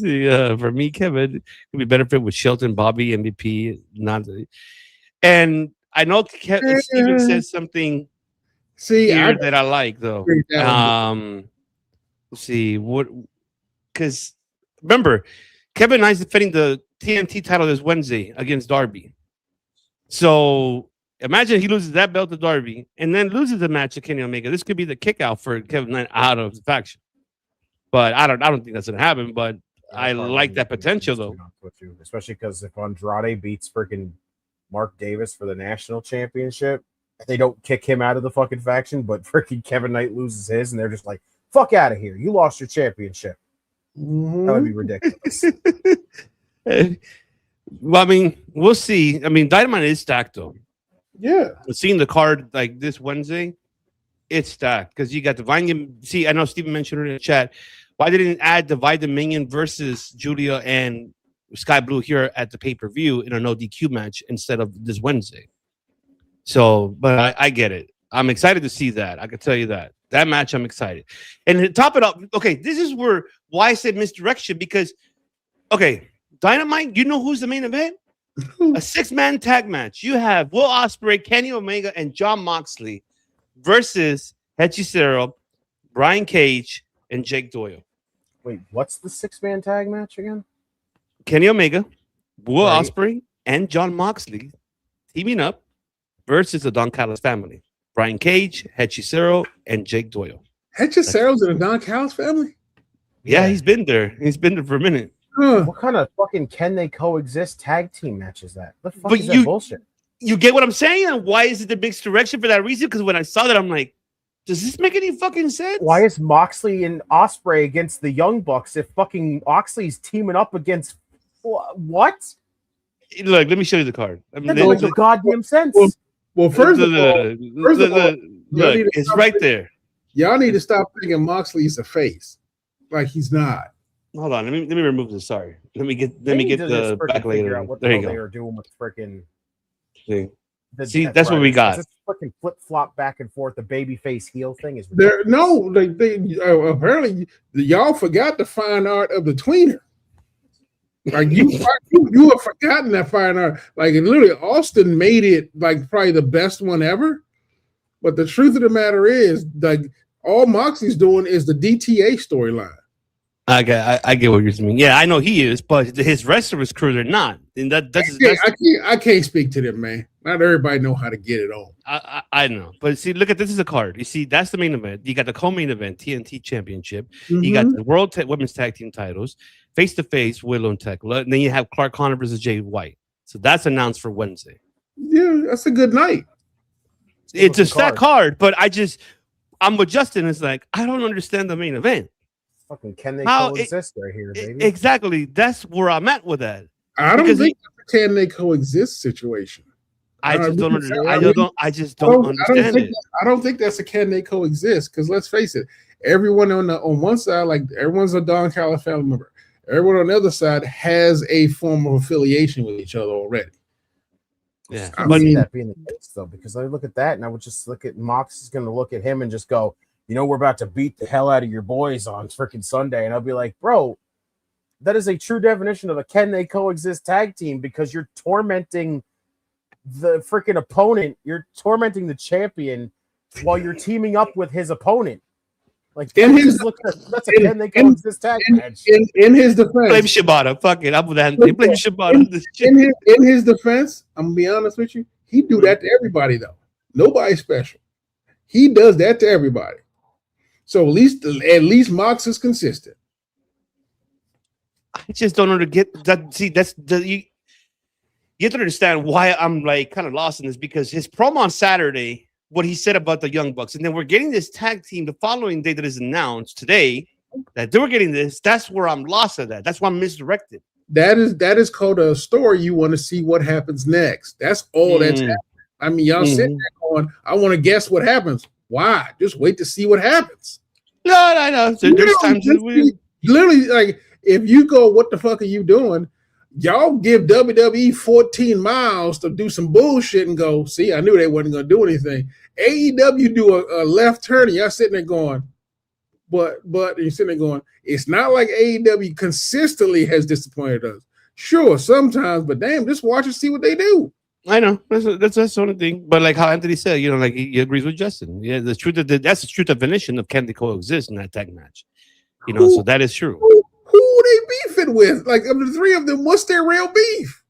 See, for me, Kevin, it'd be better fit with Shelton, Bobby, MVP, not. And I know Steven says something here that I like, though. Let's see what, because remember, Kevin Knight's defending the TNT title this Wednesday against Darby. So imagine he loses that belt to Darby and then loses the match to Kenny Omega. This could be the kick out for Kevin Knight out of the faction. But I don't think that's gonna happen. But I like that potential, though. Especially because if Andrade beats freaking Mark Davis for the national championship, they don't kick him out of the fucking faction, but freaking Kevin Knight loses his, and they're just like, fuck out of here. You lost your championship. That would be ridiculous. Well, I mean, we'll see. I mean, Dynamite is stacked, though. Yeah. Seeing the card like this Wednesday, it's stacked because you got Divine. See, I know Steven mentioned it in the chat. Why didn't it add Divide Dominion versus Julia and Sky Blue here at the pay-per-view in a no DQ match instead of this Wednesday? So, but I get it. I'm excited to see that. I can tell you that. That match, I'm excited. And to top it up, okay, this is why I said misdirection, because, okay, Dynamite, you know who's the main event? A 6-man tag match. You have Will Ospreay, Kenny Omega, and Jon Moxley versus Hechicero, Brian Cage, and Jake Doyle. Wait, what's the 6-man tag match again? Kenny Omega, Will Ospreay, and Jon Moxley teaming up versus the Don Callis family. Brian Cage, Hechicero, and Jake Doyle. Hechicero's in the Don Callis family? Yeah, he's been there. He's been there for a minute. Huh. What kind of fucking can they coexist tag team match is that? The fuck But is that bullshit? You get what I'm saying? And why is it the Misdirection for that reason? Because when I saw that, I'm like, does this make any fucking sense? Why is Moxley and Ospreay against the Young Bucks if fucking Moxley's teaming up against what? Look, let me show you the card. I mean, That makes no goddamn sense. Well, first of all, look, it's right there. Y'all need to stop thinking Moxley's a face. Like he's not. Hold on, let me remove this. Sorry. Let me get the back later. What There you they go. are doing with freaking See, that's what we got. This freaking flip flop back and forth. The baby face heel thing is There, no, like they apparently y'all forgot the fine art of the tweener. Like you have forgotten that fine art. Like literally, Austin made it like probably the best one ever. But the truth of the matter is, like all Moxley's doing is the DTA storyline. I get what you're saying. Yeah, I know he is, but his rest of his crew they're not. And I can't speak to them, man. Not everybody know how to get it on. I know, but see, look at this is a card. You see, that's the main event. You got the co-main event, TNT Championship. Mm-hmm. You got the World Women's Tag Team titles, face to face, Willow and Tekla. And then you have Clark Connor versus Jay White. So that's announced for Wednesday. Yeah, that's a good night. It's a stacked card, but I'm with Justin. It's like I don't understand the main event. Fucking can they coexist right here, baby? Exactly. That's where I'm at with that. I don't think it's a can they coexist situation. I just don't understand. I just don't understand it. I don't think that's a can they coexist because let's face it, everyone on one side, like everyone's a Don Callis family member. Everyone on the other side has a form of affiliation with each other already. Yeah, I see that being the case though, because I look at that and I would just look at Mox is going to look at him and just go, you know, we're about to beat the hell out of your boys on freaking Sunday, and I'll be like, bro, that is a true definition of a can they coexist tag team because you're tormenting the freaking opponent, you're tormenting the champion while you're teaming up with his opponent. Like that's a can they coexist tag match. In his defense, blame Shibata. Fuck it, I'm with that. Blame Shibata. In his defense, I'm gonna be honest with you. He do that to everybody though. Nobody's special. He does that to everybody. So at least Mox is consistent. I just don't get that. See, you have to understand why I'm like kind of lost in this because his promo on Saturday, what he said about the Young Bucks, and then we're getting this tag team the following day that is announced today that they were getting this. That's where I'm lost at that. That's why I'm misdirected. That is called a story. You want to see what happens next. That's all that's happening. I mean, y'all sitting there going, I want to guess what happens. Why? Just wait to see what happens. No, I know. So there's times literally, like, if you go, what the fuck are you doing? Y'all give WWE 14 miles to do some bullshit and go, see, I knew they wasn't going to do anything. AEW do a left turn and y'all sitting there going, but you're sitting there going, it's not like AEW consistently has disappointed us. Sure, sometimes, but damn, just watch and see what they do. I know that's the only thing, but like how Anthony said, you know, like he agrees with Justin. Yeah, the truth that's the true definition of can they coexist in that tag match, you know. So that is true. Who they beefing with? Like of the three of them, what's their real beef?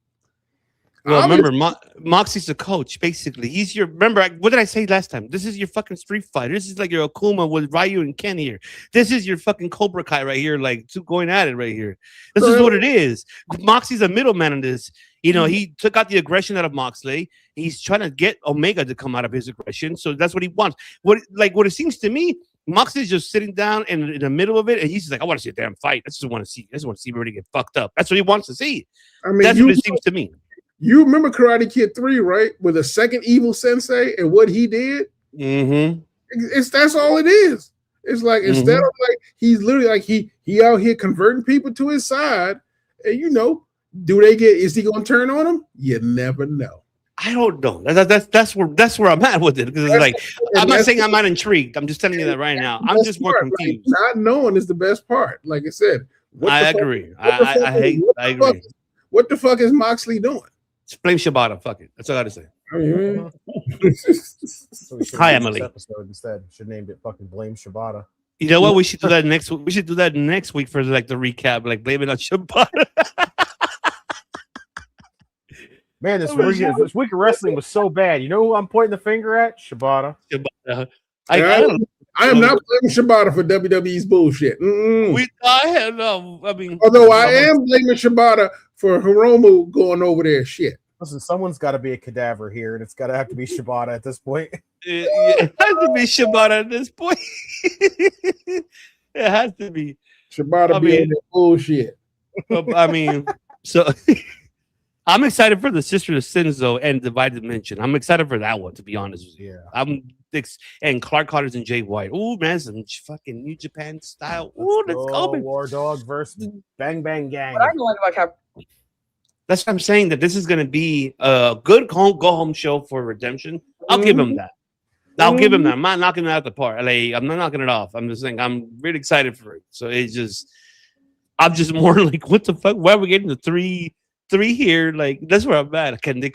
Well, remember, Moxie's the coach. Basically, he's your. Remember, what did I say last time? This is your fucking Street Fighter. This is like your Akuma with Ryu and Ken here. This is your fucking Cobra Kai right here, like two going at it right here. This is what it is. Moxie's a middleman in this. You know, he took out the aggression out of Moxley. He's trying to get Omega to come out of his aggression. So that's what he wants. What it seems to me, Moxley's just sitting down in the middle of it, and he's just like, I want to see a damn fight. I just want to see everybody get fucked up. That's what he wants to see. I mean, that's what it seems to me. You remember Karate Kid 3, right? With the second evil sensei and what he did? Mm-hmm. That's all it is. It's like instead of like he's literally like he out here converting people to his side, and you know, is he gonna turn on them? You never know. I don't know. That's where I'm at with it. Because it's like I'm not saying I'm not intrigued. I'm just telling you that right now. I'm just more confused. Right? Not knowing is the best part. Like I said, I agree. I agree. What the fuck is Moxley doing? Just blame Shibata. Fuck it. That's all I gotta say. So Hi, Emily. Episode instead should named it fucking Blame Shibata. You know what? We should do that next week. We should do that next week for like the recap, like blame it on Shibata. Man, this week of wrestling was so bad. You know who I'm pointing the finger at? Shibata. I don't know. I am not blaming Shibata for WWE's bullshit. I mean, although I am blaming Shibata for Hiromu going over there. Shit. Listen, someone's got to be a cadaver here, and it's got to have to be Shibata at this point. It has to be Shibata at this point. It has to be. Shibata be on that bullshit. I mean, so I'm excited for the Sister of Sins, though, and Divide Dimension. I'm excited for that one, to be honest with you. Yeah. And Clark Connors and Jay White. Oh, man, some fucking New Japan style. Oh, let's go. War Dog versus Bang Bang Gang. What I don't like about Cap. That's what I'm saying, that this is going to be a good go-home show for Redemption. I'll give him that. I'll give him that. I'm not knocking it out the park. Like, I'm not knocking it off. I'm just saying I'm really excited for it. So it's just, I'm just more like, what the fuck? Why are we getting the three here? Like, that's where I'm at. Can they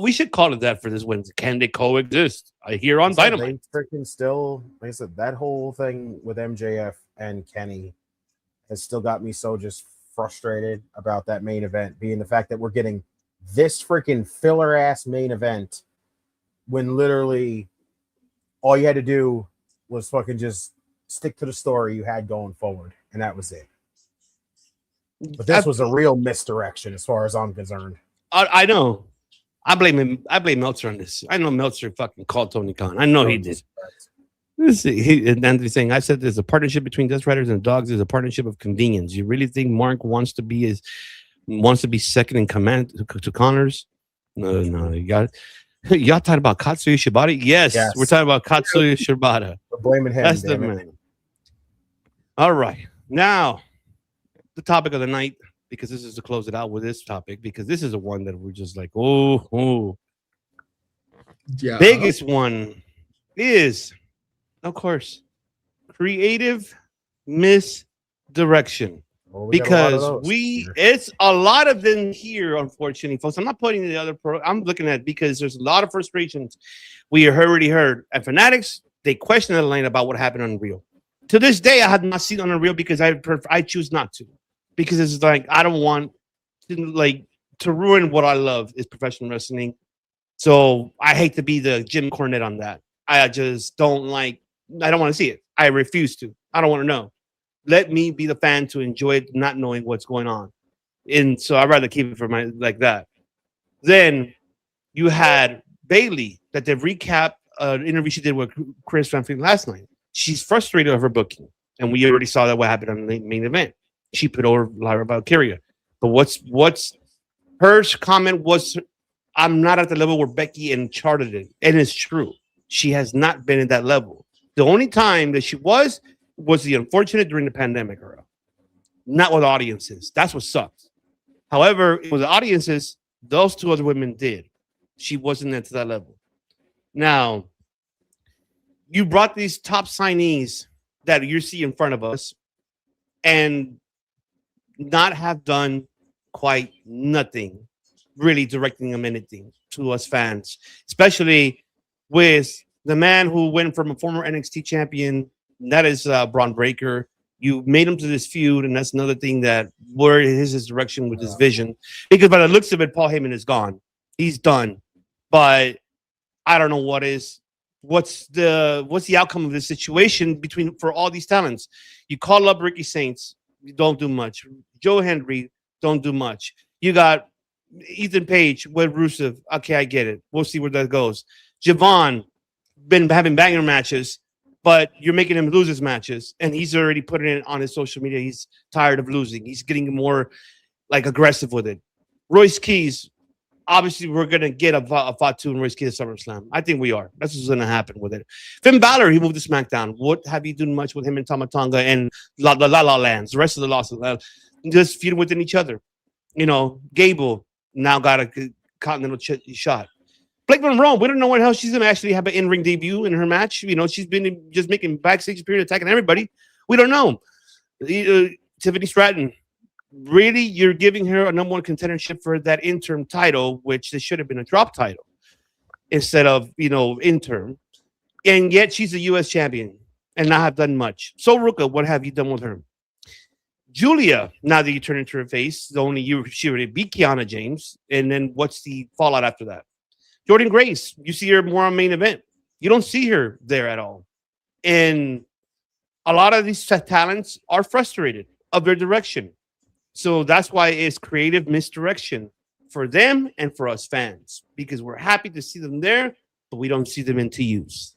we should call it that for this Wednesday. Can they coexist here on Dynamite? They freaking still, like I said, that whole thing with MJF and Kenny has still got me so just frustrated about that main event being the fact that we're getting this freaking filler ass main event when literally all you had to do was fucking just stick to the story you had going forward, and that was it. But this was a real misdirection as far as I'm concerned. I know. I blame Meltzer on this. I know Meltzer fucking called Tony Khan. I know he did. And Anthony's saying, I said there's a partnership between Death Riders and Dogs is a partnership of convenience. You really think Mark wants to be second in command to Connors? No, you got it. Y'all talking about Katsuya Shibata? Yes, we're talking about Katsuya Shibata. We're blaming him. That's the man. All right. Now, the topic of the night, because this is to close it out with this topic, because this is the one that we're just like, oh. Yeah. Biggest one is, of course, creative misdirection. Because it's a lot of them here, unfortunately, folks. I'm not putting the other I'm looking at because there's a lot of frustrations we already heard. And Fanatics, they question the line about what happened on Unreal. To this day, I have not seen on Unreal because I choose not to. Because it's like I don't want to ruin what I love is professional wrestling. So I hate to be the Jim Cornette on that. I just don't want to see it. I refuse to. I don't want to know. Let me be the fan to enjoy it, not knowing what's going on. And so I'd rather keep it for like that. Then you had Bailey that they recap an interview she did with Chris Van Fleet last night. She's frustrated of her booking. And we already saw that what happened on the main event. She put over Lyra Valkyria. But what's her comment was, I'm not at the level where Becky and charted it. And it's true. She has not been at that level. The only time that she was the unfortunate during the pandemic era, not with audiences. That's what sucks. However, with the audiences, those two other women did. She wasn't at that level. Now, you brought these top signees that you see in front of us and not have done quite nothing, really directing them anything to us fans, especially with the man who went from a former NXT champion. That is Braun Breaker. You made him to this feud, and that's another thing that where is his direction with his vision. Because by the looks of it, Paul Heyman is gone. He's done. But I don't know what's the outcome of this situation for all these talents. You call up Ricky Saints, you don't do much. Joe Hendry, don't do much. You got Ethan Page with Rusev. Okay, I get it. We'll see where that goes. Javon been having banger matches, but you're making him lose his matches, and he's already putting it on his social media. He's tired of losing. He's getting more aggressive with it. Royce Keys, obviously, we're gonna get a Fatu and Royce Keys at SummerSlam. I think we are. That's what's gonna happen with it. Finn Balor, he moved to SmackDown. What have you done much with him and Tama Tonga and La La Lands? The rest of the losses, just feuding within each other. Gable now got a continental shot. Blake Monroe, we don't know when hell she's going to actually have an in-ring debut in her match. She's been just making backstage appearance, attacking everybody. We don't know. Tiffany Stratton, really, you're giving her a number one contendership for that interim title, which this should have been a drop title instead of, interim. And yet she's a U.S. champion and not have done much. So, Ruka, what have you done with her? Julia, now that you turn into her face, she already beat Kiana James. And then what's the fallout after that? Jordan Grace, you see her more on main event. You don't see her there at all. And a lot of these talents are frustrated of their direction. So that's why it's creative misdirection for them and for us fans, because we're happy to see them there, but we don't see them into use.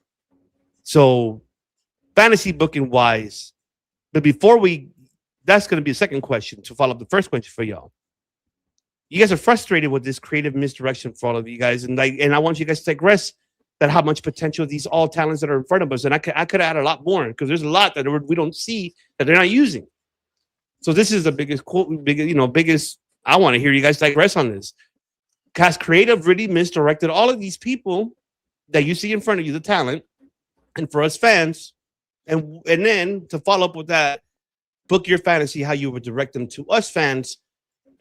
So fantasy booking wise, but that's going to be a second question to follow up the first question for y'all. You guys are frustrated with this creative misdirection for all of you guys, and I want you guys to digress that how much potential these all talents that are in front of us, and I could add a lot more because there's a lot that we don't see that they're not using. So this is the biggest biggest. I want to hear you guys digress on this. Has creative really misdirected all of these people that you see in front of you, the talent, and for us fans, and then to follow up with that, book your fantasy how you would direct them to us fans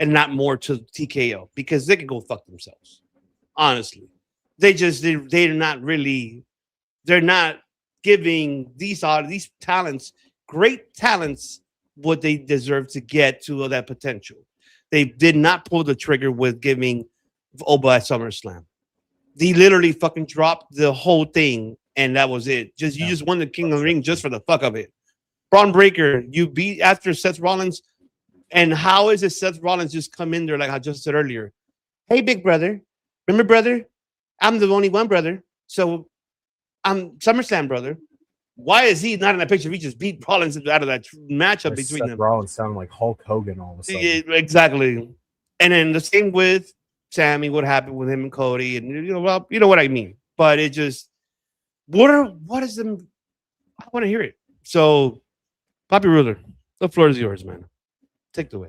and not more to TKO, because they can go fuck themselves. Honestly, they're not giving these talents, great talents, what they deserve to get to that potential. They did not pull the trigger with giving Oba at SummerSlam. They literally fucking dropped the whole thing, and that was it. You just won the King of the Ring just for the fuck of it. Braun Breaker, you beat after Seth Rollins. And how is it Seth Rollins just come in there like I just said earlier? Hey, big brother. Remember, brother? I'm the only one, brother. So I'm SummerSlam, brother. Why is he not in that picture? He just beat Rollins out of that matchup between them. Rollins sounded like Hulk Hogan all of a sudden. Yeah, exactly. And then the same with Sammy, what happened with him and Cody, and you know what I mean. But it just what is them? I want to hear it. So, Poppy Ruler, the floor is yours, man. Take the way.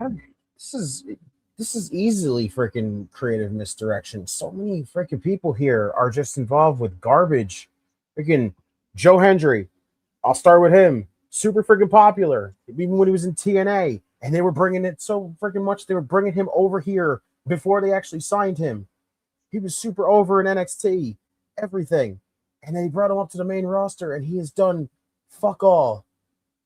This is easily freaking creative misdirection. So many freaking people here are just involved with garbage. Freaking Joe Hendry. I'll start with him. Super freaking popular, even when he was in TNA. And they were bringing it so freaking much. They were bringing him over here before they actually signed him. He was super over in NXT. Everything. And then he brought him up to the main roster, and he has done fuck all.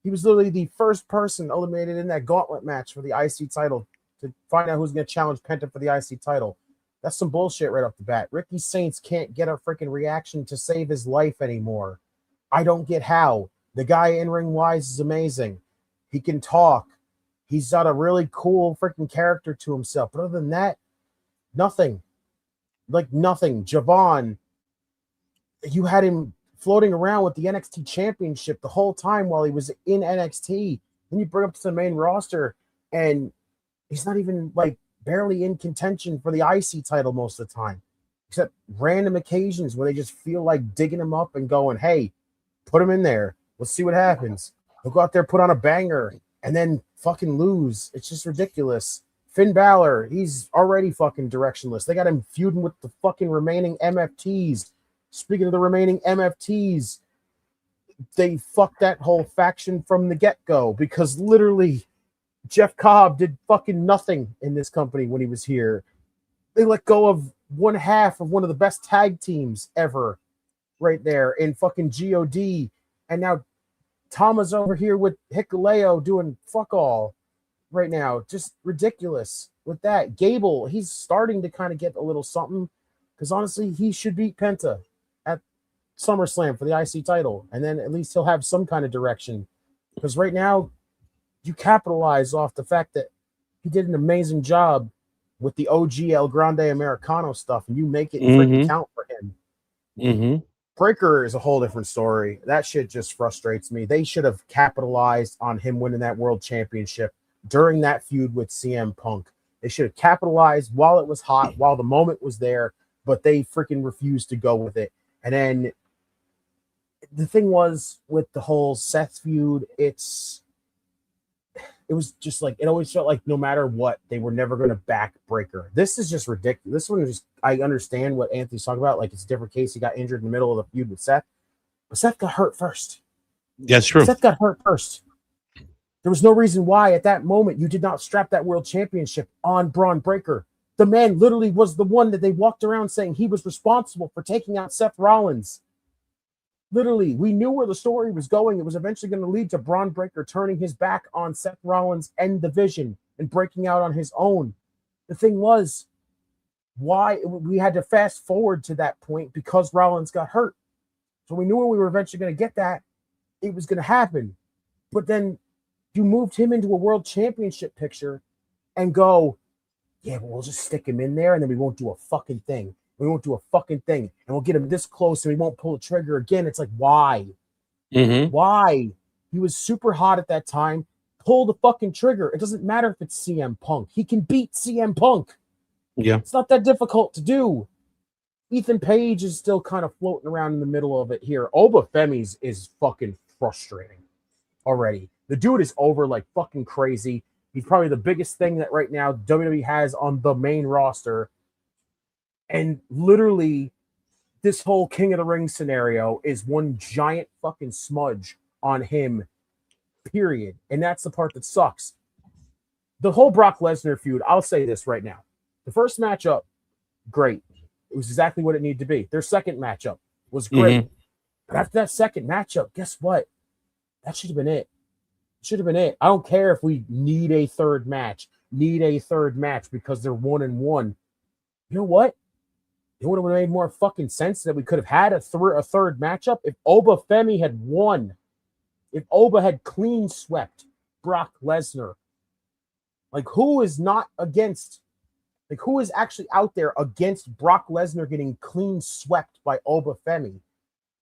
He was literally the first person eliminated in that gauntlet match for the IC title to find out who's going to challenge Penta for the IC title. That's some bullshit right off the bat. Ricky Saints can't get a freaking reaction to save his life anymore. I don't get how. The guy in-ring wise is amazing. He can talk. He's got a really cool freaking character to himself. But other than that, nothing. Like nothing. Javon, you had him floating around with the NXT championship the whole time while he was in NXT. Then you bring him to the main roster, and he's not even like barely in contention for the IC title most of the time, except random occasions where they just feel like digging him up and going, hey, put him in there. Let's see what happens. He'll go out there, put on a banger, and then fucking lose. It's just ridiculous. Finn Balor, he's already fucking directionless. They got him feuding with the fucking remaining MFTs. Speaking of the remaining MFTs, they fucked that whole faction from the get-go because literally Jeff Cobb did fucking nothing in this company when he was here. They let go of one half of one of the best tag teams ever right there in fucking GOD. And now Tama's over here with Hikuleo doing fuck all right now. Just ridiculous with that. Gable, he's starting to kind of get a little something because honestly, he should beat Penta at SummerSlam for the IC title. And then at least he'll have some kind of direction. Because right now, you capitalize off the fact that he did an amazing job with the OG El Grande Americano stuff, and you make it freaking count for him. Mm-hmm. Breaker is a whole different story. That shit just frustrates me. They should have capitalized on him winning that world championship during that feud with CM Punk. They should have capitalized while it was hot, while the moment was there, but they freaking refused to go with it. And then the thing was with the whole Seth feud, it was just like, it always felt like no matter what, they were never going to back Breaker. This is just ridiculous. This one is just, I understand what Anthony's talking about. Like, it's a different case. He got injured in the middle of the feud with Seth, but Seth got hurt first. That's true. Seth got hurt first. There was no reason why at that moment you did not strap that world championship on Braun Breaker. The man literally was the one that they walked around saying he was responsible for taking out Seth Rollins. Literally, we knew where the story was going. It was eventually going to lead to Braun Breaker turning his back on Seth Rollins and the Vision and breaking out on his own. The thing was, why we had to fast forward to that point because Rollins got hurt. So we knew when we were eventually going to get that, it was going to happen. But then you moved him into a world championship picture and go, yeah, but we'll just stick him in there and then we won't do a fucking thing. We won't do a fucking thing. And we'll get him this close and we won't pull the trigger again. It's like, why? Mm-hmm. Why? He was super hot at that time. Pull the fucking trigger. It doesn't matter if it's CM Punk. He can beat CM Punk. Yeah. It's not that difficult to do. Ethan Page is still kind of floating around in the middle of it here. Oba Femi is fucking frustrating already. The dude is over like fucking crazy. He's probably the biggest thing that right now WWE has on the main roster. And literally, this whole King of the Ring scenario is one giant fucking smudge on him, period. And that's the part that sucks. The whole Brock Lesnar feud, I'll say this right now. The first matchup, great. It was exactly what it needed to be. Their second matchup was great. Mm-hmm. But after that second matchup, guess what? That should have been it. Should have been it. I don't care if we need a third match because they're 1-1. You know what? It would have made more fucking sense that we could have had a third matchup if Oba Femi had won. If Oba had clean swept Brock Lesnar. Like, who is not against? Like, who is actually out there against Brock Lesnar getting clean swept by Oba Femi?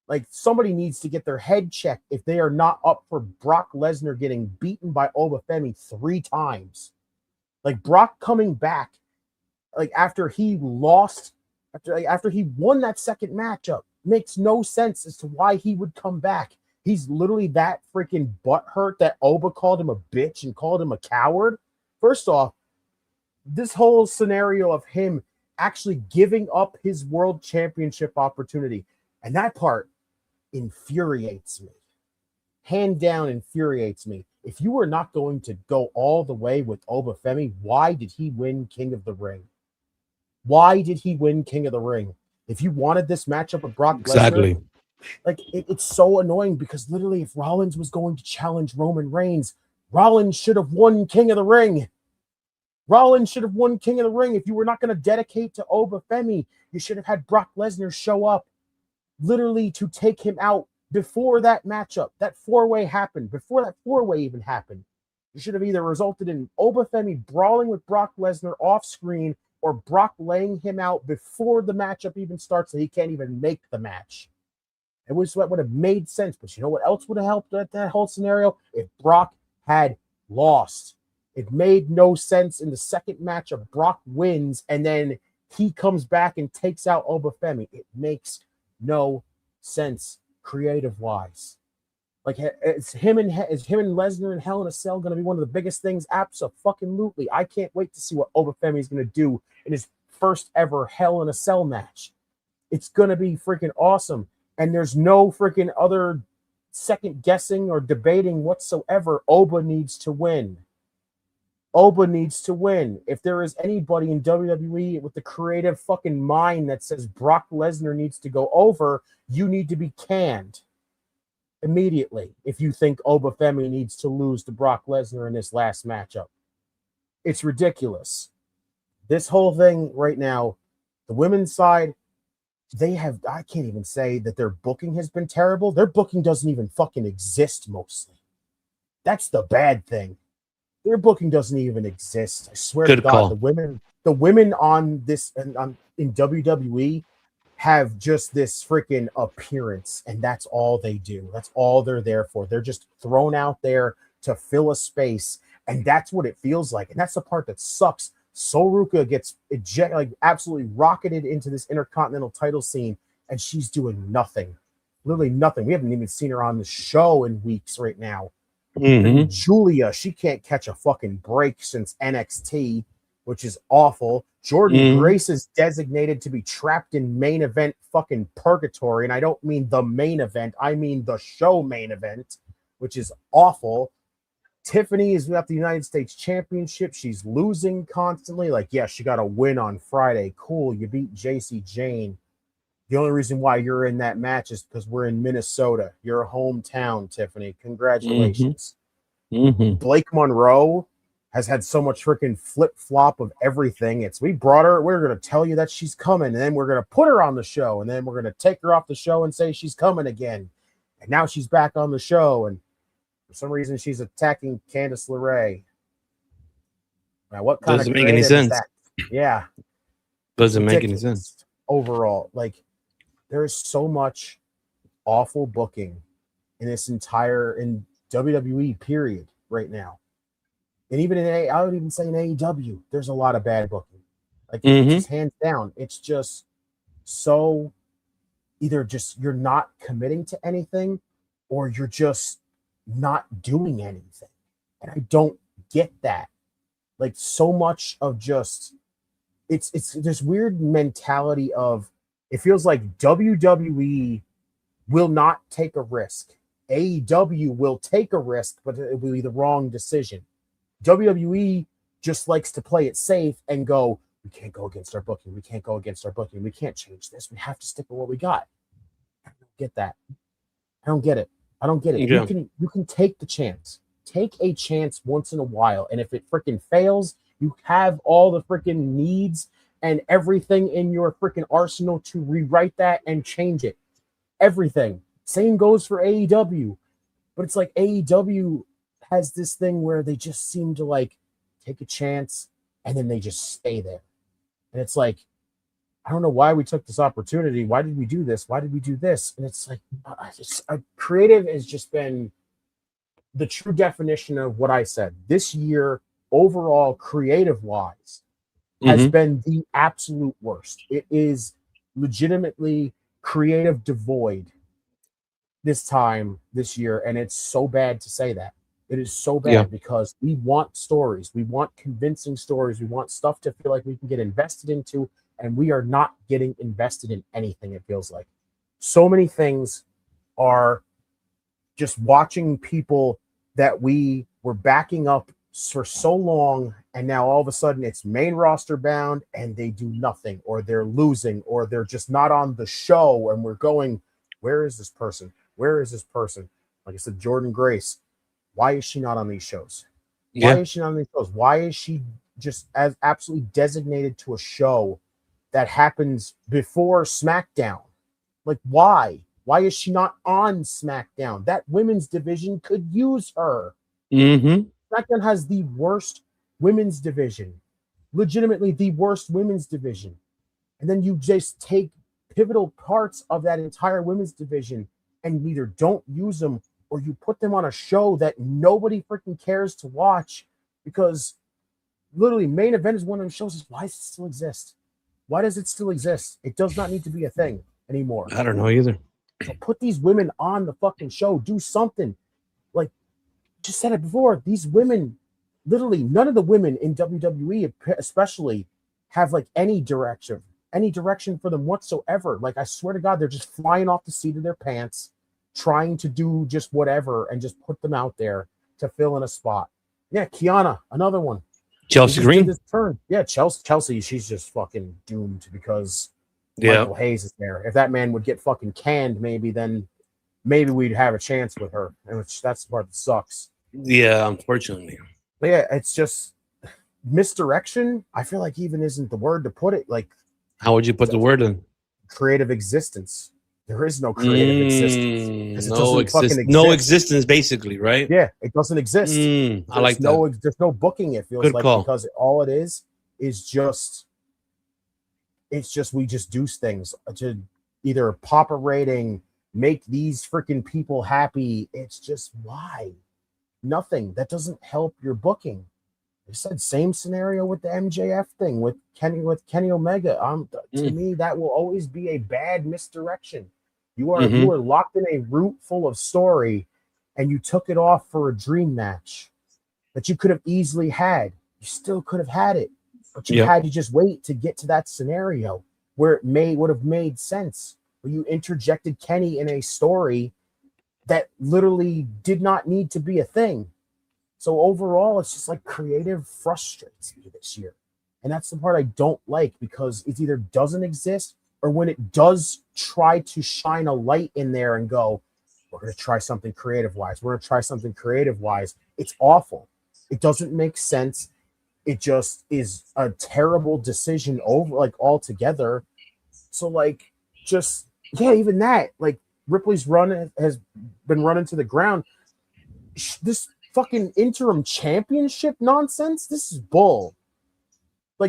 Like, somebody needs to get their head checked if they are not up for Brock Lesnar getting beaten by Oba Femi 3 times. Like, Brock coming back, like, after he lost, after he won that second matchup, makes no sense as to why he would come back. He's literally that freaking butthurt that Oba called him a bitch and called him a coward. First off, this whole scenario of him actually giving up his world championship opportunity, and that part infuriates me. Hand down infuriates me. If you were not going to go all the way with Oba Femi, why did he win King of the Ring? Why did he win King of the Ring? If you wanted this matchup with Brock Lesnar, like it's so annoying because literally if Rollins was going to challenge Roman Reigns, Rollins should have won King of the Ring. Rollins should have won King of the Ring. If you were not going to dedicate to Oba Femi, you should have had Brock Lesnar show up literally to take him out before that matchup. That 4-way happened. Before that 4-way even happened. You should have either resulted in Oba Femi brawling with Brock Lesnar off screen or Brock laying him out before the matchup even starts so he can't even make the match. It was what would have made sense. But you know what else would have helped at that whole scenario? If Brock had lost. It made no sense in the second matchup. Brock wins, and then he comes back and takes out Oba Femi. It makes no sense creative-wise. Like, is him and Lesnar in Hell in a Cell going to be one of the biggest things? Abso-fucking-lutely. I can't wait to see what Oba Femi is going to do in his first ever Hell in a Cell match. It's going to be freaking awesome. And there's no freaking other second guessing or debating whatsoever. Oba needs to win. Oba needs to win. If there is anybody in WWE with the creative fucking mind that says Brock Lesnar needs to go over, you need to be canned immediately if you think Oba Femi needs to lose to Brock Lesnar in this last matchup. It's ridiculous. This whole thing right now, the women's side, I can't even say that their booking has been terrible. Their booking doesn't even fucking exist mostly. That's the bad thing. Their booking doesn't even exist. I swear to God, the women on this in WWE have just this freaking appearance, and that's all they do. That's all they're there for. They're just thrown out there to fill a space, and that's what it feels like. And that's the part that sucks. Soruka gets absolutely rocketed into this Intercontinental title scene, and she's doing nothing. Literally nothing. We haven't even seen her on the show in weeks right now. Mm-hmm. Julia, she can't catch a fucking break since NXT, which is awful. Jordan Grace is designated to be trapped in main event fucking purgatory, and I don't mean the main event, I mean the show main event, which is awful. Tiffany is at the United States Championship. She's losing constantly. Like, yeah, she got a win on Friday. Cool, you beat JC Jane. The only reason why you're in that match is because we're in Minnesota, your hometown, Tiffany. Congratulations. Blake Monroe has had so much freaking flip-flop of everything. We brought her, we're going to tell you that she's coming, and then we're going to put her on the show, and then we're going to take her off the show and say she's coming again. And now she's back on the show, and for some reason she's attacking Candice LeRae. Now, what kind doesn't of make any sense? That? Yeah. Doesn't make any sense. Overall, like, there's so much awful booking in WWE period right now. And even I would even say in AEW, there's a lot of bad booking. Like, just hands down, it's just so either just you're not committing to anything or you're just not doing anything. And I don't get that. Like, so much of just it's this weird mentality of it feels like WWE will not take a risk. AEW will take a risk, but it will be the wrong decision. WWE just likes to play it safe and go, we can't go against our booking. We can't go against our booking. We can't change this. We have to stick with what we got. I don't get that. I don't get it. I don't get it. Yeah. You can take the chance. Take a chance once in a while. And if it freaking fails, you have all the freaking needs and everything in your freaking arsenal to rewrite that and change it. Everything. Same goes for AEW. But it's like AEW has this thing where they just seem to like take a chance and then they just stay there. And it's like, I don't know why we took this opportunity. Why did we do this? Why did we do this? And it's like, creative has just been the true definition of what I said. This year, overall, creative-wise, has been the absolute worst. It is legitimately creative devoid this year, and it's so bad to say that. It is so bad because we want stories. We want convincing stories. We want stuff to feel like we can get invested into, and we are not getting invested in anything, it feels like. So many things are just watching people that we were backing up for so long, and now all of a sudden it's main roster bound and they do nothing, or they're losing, or they're just not on the show, and we're going, where is this person? Where is this person? Like I said, Jordan Grace, why is she not on these shows? Why is she not on these shows? Why is she just as absolutely designated to a show that happens before SmackDown? Like, why? Why is she not on SmackDown? That women's division could use her. SmackDown has the worst women's division. Legitimately the worst women's division. And then you just take pivotal parts of that entire women's division and either don't use them or you put them on a show that nobody freaking cares to watch, because literally main event is one of them shows. Why does it still exist? Why does it still exist? It does not need to be a thing anymore. I don't know either. So put these women on the fucking show. Do something. Like, just said it before, these women, literally none of the women in WWE especially have like any direction for them whatsoever. Like, I swear to God, they're just flying off the seat of their pants, trying to do just whatever and just put them out there to fill in a spot. Yeah, Kiana, another one. Chelsea Green. This turn. Yeah, Chelsea, she's just fucking doomed because Michael Hayes is there. If that man would get fucking canned, maybe we'd have a chance with her. And that's the part that sucks. Yeah, unfortunately. But yeah, it's just misdirection. I feel like even isn't the word to put it. Like, how would you put the word in? Creative existence. There is no creative existence. No existence, basically, right? Yeah, it doesn't exist. I like that. There's no booking. It feels like call. Because all it is just we just do things to either pop a rating, make these freaking people happy. It's just why nothing that doesn't help your booking. I said same scenario with the MJF thing with Kenny Omega. To me, that will always be a bad misdirection. You are locked in a route full of story, and you took it off for a dream match that you could have easily had. You still could have had it, but you had to just wait to get to that scenario where it would have made sense. Where you interjected Kenny in a story that literally did not need to be a thing. So overall, it's just like creative frustrates me this year. And that's the part I don't like, because it either doesn't exist or when it does try to shine a light in there and go, we're going to try something creative-wise. We're going to try something creative-wise. It's awful. It doesn't make sense. It just is a terrible decision altogether. So even that, Ripley's run has been run into the ground. This fucking interim championship nonsense, this is bull.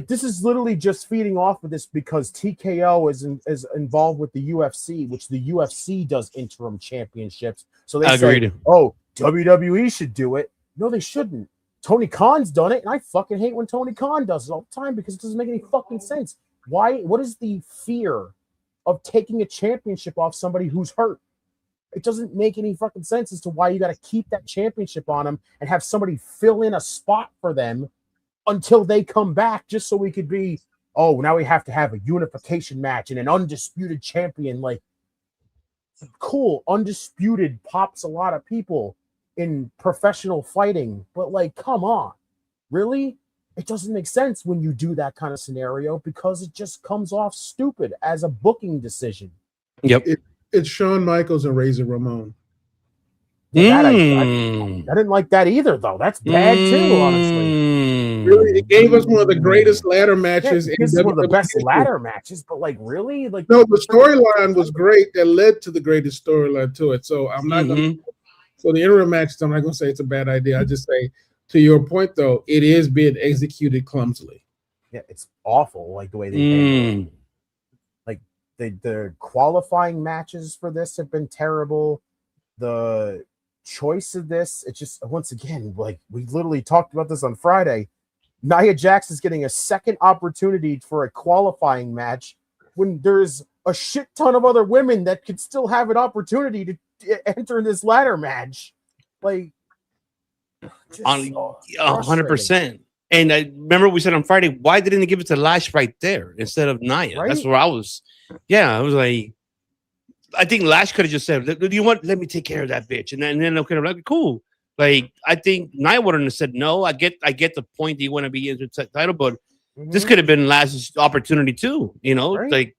This is literally just feeding off of this because TKO is involved with the UFC, which the UFC does interim championships. So they say, oh, WWE should do it. No, they shouldn't. Tony Khan's done it, and I fucking hate when Tony Khan does it all the time because it doesn't make any fucking sense. Why? What is the fear of taking a championship off somebody who's hurt? It doesn't make any fucking sense as to why you got to keep that championship on them and have somebody fill in a spot for them until they come back, just so we could be, oh, now we have to have a unification match and an undisputed champion. Cool, undisputed pops a lot of people in professional fighting, but come on, really? It doesn't make sense when you do that kind of scenario because it just comes off stupid as a booking decision. Yep. It's Shawn Michaels and Razor Ramon. I didn't like that either, though. That's bad too, honestly. Really, it gave us one of the greatest ladder matches. This is one of the best ladder matches, but really, no, the storyline was great. That led to the greatest storyline to it. So I'm not going. So the interim matches, I'm not going to say it's a bad idea. I just say, to your point, though, it is being executed clumsily. Yeah, it's awful, the way they handle it. The qualifying matches for this have been terrible. The choice of this, it's just, once again, we literally talked about this on Friday. Nia Jax is getting a second opportunity for a qualifying match when there's a shit ton of other women that could still have an opportunity to enter this ladder match. 100%. And I remember we said on Friday, why didn't they give it to Lash right there instead of Nia? Right? That's where I was. Yeah, I was like, I think Lash could have just said, "Do you want? Let me take care of that bitch," and then okay, like cool. I think Nia wouldn't have said no. I get the point that you want to be in the title, but this could have been Lash's opportunity too. Right?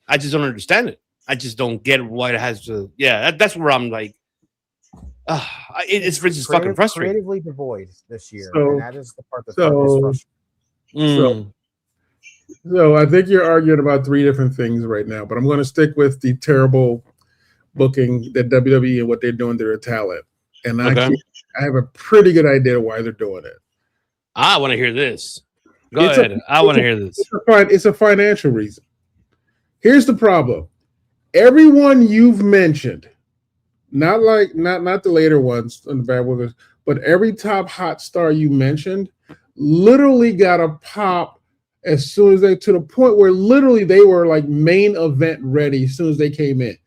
I just don't understand it. I just don't get why it has to. Yeah, that's where I'm like, it's just fucking frustrating. Creatively devoid this year, and that is the part that's frustrating. So I think you're arguing about three different things right now, but I'm going to stick with the terrible booking that WWE and what they're doing to their talent. And I have a pretty good idea why they're doing it. I want to hear this. Go ahead. I want to hear this. It's a financial reason. Here's the problem. Everyone you've mentioned, not the later ones on the bad ones, but every top hot star you mentioned literally got a pop as soon as to the point where literally they were main event ready as soon as they came in.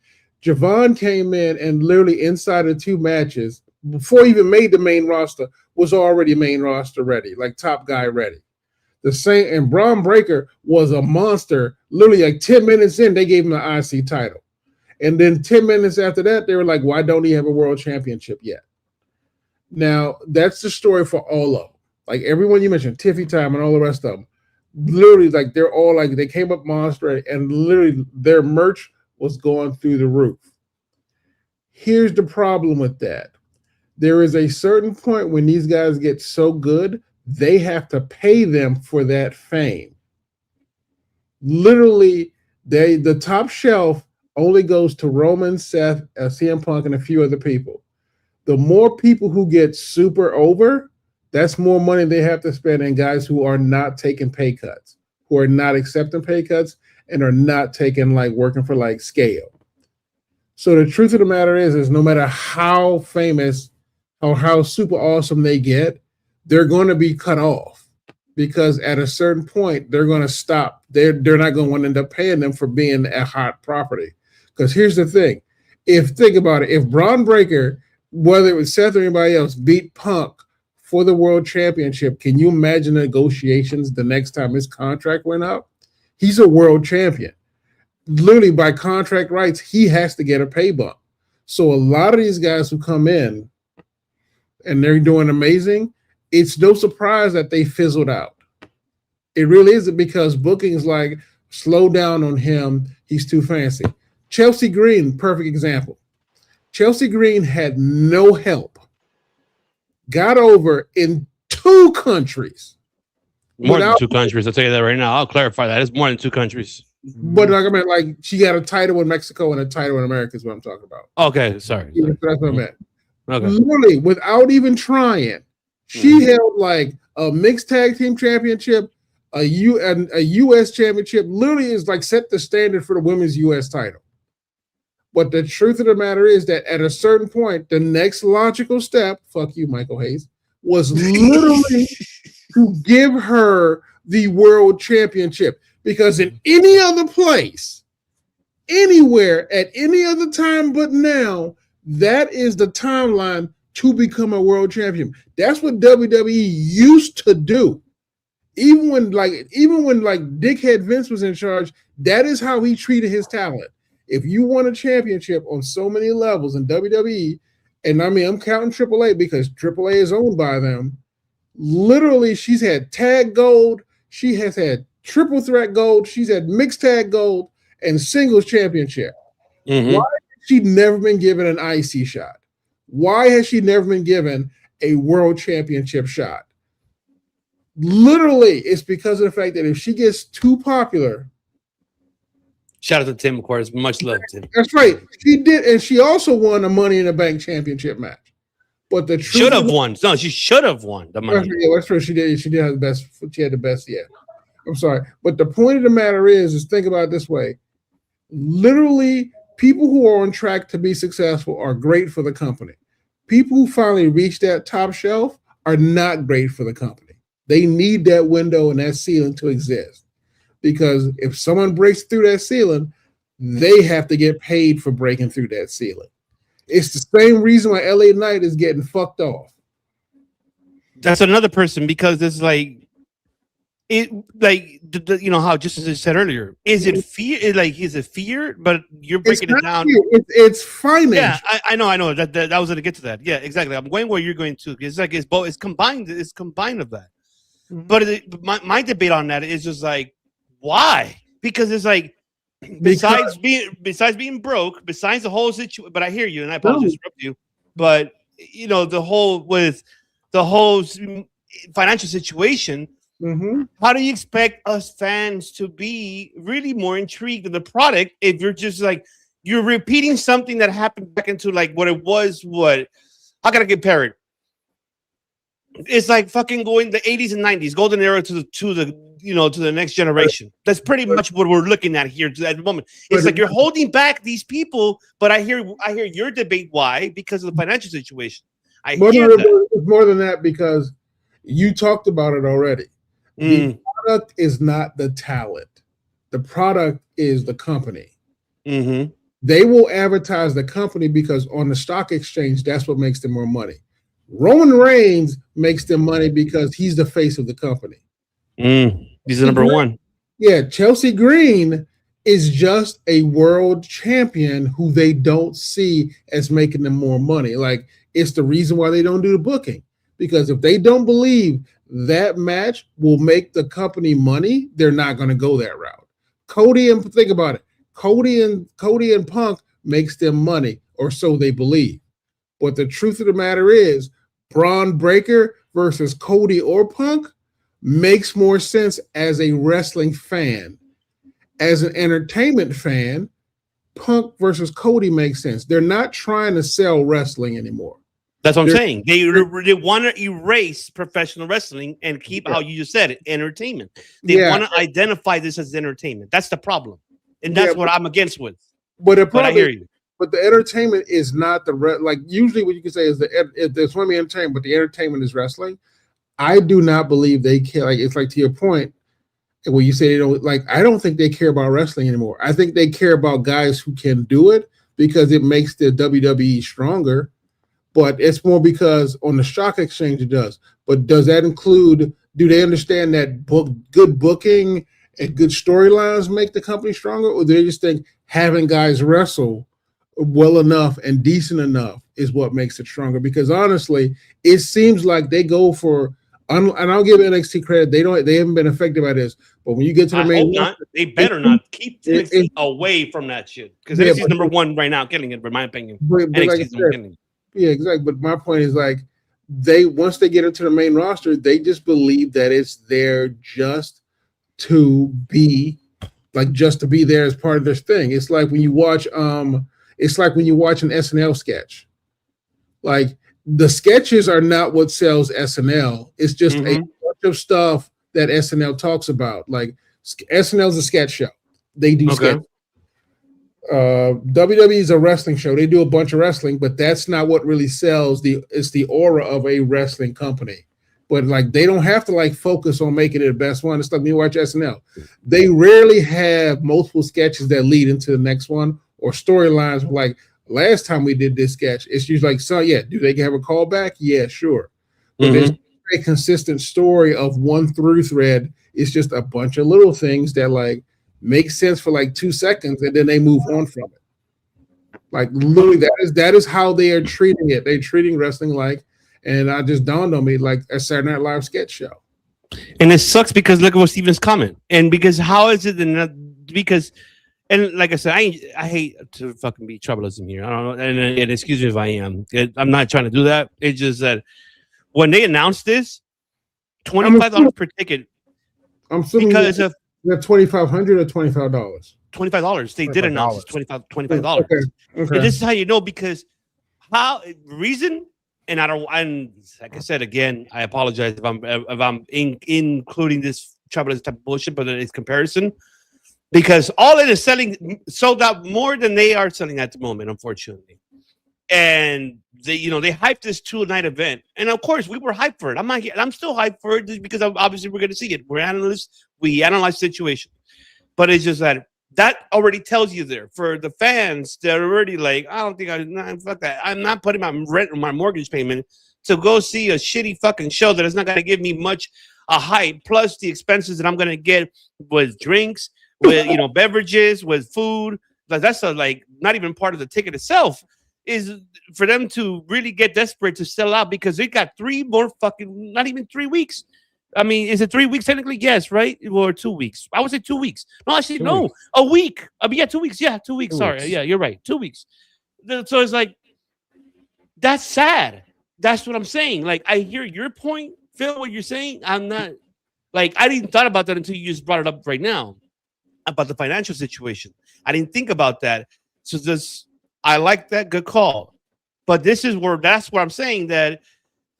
Javon came in and literally inside of 2 matches, before he even made the main roster, was already main roster ready, top guy ready. The same, and Braun Breaker was a monster. Literally 10 minutes in, they gave him the IC title. And then 10 minutes after that, they were like, why don't he have a world championship yet? Now, that's the story for all of them. Everyone you mentioned, Tiffy Time and all the rest of them. Literally, they're all they came up monster, and literally their merch was going through the roof. Here's the problem with that. There is a certain point when these guys get so good, they have to pay them for that fame. Literally, the top shelf only goes to Roman, Seth, CM Punk, and a few other people. The more people who get super over, that's more money they have to spend on guys who are not taking pay cuts, who are not accepting pay cuts, and are not taking working for scale. So the truth of the matter is no matter how famous or how super awesome they get, they're going to be cut off because at a certain point they're going to stop. They're not going to want to end up paying them for being a hot property. Because here's the thing: think about it, if Braun Breaker, whether it was Seth or anybody else, beat Punk for the world championship, can you imagine negotiations the next time his contract went up? He's a world champion. Literally, by contract rights, he has to get a pay bump. So a lot of these guys who come in and they're doing amazing, it's no surprise that they fizzled out. It really isn't, because booking's slow down on him. He's too fancy. Chelsea Green, perfect example. Chelsea Green had no help. Got over in 2 countries. More than 2 countries. I'll tell you that right now. I'll clarify that. It's more than 2 countries. But like I mean, like she got a title in Mexico and a title in America is what I'm talking about. Okay, sorry. Yeah, that's what I meant. Okay. Literally, without even trying, she held like a mixed tag team championship, a U.S. championship. Literally, is like set the standard for the women's U.S. title. But the truth of the matter is that at a certain point, the next logical step, fuck you, Michael Hayes, was literally to give her the world championship. Because in any other place, anywhere, at any other time but now, that is the timeline to become a world champion. That's what WWE used to do. Even when dickhead Vince was in charge, that is how he treated his talent. If you won a championship on so many levels in WWE, and I mean, I'm counting AAA because AAA is owned by them. Literally, she's had tag gold. She has had triple threat gold. She's had mixed tag gold and singles championship. Mm-hmm. Why has she never been given an IC shot? Why has she never been given a world championship shot? Literally, it's because of the fact that if she gets too popular. Shout out to Tim, of course. Much love, Tim. That's right. She did, and she also won a Money in the Bank championship match. But the should have won. No, she should have won the money. Yeah, that's true. She did. She did have the best. She had the best. Yeah. I'm sorry, but the point of the matter is think about it this way. Literally, people who are on track to be successful are great for the company. People who finally reach that top shelf are not great for the company. They need that window and that ceiling to exist. Because if someone breaks through that ceiling, they have to get paid for breaking through that ceiling. It's the same reason why LA Knight is getting fucked off. That's another person because it's like it, like you know how just as I said earlier, is it fear? Is it fear? But you're breaking it down. It's finance. Yeah, I know. That I was going to get to that. Yeah, exactly. I'm going where you're going to. It's like it's both. It's combined. It's combined of that. Mm-hmm. But my debate on that is just like. Why? Because it's like besides being broke, besides the whole situation. But I hear you, and I apologize to interrupt you. But you know the whole financial situation. Mm-hmm. How do you expect us fans to be really more intrigued in the product if you're just like you're repeating something that happened back into like what it was? What? How can I compare it? It's like fucking going the 80s and 90s, golden era to the next generation. That's pretty much what we're looking at here at the moment. It's like you're holding back these people, but I hear your debate. Why? Because of the financial situation. It's more than that because you talked about it already. The product is not the talent. The product is the company. Mm-hmm. They will advertise the company because on the stock exchange, that's what makes them more money. Roman Reigns makes them money because he's the face of the company. He's the number one. Yeah, Chelsea Green is just a world champion who they don't see as making them more money. Like, it's the reason why they don't do the booking. Because if they don't believe that match will make the company money, they're not going to go that route. Think about it. Cody and Punk makes them money, or so they believe. But the truth of the matter is, Braun Breaker versus Cody or Punk makes more sense as a wrestling fan. As an entertainment fan, Punk versus Cody makes sense. They're not trying to sell wrestling anymore. That's what I'm saying. They want to erase professional wrestling and keep how you just said it, entertainment. They want to identify this as entertainment. That's the problem, and that's what I'm against with. But I hear you. But the entertainment is not like usually what you can say is there's swimming entertainment, but the entertainment is wrestling. I do not believe they care. Like it's like to your point, when you say they don't like. I don't think they care about wrestling anymore. I think they care about guys who can do it because it makes the WWE stronger. But it's more because on the stock exchange it does. But does that include? Do they understand that good booking and good storylines make the company stronger, or do they just think having guys wrestle well enough and decent enough is what makes it stronger? Because honestly, it seems like they go for And I'll give NXT credit. They haven't been affected by this. But when you get to the main, not. They better not keep NXT away from that shit because NXT's number one right now, killing it. In my opinion, but NXT's like killing it. Yeah, exactly. But my point is like once they get into the main roster, they just believe that it's there just to be there as part of this thing. It's like when you watch an SNL sketch. Like the sketches are not what sells SNL. It's just a bunch of stuff that SNL talks about. Like SNL is a sketch show. They do sketch. WWE is a wrestling show. They do a bunch of wrestling, but that's not what really sells. It's the aura of a wrestling company. But like they don't have to like focus on making it the best one. It's like when you watch SNL. They rarely have multiple sketches that lead into the next one or storylines like last time we did this sketch. It's usually like, so yeah, do they have a callback? Yeah, sure. But there's a consistent story of one through thread. It's just a bunch of little things that like make sense for like 2 seconds and then they move on from it. Like literally that is how they are treating it. They're treating wrestling like, and I just dawned on me like a Saturday Night Live sketch show. And it sucks because look at what Steven's comment. And because how is it because and like I said, I hate to fucking be troubleism here. I don't know, and excuse me if I am. I'm not trying to do that. It's just that when they announced this, $25 per ticket. I'm assuming because of $2,500 or $25. $25. They did announce it's $25. Okay. And this is how you know because reason. And I don't. And like I said again, I apologize if I'm including this trouble type of bullshit, but it's comparison because all it is selling sold out more than they are selling at the moment, unfortunately. And they hyped this 2-night event, and of course we were hyped for it. I'm still hyped for it just because obviously we're going to see it. We're analysts. We analyze the situation, but it's just that already tells you there for the fans that are already like, I don't think fuck that. I'm not putting my rent or my mortgage payment to go see a shitty fucking show that is not going to give me much a hype. Plus the expenses that I'm going to get with drinks, with beverages, with food. That's not even part of the ticket itself. Is for them to really get desperate to sell out because they got 3 more fucking, not even 3 weeks. I mean, is it 3 weeks technically? Yes, right? Or 2 weeks? I would say 2 weeks. No, actually, no. A week. I mean, 2 weeks. Yeah, 2 weeks. Sorry. Yeah, you're right. 2 weeks. So it's like, that's sad. That's what I'm saying. Like, I hear your point, Phil, what you're saying. I'm not, like, I didn't thought about that until you just brought it up right now about the financial situation. I didn't think about that. So I like that. Good call. But that's where I'm saying that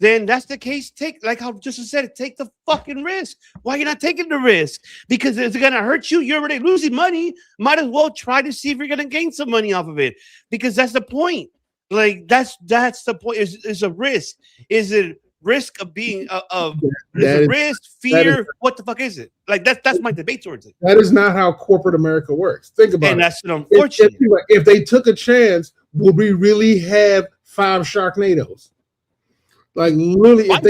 then that's the case. Like how Justin said, take the fucking risk. Why are you not taking the risk? Because it's gonna hurt you. You're already losing money. Might as well try to see if you're gonna gain some money off of it. Because that's the point. Like that's the point. Is a risk. Is it risk of being risk, fear? What the fuck is it? Like that's my debate towards it. That is not how corporate America works. Think about it. And that's unfortunate. If they took a chance, would we really have 5 Sharknadoes? Like literally, if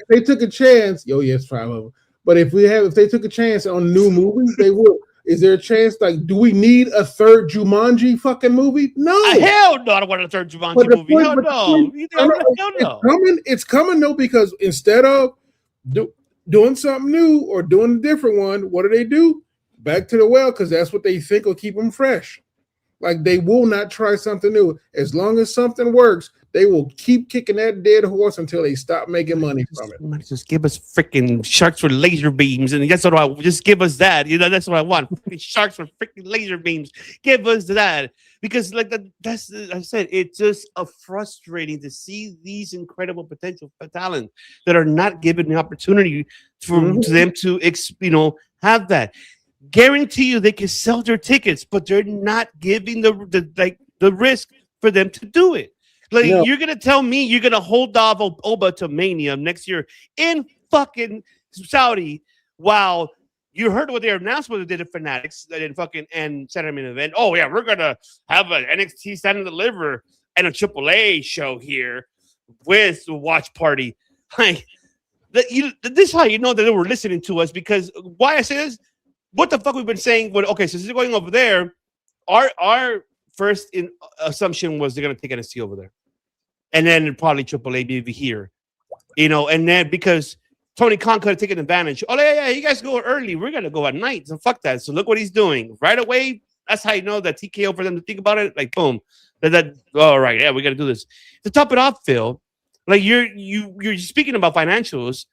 they took a chance, yes, 5 of them. But if they took a chance on new movies, they would. Is there a chance? Like, do we need a third Jumanji fucking movie? No. Hell no, I don't want a third Jumanji movie. Hell no. It's coming though, because instead of doing something new or doing a different one, what do? Back to the well, because that's what they think will keep them fresh. Like they will not try something new. As long as something works, they will keep kicking that dead horse until they stop making money from it. Just give us freaking sharks with laser beams, and that's what I just give us that. That's what I want. Sharks with freaking laser beams. Give us that, because like that's I said, it's just frustrating to see these incredible potential talent that are not given the opportunity for them to have that. Guarantee you they can sell their tickets, but they're not giving the risk for them to do it. Like you're gonna tell me you're gonna hold off Oba to Mania next year in fucking Saudi, while you heard what they announced when they did at Fanatics and fucking and Saturday Main Event. Oh yeah, we're gonna have an NXT Stand and Deliver and a AAA show here with the watch party. Like this is how you know that they were listening to us, because why I say this. What the fuck we've been saying? So since they're going over there, our first assumption was they're gonna take NXT over there, and then probably AAA be here, and then because Tony Khan could have taken advantage. Oh, yeah, you guys go early. We're going to go at night. So fuck that. So look what he's doing. Right away, that's how you know that TKO for them to think about it. Like, boom. All right, yeah, we got to do this. To top it off, Phil, like you're speaking about financials,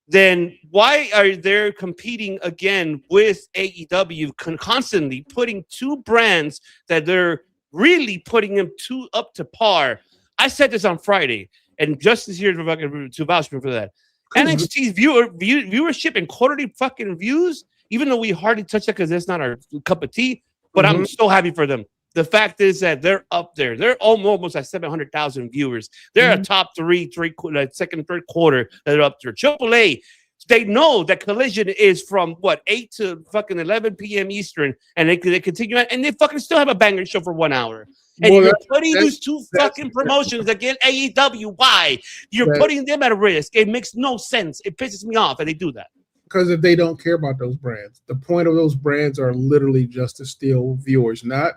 then why are they competing again with AEW constantly putting two brands that they're really putting them up to par? I said this on Friday, and Justin's here to vouch for that. NXT's viewership and quarterly fucking views, even though we hardly touch that because that's not our cup of tea, but I'm so happy for them. The fact is that they're up there. They're almost at 700,000 viewers. They're a top second, third quarter that are up there. AAA, they know that Collision is from 8 to fucking 11 p.m. Eastern, and they continue, and they fucking still have a banger show for 1 hour. And you're putting these two fucking promotions against AEW. Why? You're putting them at risk. It makes no sense. It pisses me off, and they do that. Because if they don't care about those brands, the point of those brands are literally just to steal viewers, not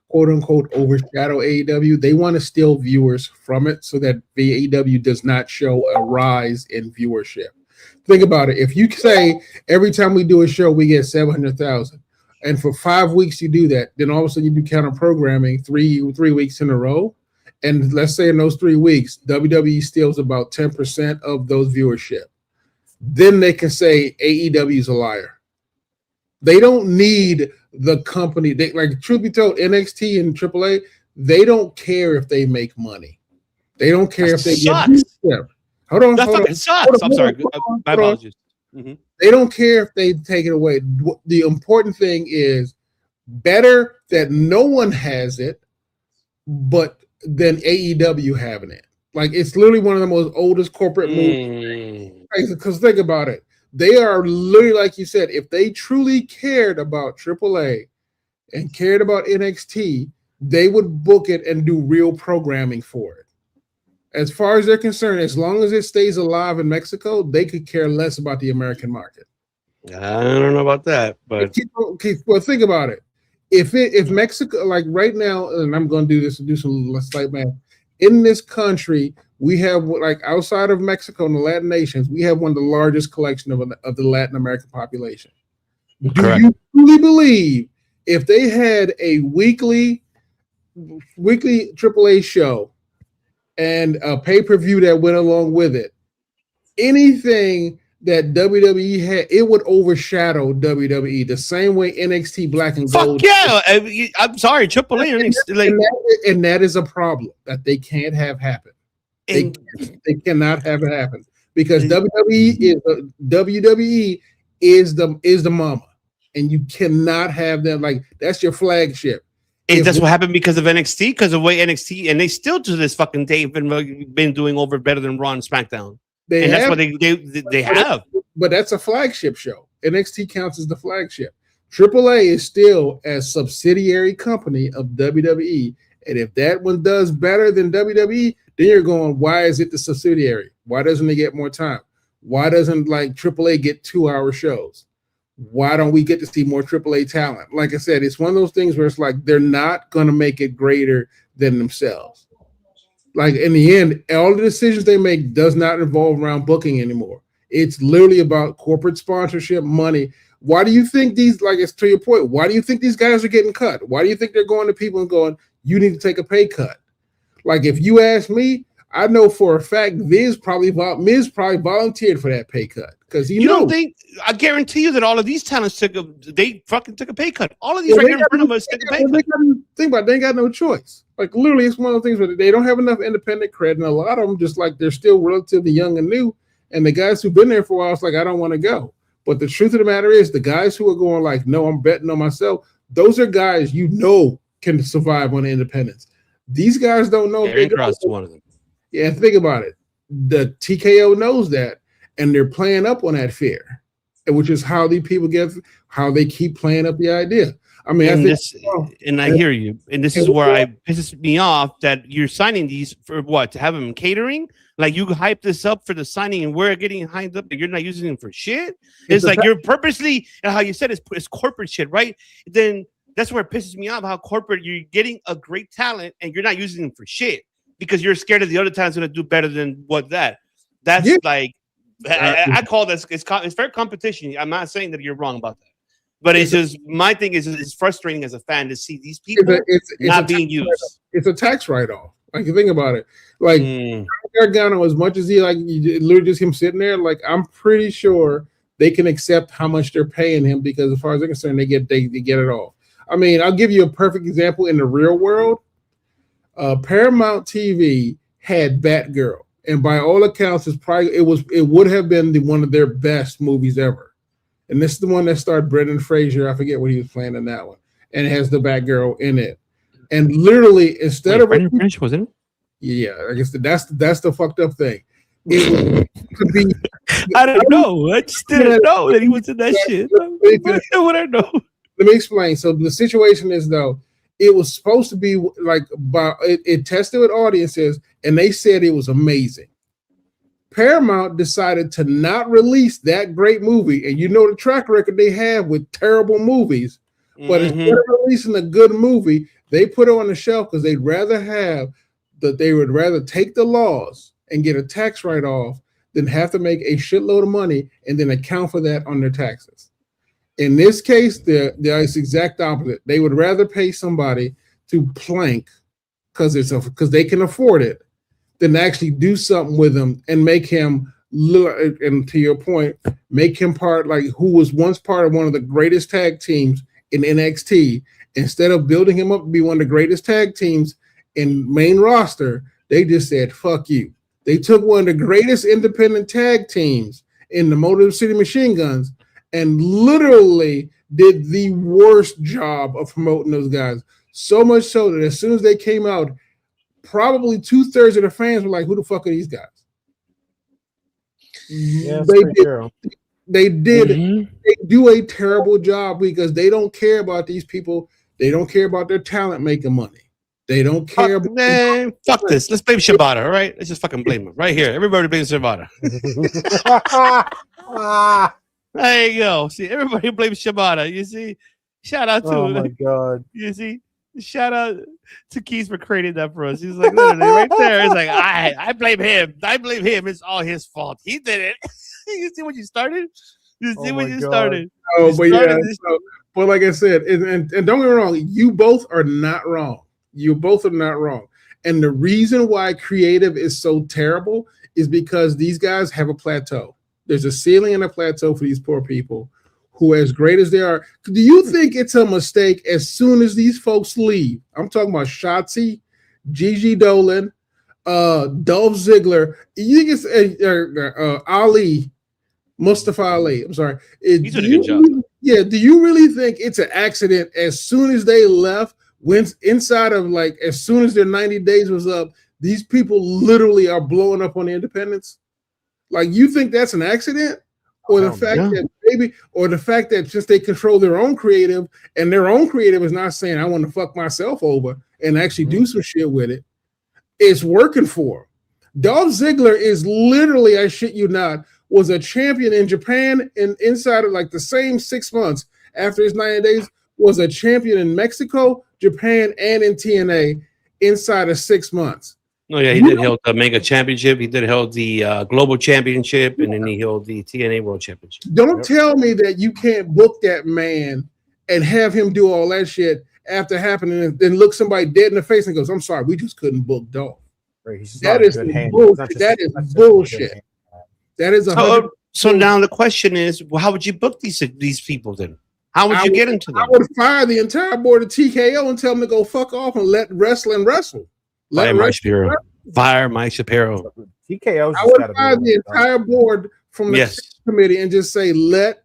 quote unquote overshadow AEW. They want to steal viewers from it so that the AEW does not show a rise in viewership. Think about it. If you say every time we do a show, we get 700,000, and for 5 weeks you do that, then all of a sudden you do counter programming three weeks in a row. And let's say in those 3 weeks, WWE steals about 10% of those viewership. Then they can say AEW is a liar. They don't need the company. They, like, truth be told, NXT and AAA, they don't care if they make money. They don't care if they get. Hold on. That fucking sucks. I'm sorry. My apologies. They don't care if they take it away. The important thing is better that no one has it, but than AEW having it. Like, it's literally one of the most oldest corporate moves. Because think about it. They are literally, like you said, if they truly cared about AAA and cared about NXT, they would book it and do real programming for it. As far as they're concerned, as long as it stays alive in Mexico, they could care less about the American market. I don't know about that, but well, think about it. If Mexico, like right now, and I'm going to do this and do some slight math, in this country, we have, like, outside of Mexico and the Latin nations, we have one of the largest collection of the Latin American population. Correct. Do you truly believe if they had a weekly AAA show and a pay-per-view that went along with it, anything that WWE had, it would overshadow WWE the same way NXT Black and Gold. Fuck yeah! I'm sorry, AAA, and that is a problem that they can't have happen. They cannot have it happen because WWE is the mama, and you cannot have them. Like, that's your flagship. That's what happened because of NXT, because of the way NXT, and they still to this fucking day have been doing over better than Raw and SmackDown. That's what they have. But that's a flagship show. NXT counts as the flagship. AAA is still a subsidiary company of WWE, and if that one does better than WWE, then you're going, why is it the subsidiary? Why doesn't it get more time? Why doesn't, like, AAA get 2-hour shows? Why don't we get to see more AAA talent? Like I said, it's one of those things where it's like they're not going to make it greater than themselves. Like, in the end, all the decisions they make does not involve around booking anymore. It's literally about corporate sponsorship, money. Why do you think these, like, it's to your point, why do you think these guys are getting cut? Why do you think they're going to people and going, you need to take a pay cut? Like, if you ask me, I know for a fact Miz probably volunteered for that pay cut because you know. Don't think? I guarantee you that all of these talents took a pay cut. All of these right here in front of us took a pay cut. Think about it, they ain't got no choice. Like, literally, it's one of the things where they don't have enough independent credit, and a lot of them just, like, they're still relatively young and new. And the guys who've been there for a while, it's like, I don't want to go. But the truth of the matter is, the guys who are going like, no, I'm betting on myself. Those are guys can survive on independence. These guys don't know. Aaron Cross is one of them. Yeah, think about it. The TKO knows that, and they're playing up on that fear, which is how these people how they keep playing up the idea. I mean, I hear you, and this is where it pisses me off that you're signing these for what? To have them catering? Like, you hype this up for the signing, and we're getting hyped up, and you're not using them for shit. It's like you're purposely, and how you said it's corporate shit, right? Then that's where it pisses me off. How corporate, you're getting a great talent, and you're not using them for shit because you're scared of the other talent's going to do better than what that. That's like I call this it's fair competition. I'm not saying that you're wrong about that, but it's just my thing is it's frustrating as a fan to see these people not being used. It's a tax write-off. Like you think about it, like Gargano, as much as he literally just him sitting there, like I'm pretty sure they can accept how much they're paying him because as far as they're concerned, they get it all. I mean, I'll give you a perfect example in the real world. Paramount TV had Batgirl, and by all accounts, it would have been one of their best movies ever. And this is the one that starred Brendan Fraser. I forget what he was playing in that one, and it has the Batgirl in it. And literally, instead of Brendan Fraser was in it. Yeah, I guess that's the fucked up thing. It could be. I don't know. I just didn't know that he was in that shit. What I know. Let me explain. So the situation is though, it was supposed to be like it tested with audiences, and they said it was amazing. Paramount decided to not release that great movie, and you know the track record they have with terrible movies. But instead of releasing a good movie, they put it on the shelf because they would rather take the loss and get a tax write-off than have to make a shitload of money and then account for that on their taxes. In this case, it's exact opposite. They would rather pay somebody to plank because they can afford it than actually do something with them and make him, and to your point, make him part like who was once part of one of the greatest tag teams in NXT. Instead of building him up to be one of the greatest tag teams in main roster, they just said, fuck you. They took one of the greatest independent tag teams in the Motor City Machine Guns and literally did the worst job of promoting those guys. So much so that as soon as they came out, probably 2/3 of the fans were like, who the fuck are these guys? Yeah, they do a terrible job because they don't care about these people. They don't care about their talent making money. They don't care about fuck this. Let's blame Shibata, all right? Let's just fucking blame him. Right here. Everybody blames Shibata. There you go. See, everybody blames Shibata. You see? Shout out to my God. You see? Shout out to Keith for creating that for us. He's like literally right there. He's like, I blame him. I blame him. It's all his fault. He did it. You see what you started? You see what you started? Oh, but yeah. But like I said, and don't get me wrong, you both are not wrong. You both are not wrong. And the reason why creative is so terrible is because these guys have a plateau. There's a ceiling and a plateau for these poor people who, as great as they are, do you think it's a mistake as soon as these folks leave? I'm talking about Shotzi, Gigi Dolan, Dolph Ziggler. You think it's Ali, Mustafa Ali? I'm sorry. He's doing a good job. Yeah. Do you really think it's an accident as soon as they left? When inside of like as soon as their 90 days was up, these people literally are blowing up on the independents. Like you think that's an accident, or the fact that maybe, or the fact that just they control their own creative, and their own creative is not saying I want to fuck myself over and actually do some shit with it. It's working for them. Dolph Ziggler is literally, I shit you not, was a champion in Japan and inside of like the same 6 months after his 90 days. Was a champion in Mexico, Japan, and in TNA inside of 6 months. Oh yeah, he did hold the Mega Championship. He did hold the Global Championship, and then he held the TNA World Championship. Don't tell me that you can't book that man and have him do all that shit after happening, and then look somebody dead in the face and goes, "I'm sorry, we just couldn't book Dolph." That is bullshit. That is bullshit. That is so now the question is, well, how would you book these people then? How would you get into them? I would fire the entire board of TKO and tell them to go fuck off and let wrestling wrestle. Fire Mike Shapiro. Fire Mike Shapiro. TKO. I would fire the entire board from the committee and just say let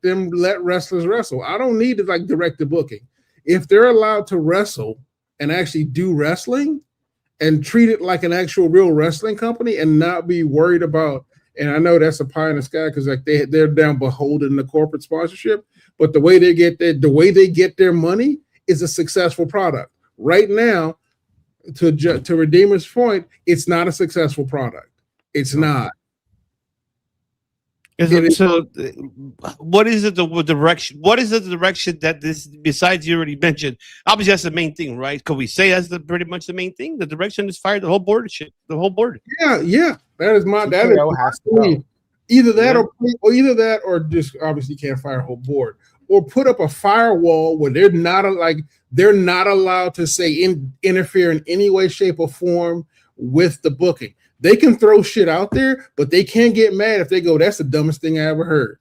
wrestlers wrestle. I don't need to like direct the booking. If they're allowed to wrestle and actually do wrestling and treat it like an actual real wrestling company and not be worried about. And I know that's a pie in the sky because like they're down beholden to corporate sponsorship. But the way they get their money is a successful product. Right now, to Redeemer's point, it's not a successful product. It's not. So, what is it? The direction? What is the direction that this? Besides, you already mentioned. Obviously, that's the main thing, right? Could we say that's pretty much the main thing? The direction is fire the whole board shit. The whole board. Yeah. That is my. That is. Either that, either that, or just obviously can't fire a whole board, or put up a firewall where they're not allowed to say interfere in any way, shape, or form with the booking. They can throw shit out there, but they can't get mad if they go, "That's the dumbest thing I ever heard."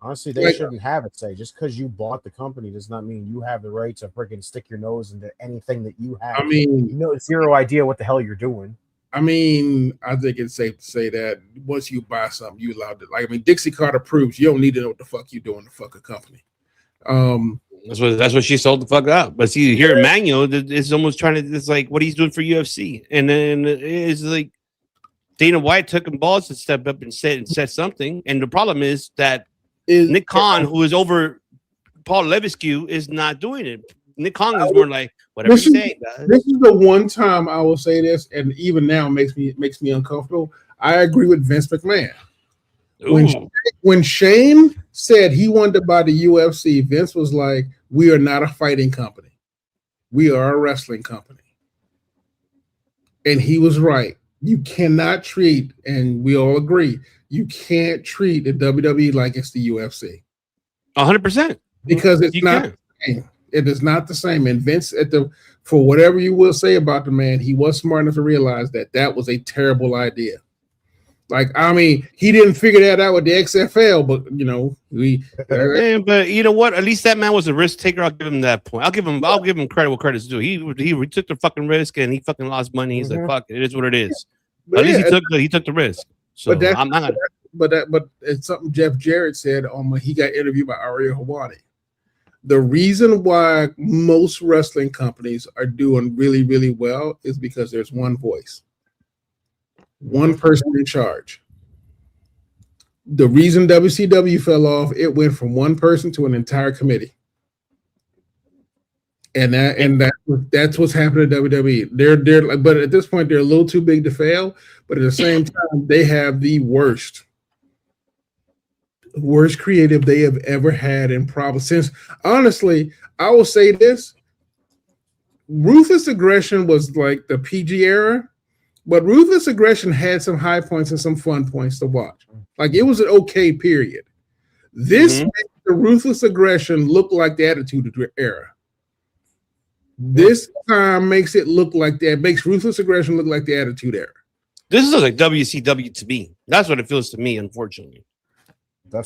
Honestly, they shouldn't have it say. Just because you bought the company does not mean you have the right to freaking stick your nose into anything that you have. I mean, zero idea what the hell you're doing. I mean, I think it's safe to say that once you buy something, you allowed to. Like, I mean, Dixie Carter proves you don't need to know what the fuck you're doing to fuck a company. That's what she sold the fuck out. But see, here Manuel is almost trying to. It's like what he's doing for UFC, and then it's like Dana White took him balls to step up and said something. And the problem is that Nick Khan, who is over Paul Levesque, is not doing it. Nick Khan is more like whatever you say. This is the one time I will say this, and even now it makes me uncomfortable. I agree with Vince McMahon. When Shane said he wanted to buy the UFC, Vince was like, "We are not a fighting company. We are a wrestling company." And he was right. You cannot treat, and we all agree, you can't treat the WWE like it's the UFC. 100%. Because it's not the same. It is not the same. And Vince, for whatever you will say about the man, he was smart enough to realize that was a terrible idea. Like, I mean, he didn't figure that out with the XFL, but but you know what? At least that man was a risk taker. I'll give him that point. I'll give him credit where credit's due. He took the fucking risk and he fucking lost money. He's like, fuck it is what it is. But at least he took the risk. So but it's something Jeff Jarrett said on when he got interviewed by Ariel Helwani. The reason why most wrestling companies are doing really, really well is because there's one voice. One person in charge. The reason WCW fell off, it went from one person to an entire committee. And that's what's happening to WWE. They're like, but at this point, they're a little too big to fail. But at the same time, they have the worst creative they have ever had in probably since. Honestly, I will say this: Ruthless Aggression was like the PG era. But Ruthless Aggression had some high points and some fun points to watch. Like, it was an okay period. This makes the Ruthless Aggression look like the Attitude Era. This time makes it look like that. Makes Ruthless Aggression look like the Attitude Era. This is like WCW to me. That's what it feels to me, unfortunately.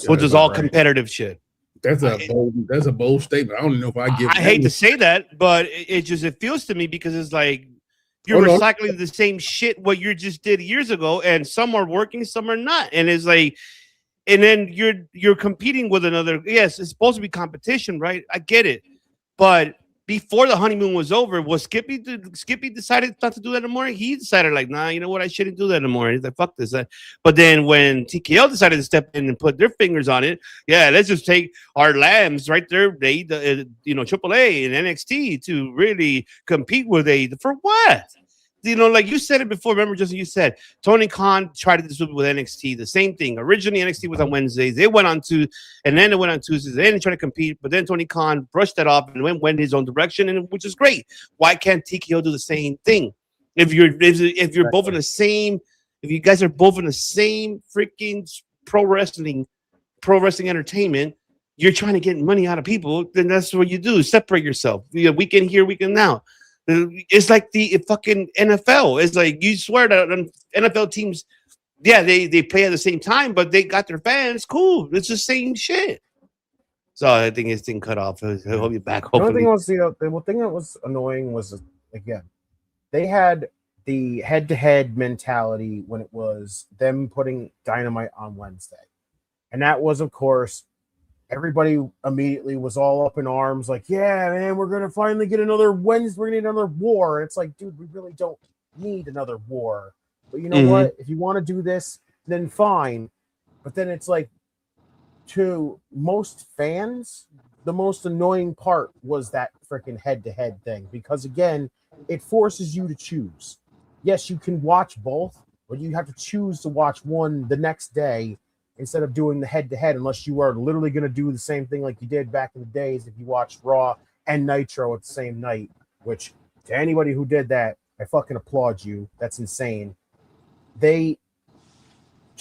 Which is all competitive shit. That's a bold statement. I don't know if I give. I hate to say that, but it feels to me because it's like. You're recycling the same shit what you just did years ago, and some are working, some are not. And it's like, and then you're competing with another. Yes, it's supposed to be competition, right? I get it, but before the honeymoon was over, was Skippy decided not to do that anymore? He decided like, nah, you know what? I shouldn't do that anymore. He's like, fuck this. But then when TKO decided to step in and put their fingers on it, yeah, let's just take our lambs right there. They, AAA and NXT to really compete with for what? Like you said it before. Remember, Justin, you said Tony Khan tried to do something with NXT. The same thing. Originally, NXT was on Wednesdays. They went on and then it went on Tuesdays. They didn't try to compete, but then Tony Khan brushed that off and went his own direction, and which is great. Why can't TKO do the same thing? If you're both in the same, if you guys are both in the same freaking pro wrestling entertainment, you're trying to get money out of people. Then that's what you do. Separate yourself. Weekend here, weekend now. It's like the fucking NFL. It's like you swear that NFL teams, yeah, they play at the same time, but they got their fans. Cool. It's the same shit. So I think his thing cut off. He'll be back. Hopefully. The thing that was annoying was, again, they had the head-to-head mentality when it was them putting Dynamite on Wednesday. And that was, of course, everybody immediately was all up in arms, like, yeah, man, we're going to finally get another Wednesday. We're going to need another war. And it's like, dude, we really don't need another war. But you know what? If you want to do this, then fine. But then it's like, to most fans, the most annoying part was that freaking head-to-head thing. Because, again, it forces you to choose. Yes, you can watch both, but you have to choose to watch one the next day instead of doing the head-to-head, unless you are literally going to do the same thing like you did back in the days if you watched Raw and Nitro at the same night, which, to anybody who did that, I fucking applaud you. That's insane. They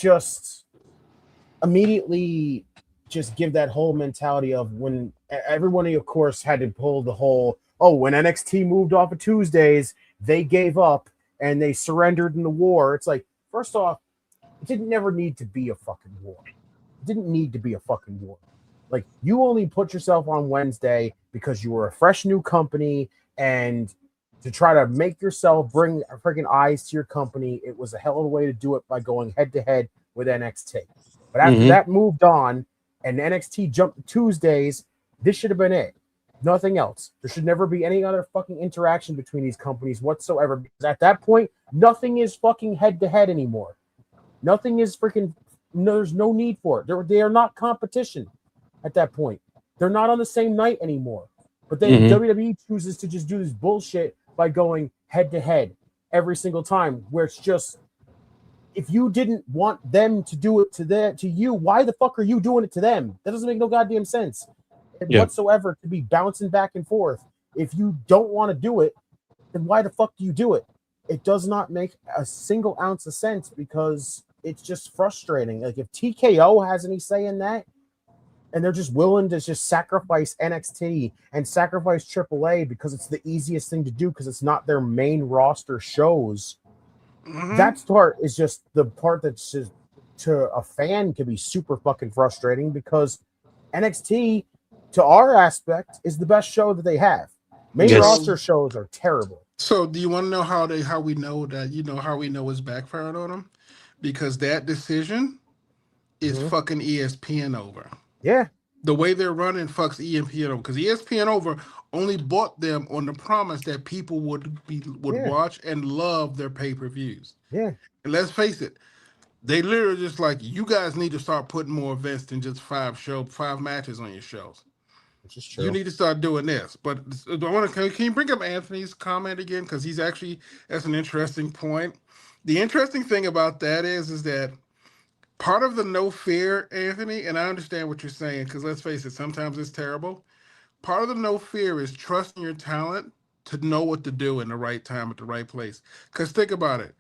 just immediately just give that whole mentality of when everyone, of course, had to pull the whole, oh, when NXT moved off of Tuesdays, they gave up and they surrendered in the war. It's like, first off, it didn't never need to be a fucking war. It didn't need to be a fucking war. Like, you only put yourself on Wednesday because you were a fresh new company, and to try to make yourself bring freaking eyes to your company, it was a hell of a way to do it by going head to head with NXT. But after that moved on and NXT jumped to Tuesdays, this should have been it. Nothing else. There should never be any other fucking interaction between these companies whatsoever, because at that point, nothing is fucking head to head anymore. Nothing is freaking, there's no need for it. They are not competition at that point. They're not on the same night anymore. But then WWE chooses to just do this bullshit by going head to head every single time, where it's just, if you didn't want them to do it to you, why the fuck are you doing it to them? That doesn't make no goddamn sense whatsoever, to be bouncing back and forth. If you don't want to do it, then why the fuck do you do it? It does not make a single ounce of sense, because it's just frustrating. Like, if TKO has any say in that, and they're just willing to just sacrifice NXT and sacrifice AAA because it's the easiest thing to do because it's not their main roster shows, that part is just the part that's just, to a fan, can be super fucking frustrating, because NXT, to our aspect, is the best show that they have. Main roster shows are terrible. So do you want to know how we know that, how we know it's backfired on them? Because that decision is fucking ESPN over. Yeah. The way they're running fucks ESPN over, because ESPN over only bought them on the promise that people would watch and love their pay-per-views. Yeah. And let's face it, they literally just like, you guys need to start putting more events than just 5 matches on your shows. Which is true. You need to start doing this. But can you bring up Anthony's comment again? Because that's an interesting point. The interesting thing about that is that part of the no fear, Anthony, and I understand what you're saying, because let's face it, sometimes it's terrible. Part of the no fear is trusting your talent to know what to do in the right time at the right place. Because think about it.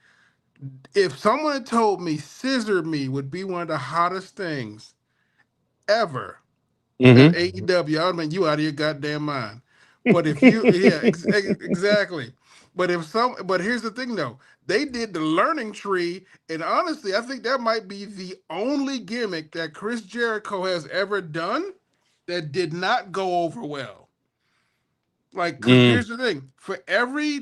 If someone had told me Scissor Me would be one of the hottest things ever at AEW, I would have been, you out of your goddamn mind. But if you, exactly. But here's the thing though, they did the learning tree, and honestly, I think that might be the only gimmick that Chris Jericho has ever done that did not go over well. Like, 'cause here's the thing: for every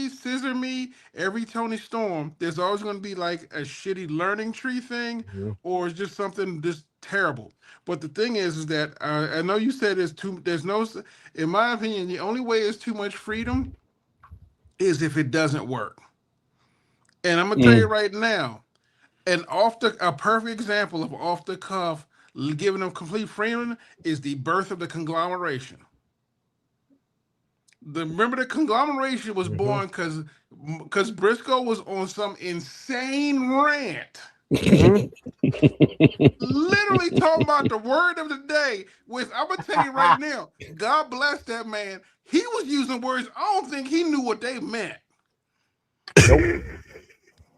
Scissor Me, every Tony Storm, there's always going to be like a shitty learning tree thing, or it's just something just terrible. But the thing is that I know you said in my opinion, the only way is too much freedom is if it doesn't work. And I'm gonna tell you right now, a perfect example of off the cuff, giving them complete freedom is the birth of the conglomeration. Remember the conglomeration was born because Briscoe was on some insane rant. Literally talking about the word of the day, which I'm gonna tell you right now, God bless that man. He was using words I don't think he knew what they meant. Nope.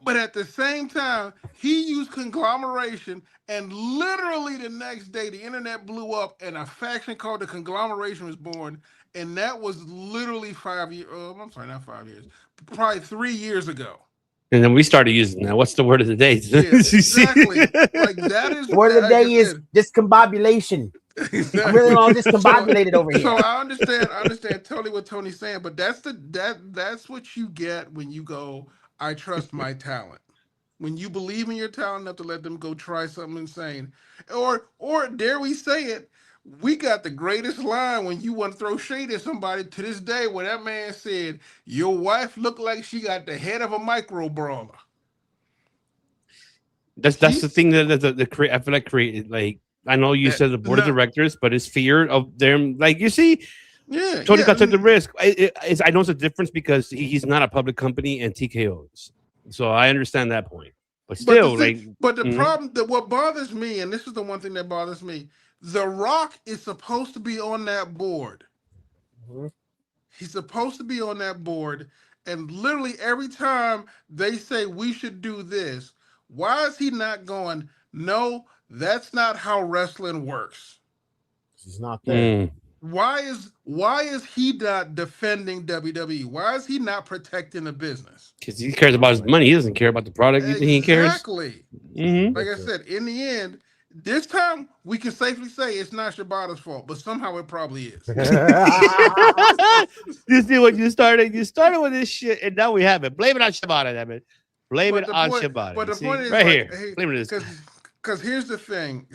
But at the same time, he used conglomeration, and literally the next day, the internet blew up, and a faction called the Conglomeration was born, and that was literally 5 years. I'm sorry, not 5 years, probably 3 years ago. And then we started using that. What's the word of the day? Yeah, exactly. Like that is the word of the day is discombobulation. Exactly. I'm really all discombobulated over here. So I understand totally what Tony's saying, but that's what you get when you go, I trust my talent. When you believe in your talent enough to let them go try something insane. Or dare we say it, we got the greatest line when you want to throw shade at somebody to this day, where that man said, your wife looked like she got the head of a micro brawler. That's the thing that I feel like created, like, I know you said the board of directors, but it's fear of them. Like, you see, Tony got to the risk. I know it's a difference because he's not a public company and TKO is. So I understand that point. But still, but the problem, that what bothers me, and this is the one thing that bothers me, The Rock is supposed to be on that board. He's supposed to be on that board, and literally every time they say we should do this, Why is he not going, no, that's not how wrestling works? He's not there. Why is he not defending WWE? Why is he not protecting the business? Because he cares about his money. He doesn't care about the product. He cares. Exactly. Like I said, in the end, this time we can safely say it's not Shibata's fault, but somehow it probably is. You see what you started? You started with this shit, and now we have it. Blame it on Shibata, damn it. Blame it on Shibata. But the point is, right like, here. Hey, blame it on this. Because here's the thing.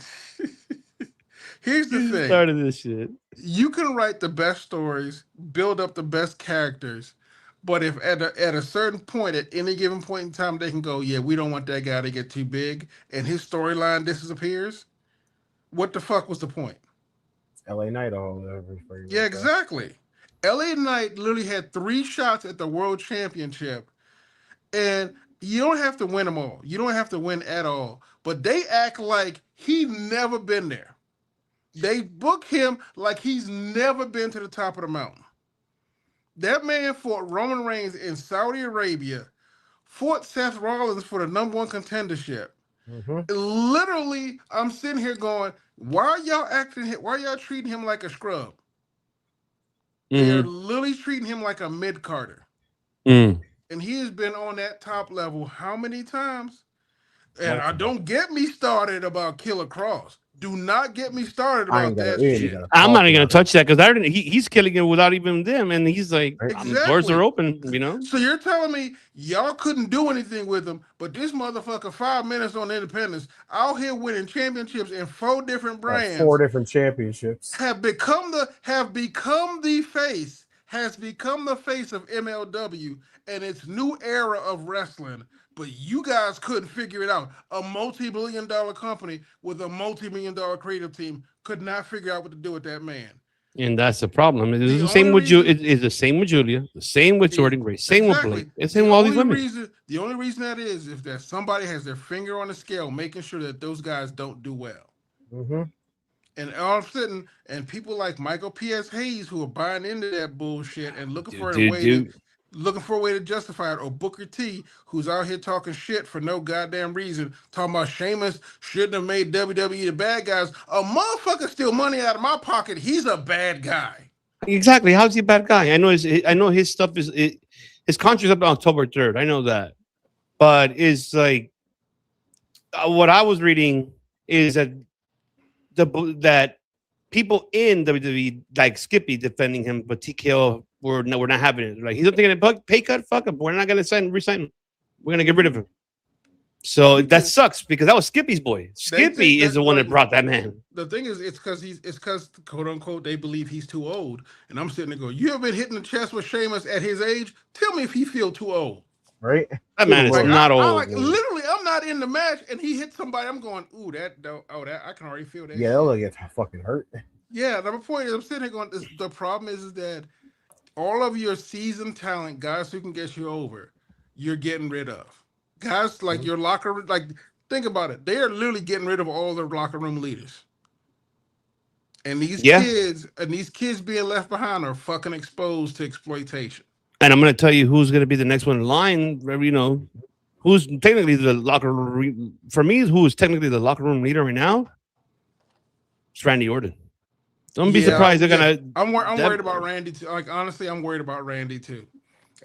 Here's the thing. Started this shit. You can write the best stories, build up the best characters, but if at a certain point, at any given point in time, they can go, yeah, we don't want that guy to get too big, and his storyline disappears, what the fuck was the point? LA Knight all over. Yeah, exactly. LA Knight literally had 3 shots at the World Championship, and you don't have to win them all. You don't have to win at all, but they act like he never been there. They book him like he's never been to the top of the mountain. That man fought Roman Reigns in Saudi Arabia, fought Seth Rollins for the #1 contendership. Literally, I'm sitting here going, why are y'all treating him like a scrub? They're literally treating him like a mid-carder. And he has been on that top level how many times? And don't get me started about Killer Cross. Do not get me started about that shit. I'm not even going to touch that because he's killing it without even them. And he's like, doors are open, you know? So you're telling me y'all couldn't do anything with him, but this motherfucker 5 minutes on Independence out here winning championships in 4 different brands. 4 different championships. Has become the face of MLW and its new era of wrestling. But you guys couldn't figure it out. A multi-million-dollar company with a multi-million-dollar creative team could not figure out what to do with that man. And that's the problem. It's the same with you. It's the same with Julia. The same with Jordan Grace. Same with Blake. It's same with all these women. The only reason that is if that somebody has their finger on the scale, making sure that those guys don't do well. And all of a sudden, and people like Michael P.S. Hayes who are buying into that bullshit and looking for a way to justify it, or Booker T, who's out here talking shit for no goddamn reason, talking about Sheamus shouldn't have made WWE the bad guys. A motherfucker steal money out of my pocket. He's a bad guy. Exactly. How's he a bad guy? I know his stuff is his contract's up on October 3rd. I know that, but it's like what I was reading is that that people in WWE like Skippy defending him, but TKO. We're not having it. Like, he's not taking a pay cut. Fuck him. We're not gonna resign him. We're gonna get rid of him. So that sucks because that was Skippy's boy. Skippy is the one that brought that man. The thing is, it's because quote unquote they believe he's too old. And I'm sitting there going, you ever been hitting the chest with Sheamus at his age? Tell me if he feel too old. Right? That man is not old. Literally, I'm not in the match, and he hit somebody. I'm going, ooh, that I can already feel that. Yeah, they'll get fucking hurt. Yeah, the point is, I'm sitting here going, the problem is that all of your seasoned talent, guys who can get you over, you're getting rid of. Guys like your locker room, like, think about it. They are literally getting rid of all their locker room leaders. And these kids being left behind are fucking exposed to exploitation. And I'm going to tell you who's going to be the next one in line. You know, who's technically the locker room. For me, who is technically the locker room leader right now? It's Randy Orton. Don't be surprised they're gonna. I'm worried about Randy too. Like, honestly, I'm worried about Randy too.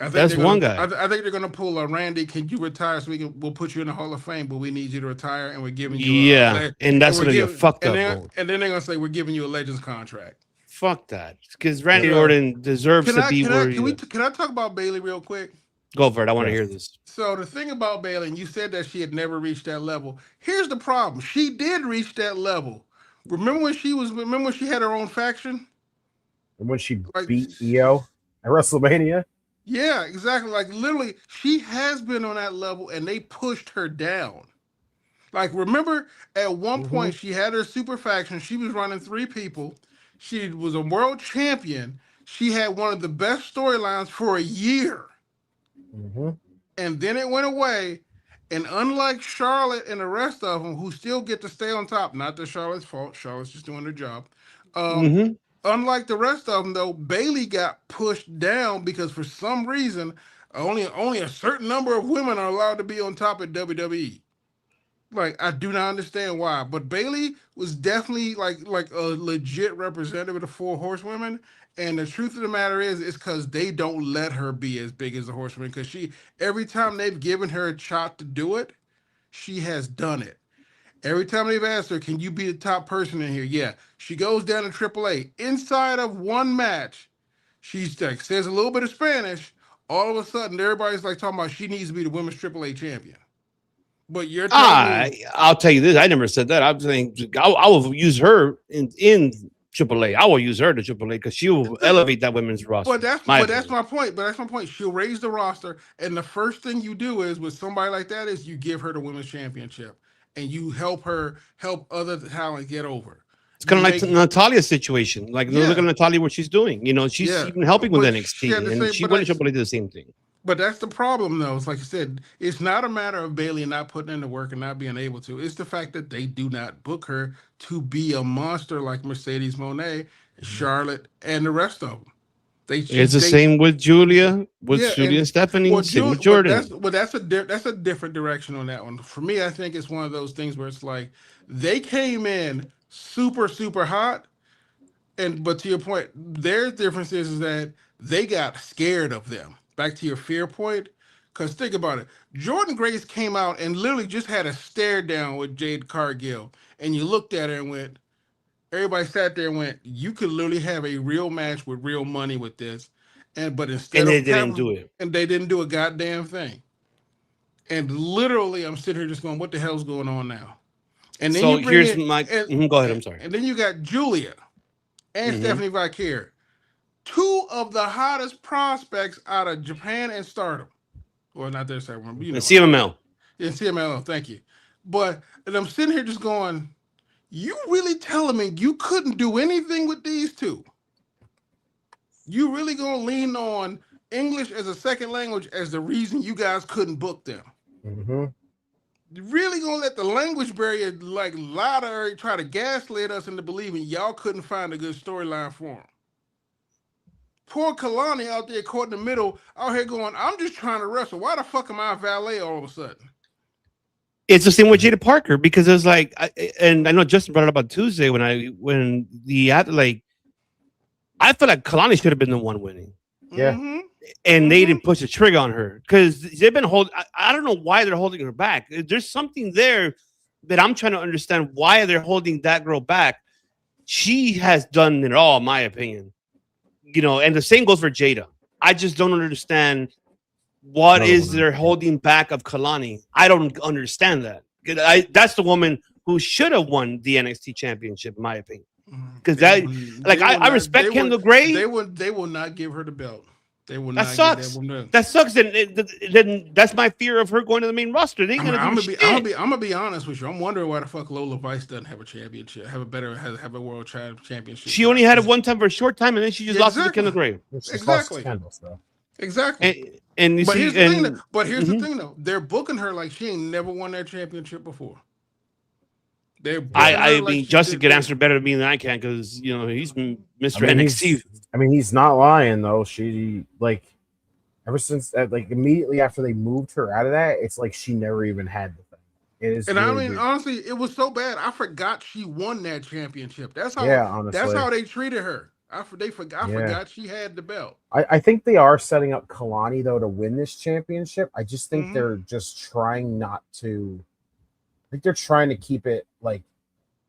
That's one guy. I think they're gonna pull a Randy. Can you retire so we'll put you in the Hall of Fame, but we need you to retire, and we're giving you and that's gonna get fucked up. And then they're gonna say we're giving you a Legends contract. Fuck that, because Randy Orton deserves to be where. Can I talk about Bayley real quick? Go for it. I want to hear this. So the thing about Bayley, and you said that she had never reached that level. Here's the problem: she did reach that level. Remember when she had her own faction? And when she beat EO at WrestleMania? Yeah, exactly. Like, literally, she has been on that level, and they pushed her down. Like, remember, at one point, she had her super faction. She was running 3 people. She was a world champion. She had one of the best storylines for a year. And then it went away. And unlike Charlotte and the rest of them who still get to stay on top, not that Charlotte's fault, Charlotte's just doing her job. Unlike the rest of them, though, Bayley got pushed down because for some reason, only a certain number of women are allowed to be on top at WWE. Like, I do not understand why. But Bailey was definitely like a legit representative of the 4 horsewomen. And the truth of the matter is because they don't let her be as big as the horsewomen. Because every time they've given her a shot to do it, she has done it. Every time they've asked her, can you be the top person in here? Yeah. She goes down to AAA. Inside of one match, she's like, says a little bit of Spanish. All of a sudden, everybody's like talking about she needs to be the women's AAA champion. But you're telling me, I'll tell you this. I never said that. I'm saying I will use her in AAA. I will use her to AAA because she will elevate that women's roster. That's my point. But that's my point. She'll raise the roster, and the first thing you do is with somebody like that is you give her the women's championship, and you help other talent get over. It's kind of like Natalia's situation. Like, look at Natalia, what she's doing. You know, she's even helping with NXT, and she went to AAA, did the same thing. But that's the problem, though. It's like you said, it's not a matter of Bailey not putting in the work and not being able to. It's the fact that they do not book her to be a monster like Mercedes Moné, Charlotte, and the rest of them. It's the same with Julia, and Stephanie, same with Jordan. That's a different direction on that one. For me, I think it's one of those things where it's like they came in super, super hot, but to your point, their difference is that they got scared of them. Back to your fear point, because think about it. Jordan Grace came out and literally just had a stare down with Jade Cargill, and you looked at her and went, everybody sat there and went, you could literally have a real match with real money with this, but instead they didn't do it, and they didn't do a goddamn thing. And literally, I'm sitting here just going, what the hell's going on now? And then so you bring go ahead. I'm sorry. And then you got Julia and Stephanie Vicaire. 2 of the hottest prospects out of Japan and Stardom. Well, not their second one, but CMLL. Yeah, CMLL, thank you. And I'm sitting here just going, you really telling me you couldn't do anything with these 2? You really gonna lean on English as a second language as the reason you guys couldn't book them? Mm-hmm. You really gonna let the language barrier like lie to her, try to gaslight us into believing y'all couldn't find a good storyline for them? Poor Kalani out there caught in the middle, out here going, I'm just trying to wrestle. Why the fuck am I a valet all of a sudden? It's the same with Jada Parker, because it was like, and I know Justin brought it up on Tuesday when I feel like Kalani should have been the one winning. Yeah. Mm-hmm. And they didn't push the trigger on her because they've been holding. I don't know why they're holding her back. There's something there that I'm trying to understand why they're holding that girl back. She has done it all, in my opinion. You know, and the same goes for Jada. I just don't understand what they're holding back of Kalani. I don't understand that. That's the woman who should have won the NXT championship, in my opinion. Because I respect Kendall Gray. They will not give her the belt. They will not. That sucks. Then that's my fear of her going to the main roster. I'm gonna be honest with you. I'm wondering why the fuck Lola Vice doesn't have a championship, have a world championship. She only had it one time for a short time, and then she just lost it to Kendall Gray. Exactly. And here's the thing though. They're booking her like she ain't never won that championship before. I mean, Justin can answer better to me than I can because he's Mr. NXT. He's not lying though. She ever since immediately after they moved her out of that, it's like she never even had the thing. It is, honestly, it was so bad. I forgot she won that championship. That's how. Honestly. That's how they treated her. I forgot she had the belt. I think they are setting up Kalani though to win this championship. I just think they're just trying not to. I think they're trying to keep it like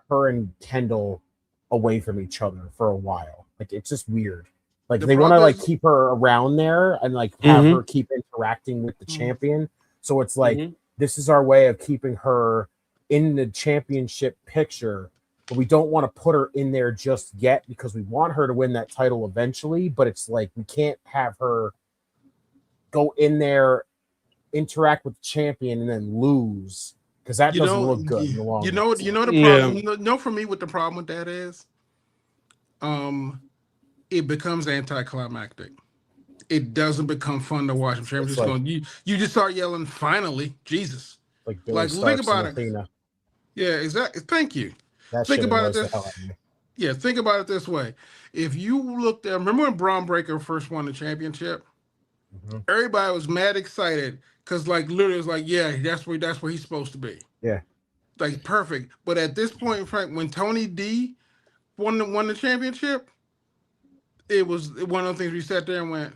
her and Kendall away from each other for a while. Like it's just weird. Like they want to keep her around there and have her keep interacting with the champion. So it's like this is our way of keeping her in the championship picture, but we don't want to put her in there just yet because we want her to win that title eventually. But it's like we can't have her go in there, interact with the champion, and then lose. Because that doesn't look good in the long run. The problem. For me, what the problem with that is, it becomes anticlimactic. It doesn't become fun to watch. I'm sure you just start yelling. Finally, Jesus! Think about it. Yeah, exactly. Thank you. Think about it. Think about it this way. If you looked at, remember when Braun Breaker first won the championship? Everybody was mad excited. Because literally it's that's where he's supposed to be. Yeah. like perfect. But at this point, Frank, when Tony D won the championship, it was one of the things we sat there and went,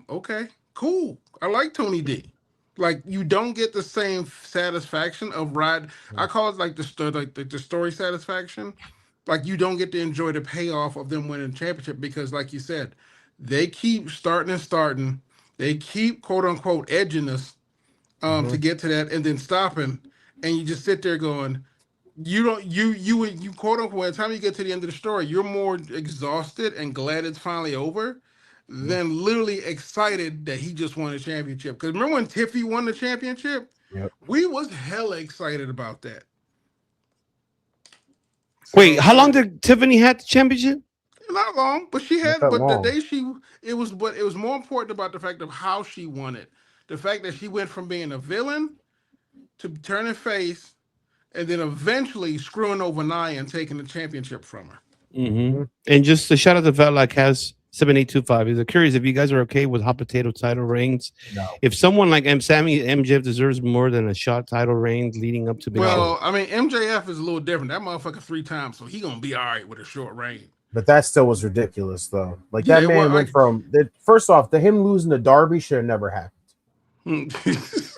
okay, cool. I like Tony D. Like you don't get the same satisfaction of ride. I call it like the story satisfaction. Like you don't get to enjoy the payoff of them winning the championship because, like you said, they keep starting. They keep quote unquote edging us to get to that and then stopping, and you just sit there going, you don't you quote unquote. By the time you get to the end of the story, you're more exhausted and glad it's finally over than literally excited that he just won a championship. Because remember when Tiffy won the championship? Yep. We was hella excited about that. Wait, how long did Tiffany have the championship? Not long, but she had. Not that But long. the day it was more important about the fact of how she won it. The fact that she went from being a villain to turning face, and then eventually screwing over Nia and taking the championship from her. Mm-hmm. And just a shout out to Velak has 7825. He's curious if you guys are okay with hot potato title reigns. No. If someone like Sammy MJF deserves more than a shot title reign leading up to Big Show. Well, I mean, MJF is a little different. That motherfucker 3 times, so he gonna be all right with a short reign. But that still was ridiculous, though. Like Yeah, that man went from first off, him losing to Darby should have never happened.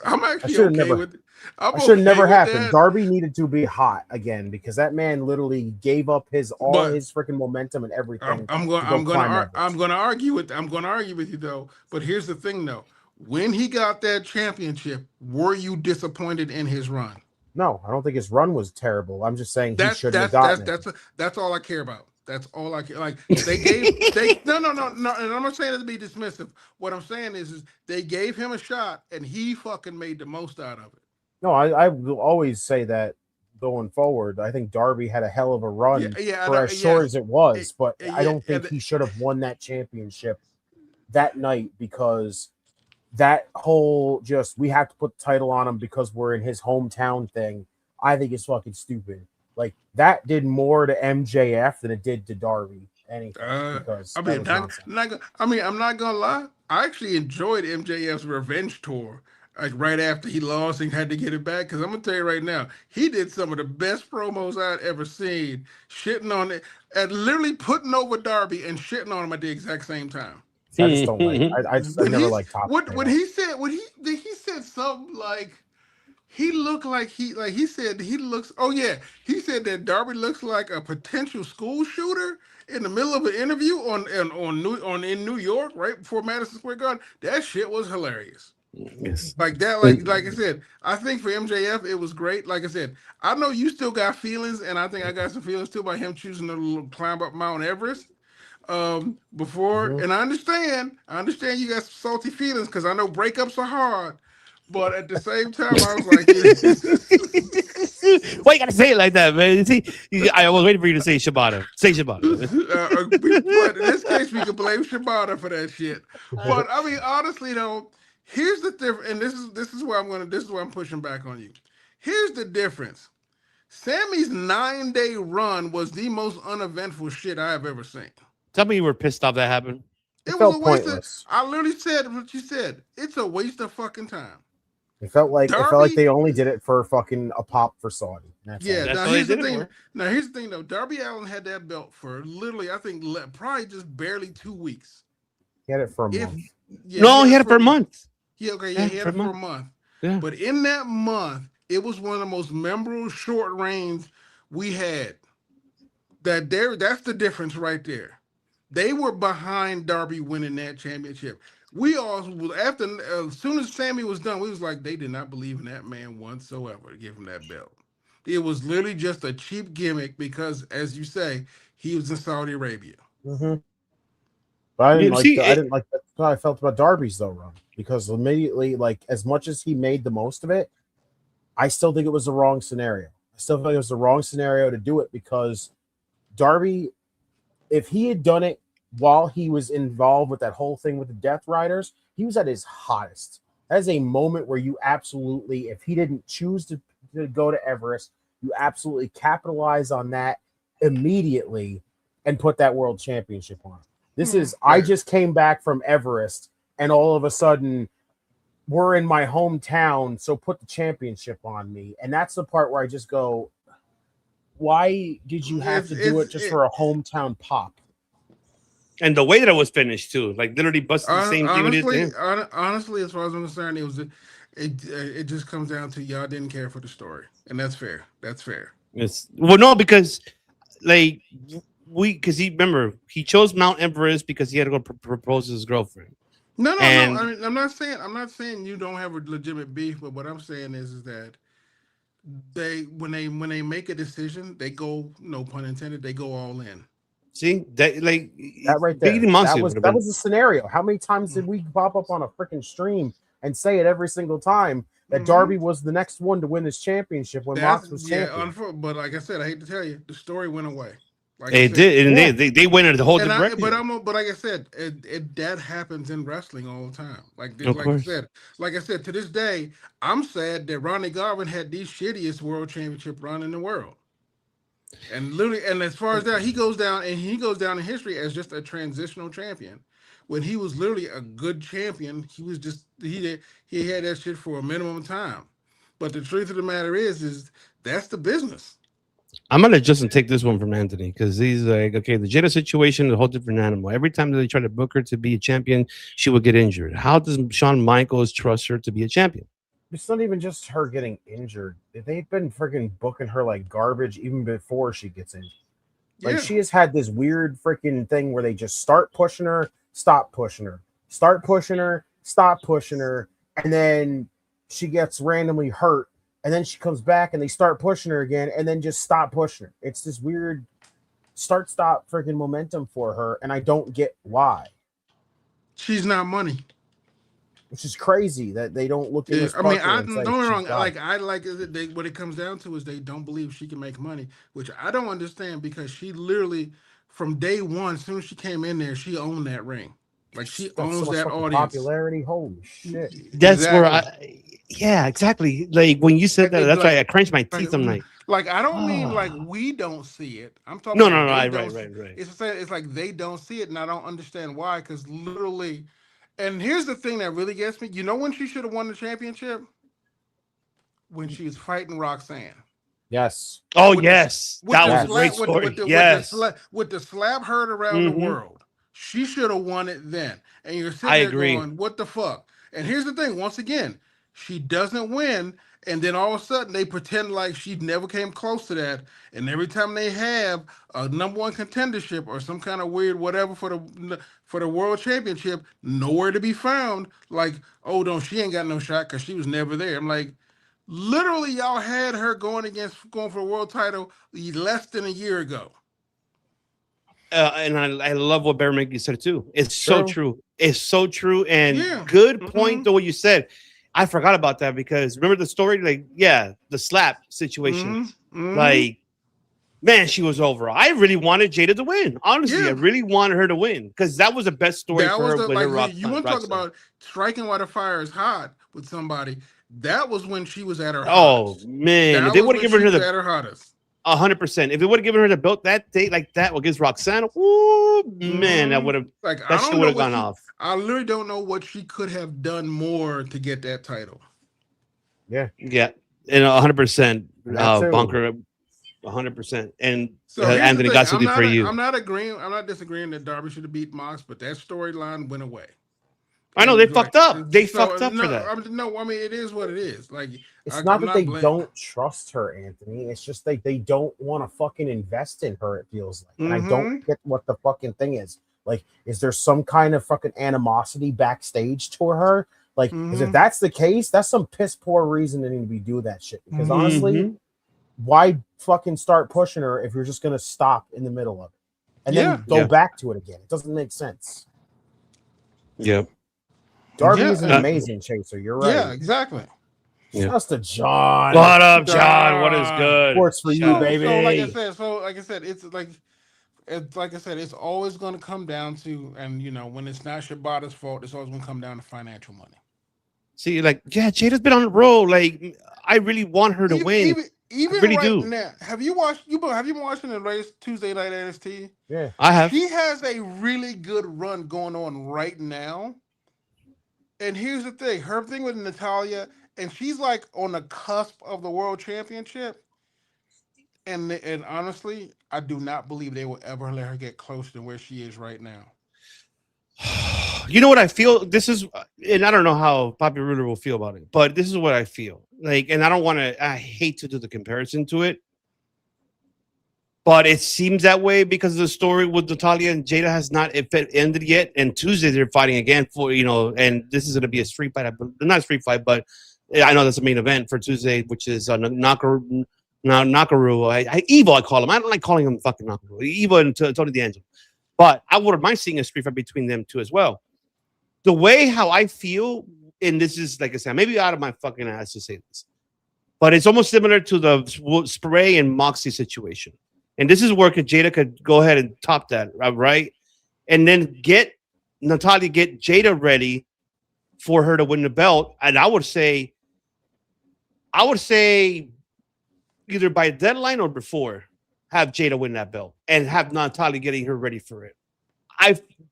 I'm actually should've okay never- with it. That should have never with happened. that. Darby needed to be hot again because that man literally gave up his freaking momentum and everything. I'm going to argue with you though. But here's the thing though: when he got that championship, were you disappointed in his run? No, I don't think his run was terrible. I'm just saying he That's shouldn't have gotten it. that's all I care about. That's all I care. Like they no. And I'm not saying it to be dismissive. What I'm saying is they gave him a shot and he fucking made the most out of it. No, I will always say that going forward. I think Darby had a hell of a run for as short as it was, but I don't think he should have won that championship that night because that whole we have to put the title on him because we're in his hometown thing, I think is fucking stupid. Like that did more to MJF than it did to Darby. Because I'm not gonna lie. I actually enjoyed MJF's revenge tour. Like right after he lost and had to get it back, because I'm gonna tell you right now, he did some of the best promos I'd ever seen, shitting on it and literally putting over Darby and shitting on him at the exact same time. I just don't like. I never liked top. When he said something like he looked like he said he looks. Oh yeah, he said that Darby looks like a potential school shooter in the middle of an interview in New York right before Madison Square Garden. That shit was hilarious. Yes. Like that, like I said, I think for MJF it was great. Like I said, I know you still got feelings, and I think I got some feelings too by him choosing to climb up Mount Everest before. And I understand you got some salty feelings because I know breakups are hard, but at the same time, I was like, why you gotta say it like that, man? See, I was waiting for you to say Shibata. Say Shibata. But in this case, we can blame Shibata for that shit. But I mean, honestly, though. Here's the difference, and this is where I'm pushing back on you. Here's the difference. Sammy's 9-day run was the most uneventful shit I have ever seen. Tell me you were pissed off that happened. It was a waste I literally said what you said. It's a waste of fucking time. It felt like they only did it for fucking a pop for Saudi. Now here's the thing. Here's the thing though. Darby Allin had that belt for literally, I think, probably just barely 2 weeks. He had it for a month. He had it for a month. He had it for a month. Yeah. But in that month, it was one of the most memorable short reigns we had. That's the difference right there. They were behind Darby winning that championship. We all as soon as Sammy was done, we was like, they did not believe in that man whatsoever to give him that belt. It was literally just a cheap gimmick because, as you say, he was in Saudi Arabia. Mm-hmm. But I didn't like that's how I felt about Darby's though run because immediately, like as much as he made the most of it, I still think it was the wrong scenario. I still think it was the wrong scenario to do it because Darby, if he had done it while he was involved with that whole thing with the Death Riders, he was at his hottest. That is a moment where you absolutely, if he didn't choose to go to Everest, you absolutely capitalize on that immediately and put that world championship on. This is, I just came back from Everest and all of a sudden we're in my hometown, so put the championship on me. And that's the part where I just go, why did you have to do it just for a hometown pop? And the way that it was finished too, like literally busted the same thing. Honestly, as far as I'm concerned, it just comes down to y'all didn't care for the story, and that's fair. That's fair. No, because like because he chose Mount Everest because he had to go propose to his girlfriend. No. I mean, I'm not saying you don't have a legitimate beef, but what I'm saying is that when they make a decision, they go, no pun intended, they go all in. See that, like that right there. That was the scenario. How many times did we pop up on a freaking stream and say it every single time that Darby was the next one to win this championship when Mox was champion? But like I said, I hate to tell you, the story went away. Like it did, and they went in the whole direction. But like I said, that happens in wrestling all the time. Like I said, to this day, I'm sad that Ronnie Garvin had the shittiest world championship run in the world. And literally, and as far as that, he goes down in history as just a transitional champion. When he was literally a good champion, he had that shit for a minimum time. But the truth of the matter is that's the business. I'm gonna just take this one from Anthony because he's like, okay, the Jada situation is a whole different animal. Every time that they try to book her to be a champion, she would get injured. How does Shawn Michaels trust her to be a champion? It's not even just her getting injured. They've been freaking booking her like garbage even before she gets injured. Like she has had this weird freaking thing where they just start pushing her, stop pushing her, start pushing her, stop pushing her, and then she gets randomly hurt, and then she comes back and they start pushing her again, and then just stop pushing her. It's this weird start-stop freaking momentum for her, and I don't get why. She's not money. Which is crazy that they don't look at this. I mean, don't get me wrong. What it comes down to is they don't believe she can make money, which I don't understand because she literally, from day one, as soon as she came in there, she owned that ring. Like she owns that audience. Popularity, holy shit. That's exactly. Yeah, exactly. Like when you said that, that's why I clenched my teeth. I'm like, I don't mean like we don't see it. I'm talking. No, right. It's like they don't see it, and I don't understand why. Because literally. And here's the thing that really gets me. You know when she should have won the championship? When she was fighting Roxanne. Yes. Yes. That was a great story. With the slap heard around the world. She should have won it then. And you're sitting there going, what the fuck? And here's the thing. Once again, she doesn't win. And then all of a sudden, they pretend like she never came close to that. And every time they have a number one contendership or some kind of weird whatever for the world championship, nowhere to be found. Like, oh, she ain't got no shot because she was never there. I'm like, literally, y'all had her going for a world title less than a year ago. And I love what Bear Mickey said too. It's so true. It's so true. And good point to what you said. I forgot about that because remember the story, like, the slap situation. Like, man, she was over. I really wanted Jada to win. Honestly, I really wanted her to win because that was the best story for her. You want to talk about striking while the fire is hot with somebody? That was when she was at her hottest. Oh man, if they would have given her at her hottest. 100%. If they would have given her the belt that day like that against Roxanne, oh man, that would have gone off. I literally don't know what she could have done more to get that title. Yeah, and 100%, Bunker, 100%. And so Anthony got something for you. I'm not disagreeing that Darby should have beat Mox, but that storyline went away. I know they fucked up. They fucked up for that. I mean, it is what it is. Like, it's not that they don't trust her, Anthony. It's just they don't want to fucking invest in her. It feels like, and I don't get what the fucking thing is. Like, is there some kind of fucking animosity backstage to her? Like, because if that's the case, that's some piss poor reason to need to be doing that shit. Because honestly, why fucking start pushing her if you're just gonna stop in the middle of it and then go back to it again? It doesn't make sense. Yep. Darby is an amazing chaser. You're right. Yeah, exactly. Just a John. What up, John? What is good? Sports for you, baby. So like I said, it's always going to come down to, and when it's not Shibata's fault, it's always going to come down to financial money. See, like, Jada's been on the roll. Like, I really want her to win. Even I really right do. Now, have you been watching the latest Tuesday Night NXT? Yeah, I have. She has a really good run going on right now. And here's the thing: her thing with Natalia, and she's like on the cusp of the world championship. And honestly, I do not believe they will ever let her get closer to where she is right now. You know what I feel? This is, and I don't know how Bobby Roode will feel about it, but this is what I feel like, and I don't want to. I hate to do the comparison to it, but it seems that way because the story with Natalia and Jada has not ended yet. And Tuesday they're fighting again for and this is going to be a street fight, not a street fight, but I know that's the main event for Tuesday, which is Nakaru. Evil, I call him. I don't like calling him fucking Nakaru. Evil and Tony D'Angelo. But I wouldn't mind seeing a street fight between them two as well. The way how I feel, and this is, like I said, maybe out of my fucking ass to say this, but it's almost similar to the Spray and Moxie situation. And this is where Jada could go ahead and top that, right? And then get Jada ready for her to win the belt. And I would say either by deadline or before, have Jada win that belt and have Natalia getting her ready for it.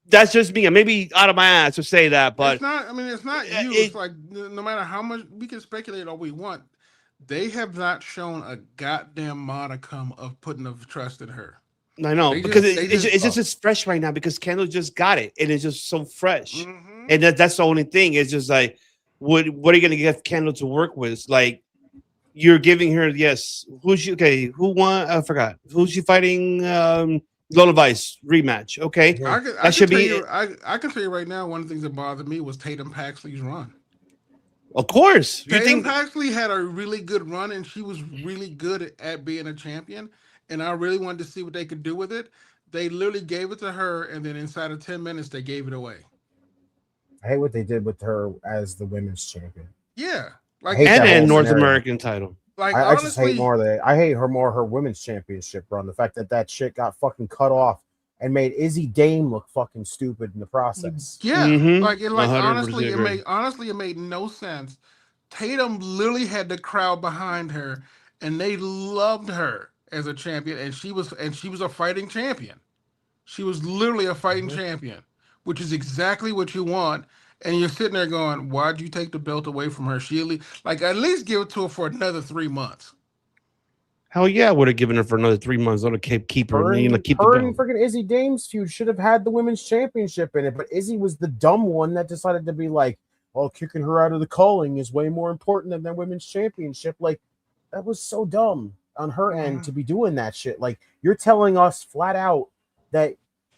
That's just me. Maybe out of my ass to say that, but it's not. I mean, it's not you. It's like no matter how much we can speculate all we want, they have not shown a goddamn modicum of putting of trust in her. I know because it's just fresh right now because Kendall just got it and it's just so fresh, and that's the only thing. It's just like, what are you going to get Kendall to work with? It's like you're giving her who won? I forgot who's she fighting. Lola Vice rematch. Okay, I can tell you right now. One of the things that bothered me was Tatum Paxley's run. Of course, Tatum Paxley had a really good run, and she was really good at being a champion. And I really wanted to see what they could do with it. They literally gave it to her, and then inside of 10 minutes, they gave it away. I hate what they did with her as the women's champion. Yeah, and North American title. Like I just hate her women's championship run. The fact that shit got fucking cut off and made Izzy Dame look fucking stupid in the process. Yeah, honestly, it made no sense. Tatum literally had the crowd behind her, and they loved her as a champion, and she was a fighting champion. She was literally a fighting champion, which is exactly what you want. And you're sitting there going, why'd you take the belt away from her? At least give it to her for another 3 months. Hell yeah, I would have given her for another 3 months. I would have keep her. Keep the belt. And freaking Izzy Dame's feud should have had the women's championship in it, but Izzy was the dumb one that decided to be like, well, kicking her out of the calling is way more important than the women's championship. Like, that was so dumb on her end to be doing that shit. Like, you're telling us flat out that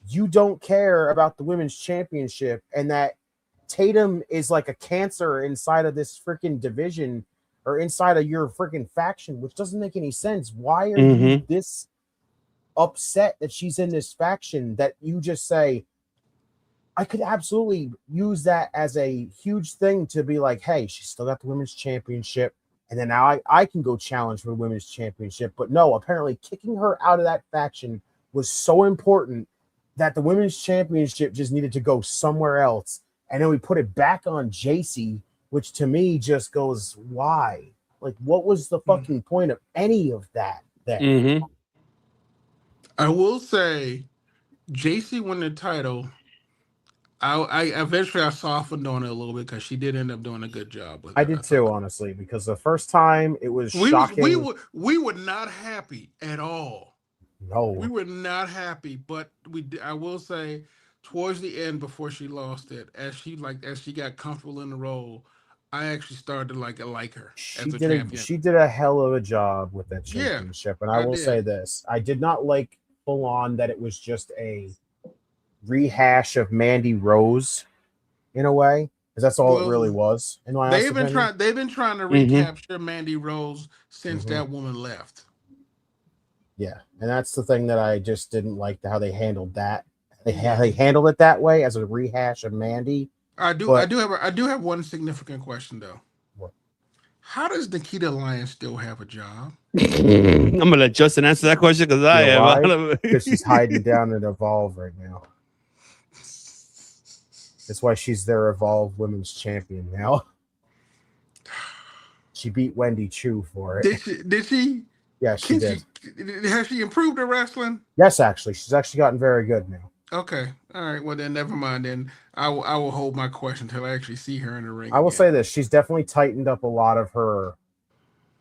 you don't care about the women's championship and that Tatum is like a cancer inside of this freaking division or inside of your freaking faction, which doesn't make any sense. Why are you this upset that she's in this faction that you just say, I could absolutely use that as a huge thing to be like, hey, she's still got the women's championship. And then now I can go challenge for the women's championship. But no, apparently kicking her out of that faction was so important that the women's championship just needed to go somewhere else. And then we put it back on JC, which to me just goes, why? Like, what was the fucking point of any of that? I will say, JC won the title. I eventually softened on it a little bit because she did end up doing a good job with it. I did too, honestly, because the first time it was shocking. We were not happy at all. No, we were not happy, but I will say, towards the end, before she lost it, as she got comfortable in the role, I actually started to like her as a champion. She did a hell of a job with that championship, and I will say this: I did not like full on that it was just a rehash of Mandy Rose, in a way, because that's all it really was. They've been trying to recapture Mandy Rose since that woman left. Yeah, and that's the thing that I just didn't like how they handled that. They handled it that way as a rehash of Mandy. I do have one significant question though. What? How does Nikita Lyons still have a job? I'm gonna let Justin answer that question because I am. Because she's hiding down at Evolve right now. That's why she's their Evolve Women's Champion now. She beat Wendy Chu for it. Did she? Yeah, she did. Has she improved her wrestling? Yes, actually. She's actually gotten very good now. Okay. All right. Well, then never mind. Then I will hold my question until I actually see her in the ring. I will again. say this: she's definitely tightened up a lot of her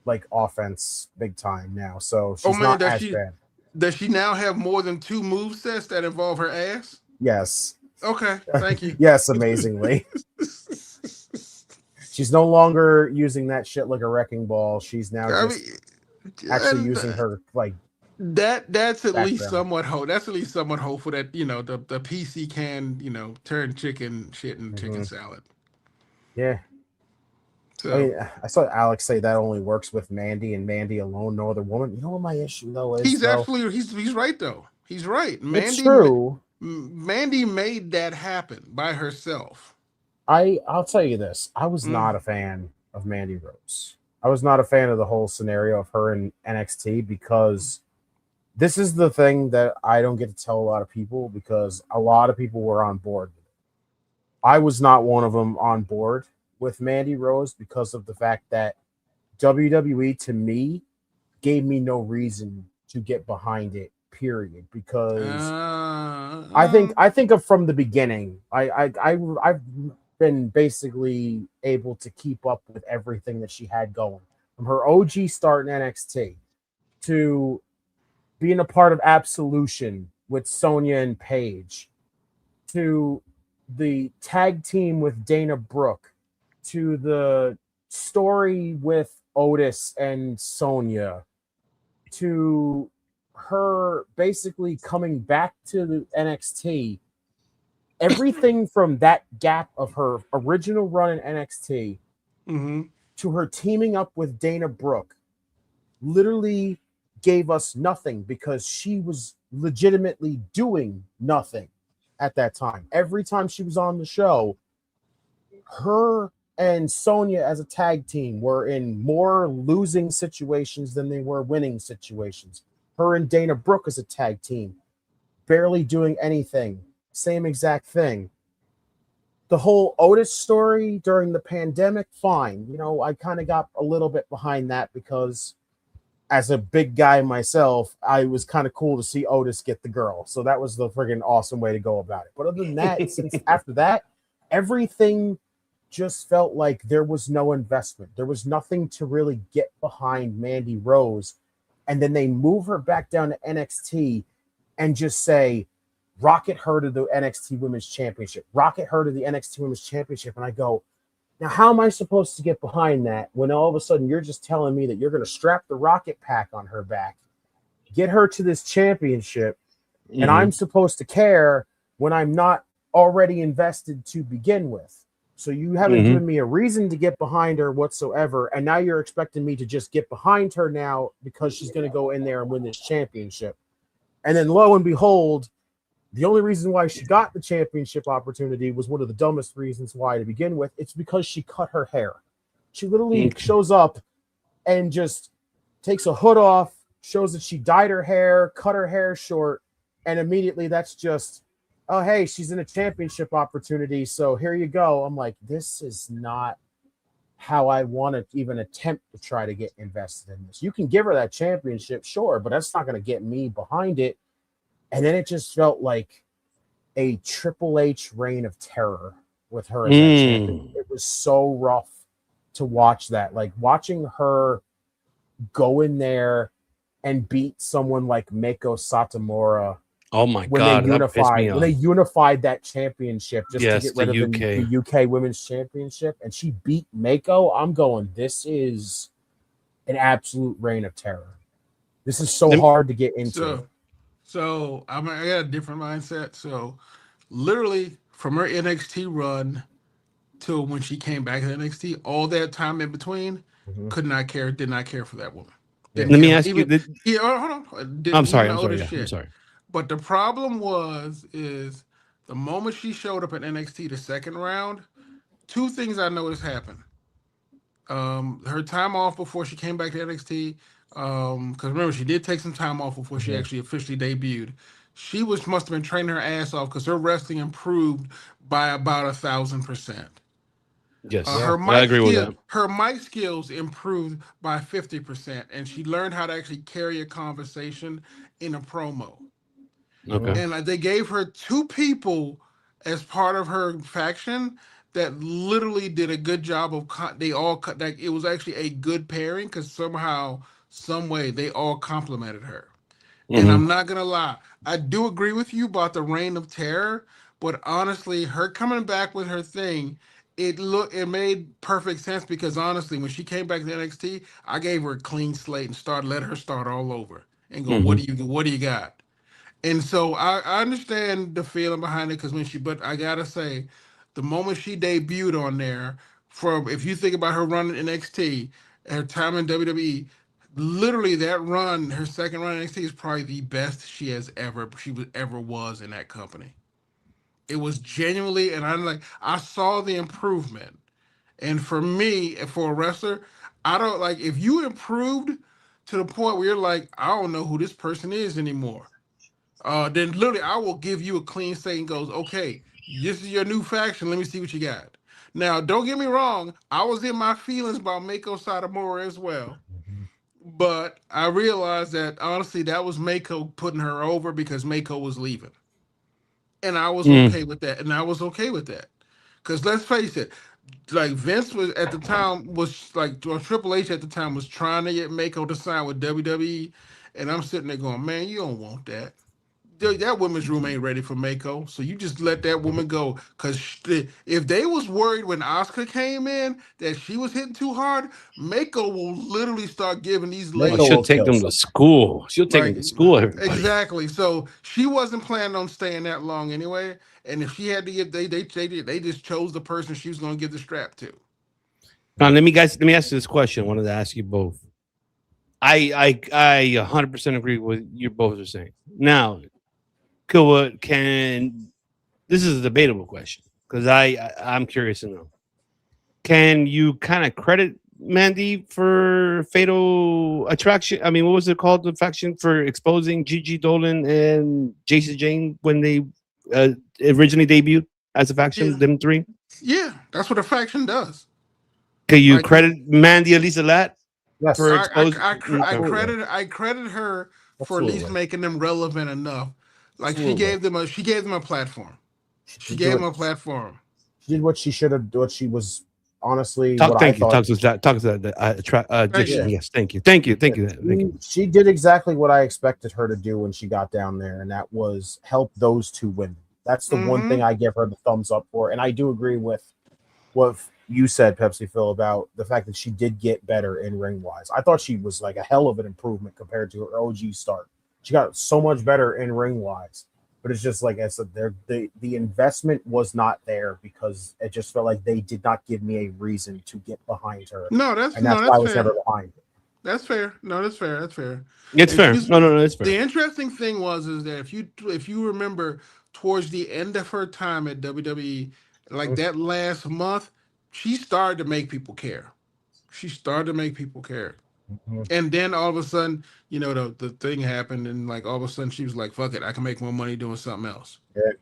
like offense big time now, so she's not as bad. Does she now have more than 2 movesets that involve her ass? Yes. Okay. Thank you. Yes, amazingly. She's no longer using that shit like a wrecking ball. She's now actually using her like that's at least background. somewhat hope. That's at least somewhat hopeful that the PC can turn chicken shit into chicken salad. Yeah. So I mean, I saw Alex say that only works with Mandy and Mandy alone, no other woman. You know what my issue though is? he's right though. He's right. It's true. Mandy made that happen by herself. I'll tell you this. I was not a fan of Mandy Rose. I was not a fan of the whole scenario of her in NXT because this is the thing that I don't get to tell a lot of people because a lot of people were on board with it. I was not one of them on board with Mandy Rose because of the fact that WWE to me gave me no reason to get behind it, period. Because I think of from the beginning, I've been basically able to keep up with everything that she had going from her OG start in NXT to being a part of Absolution with Sonya and Paige to the tag team with Dana Brooke to the story with Otis and Sonya to her basically coming back to the NXT. Everything from that gap of her original run in NXT to her teaming up with Dana Brooke literally gave us nothing because she was legitimately doing nothing at that time. Every time she was on the show, her and Sonya as a tag team were in more losing situations than they were winning situations. Her and Dana Brooke as a tag team, barely doing anything. Same exact thing. The whole Otis story during the pandemic, fine. You know, I kind of got a little bit behind that because as a big guy myself, I was kind of cool to see Otis get the girl. So that was the friggin' awesome way to go about it. But other than that, since after that, everything just felt like there was no investment. There was nothing to really get behind Mandy Rose. And then they move her back down to NXT and just say, rocket her to the NXT Women's Championship. Rocket her to the NXT Women's Championship. And I go, now how am I supposed to get behind that when all of a sudden you're just telling me that you're going to strap the rocket pack on her back, get her to this championship, and I'm supposed to care when I'm not already invested to begin with? So you haven't given me a reason to get behind her whatsoever, and now you're expecting me to just get behind her now because she's going to go in there and win this championship. And then lo and behold, the only reason why she got the championship opportunity was one of the dumbest reasons why to begin with. It's because she cut her hair. She literally shows up and just takes a hood off, shows that she dyed her hair, cut her hair short, and immediately that's just, oh, hey, she's in a championship opportunity, so here you go. I'm like, this is not how I want to even attempt to try to get invested in this. You can give her that championship, sure, but that's not going to get me behind it. And then it just felt like a Triple H reign of terror with her as that champion. It was so rough to watch that. Like watching her go in there and beat someone like Mako Satomura. Oh my God! When they unified that championship just to get rid of the UK Women's Championship, and she beat Mako, I'm going, this is an absolute reign of terror. This is so hard to get into. So I got a different mindset. So literally from her NXT run till when she came back to NXT, all that time in between, did not care for that woman. Let me ask you. Hold on. I'm sorry. I'm sorry. But the problem is the moment she showed up at NXT the second round, 2 things I noticed happened. Her time off before she came back to NXT, because remember she did take some time off before she actually officially debuted. She must have been training her ass off because her wrestling improved by about 1,000%. Yes, I agree with that. Her mic skills improved by 50%, and she learned how to actually carry a conversation in a promo. Okay. And they gave her 2 people as part of her faction that literally did a good job of. They all cut. Like, it was actually a good pairing because somehow, some way, they all complimented her. And I'm not gonna lie, I do agree with you about the Reign of Terror, but honestly, her coming back with her thing, it made perfect sense because honestly, when she came back to NXT, I gave her a clean slate and let her start all over and go, what do you got? And so I understand the feeling behind it because but I gotta say, the moment she debuted on there, if you think about her running NXT, her time in WWE, literally that run, her second run in NXT is probably the best she ever was in that company. It was genuinely, and I saw the improvement. And for me, for a wrestler, I don't like if you improved to the point where you're like, I don't know who this person is anymore. Then literally I will give you a clean slate and goes, okay, this is your new faction. Let me see what you got. Now, don't get me wrong. I was in my feelings about Mako Satomura as well. But I realized that honestly, that was Mako putting her over because Mako was leaving. And I was okay with that. Because let's face it, like Vince was at the time Triple H at the time was trying to get Mako to sign with WWE. And I'm sitting there going, man, you don't want that. That women's room ain't ready for Mako, so you just let that woman go. Because if they was worried when Asuka came in that she was hitting too hard, Mako will literally start giving these ladies. She'll take them to school. She'll take them to school. Everybody. Exactly. So she wasn't planning on staying that long anyway. And if she had to get, they just chose the person she was going to give the strap to. Now let me ask you this question. I wanted to ask you both. I 100% agree with what you both are saying. Now, this is a debatable question because I'm curious to know. Can you kind of credit Mandy for Fatal Attraction? I mean, what was it called? The faction for exposing Gigi Dolan and Jason Jane when they originally debuted as a faction, them 3? Yeah, that's what a faction does. Can you credit Mandy at least a lot? Yes, for I credit her for at least making them relevant enough. Like she gave them a platform. She gave them a platform. She did what she should have. What she was honestly. Thank you. Talk to that. Yes, thank you. She did exactly what I expected her to do when she got down there, and that was help those 2 women. That's the one thing I give her the thumbs up for, and I do agree with what you said, Pepsi Phil, about the fact that she did get better in ring wise. I thought she was like a hell of an improvement compared to her OG start. She got so much better in ring wise, but it's just like I said, the investment was not there because it just felt like they did not give me a reason to get behind her. That's why I was never behind it. That's fair. No, that's fair. That's fair. It's fair. No, it's fair. The interesting thing is that if you remember towards the end of her time at WWE, like that last month, she started to make people care. And then all of a sudden, the thing happened, and like all of a sudden she was like, "Fuck it, I can make more money doing something else." Yeah.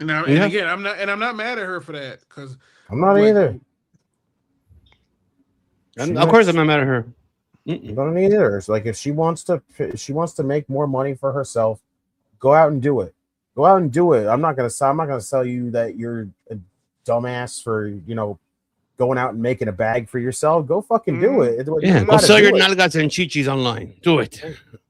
And again, I'm not mad at her for that because I'm not either. And of course, I'm not mad at her. I don't either. It's like if she wants to make more money for herself, go out and do it. I'm not gonna sell you that you're a dumbass for going out and making a bag for yourself. Go fucking do it. Yeah, go sell your nalgas and chichis online. Do it.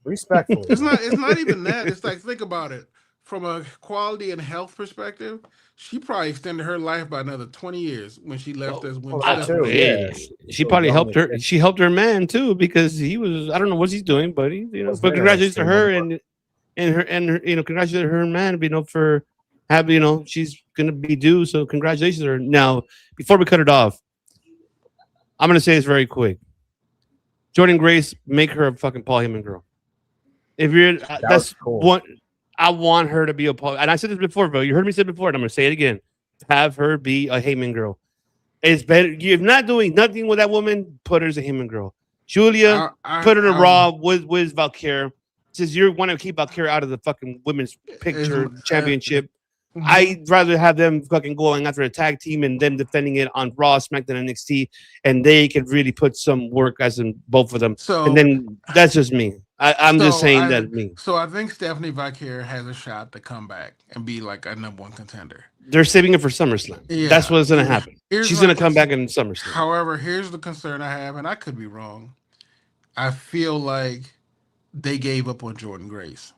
Respectfully. It's not even that. It's like, think about it. From a quality and health perspective, she probably extended her life by another 20 years when she left us. She probably helped her. She helped her man too because he was. I don't know what he's doing, but but congratulations to her and her congratulations to her man. For having she's gonna be due. So congratulations to her. Now, before we cut it off, I'm gonna say this very quick. Jordan Grace, make her a fucking Paul Heyman girl. If you're, that's cool. What I want her to be a Paul. And I said this before, bro. You heard me say it before, and I'm gonna say it again. Have her be a Heyman girl. It's better. You're not doing nothing with that woman. Put her as a Heyman girl. Julia, put her to Raw with Valkyrie. Since you want to keep Valkyrie out of the fucking women's picture championship, I'd rather have them fucking going after a tag team and them defending it on Raw, SmackDown, and NXT, and they could really put some work as in both of them. So, and then that's just me. I'm just saying that me. So I think Stephanie Vaquer has a shot to come back and be like a #1 contender. They're saving it for SummerSlam. Yeah, That's what's going to happen. She's going to come back in SummerSlam. However, here's the concern I have, and I could be wrong. I feel like they gave up on Jordan Grace.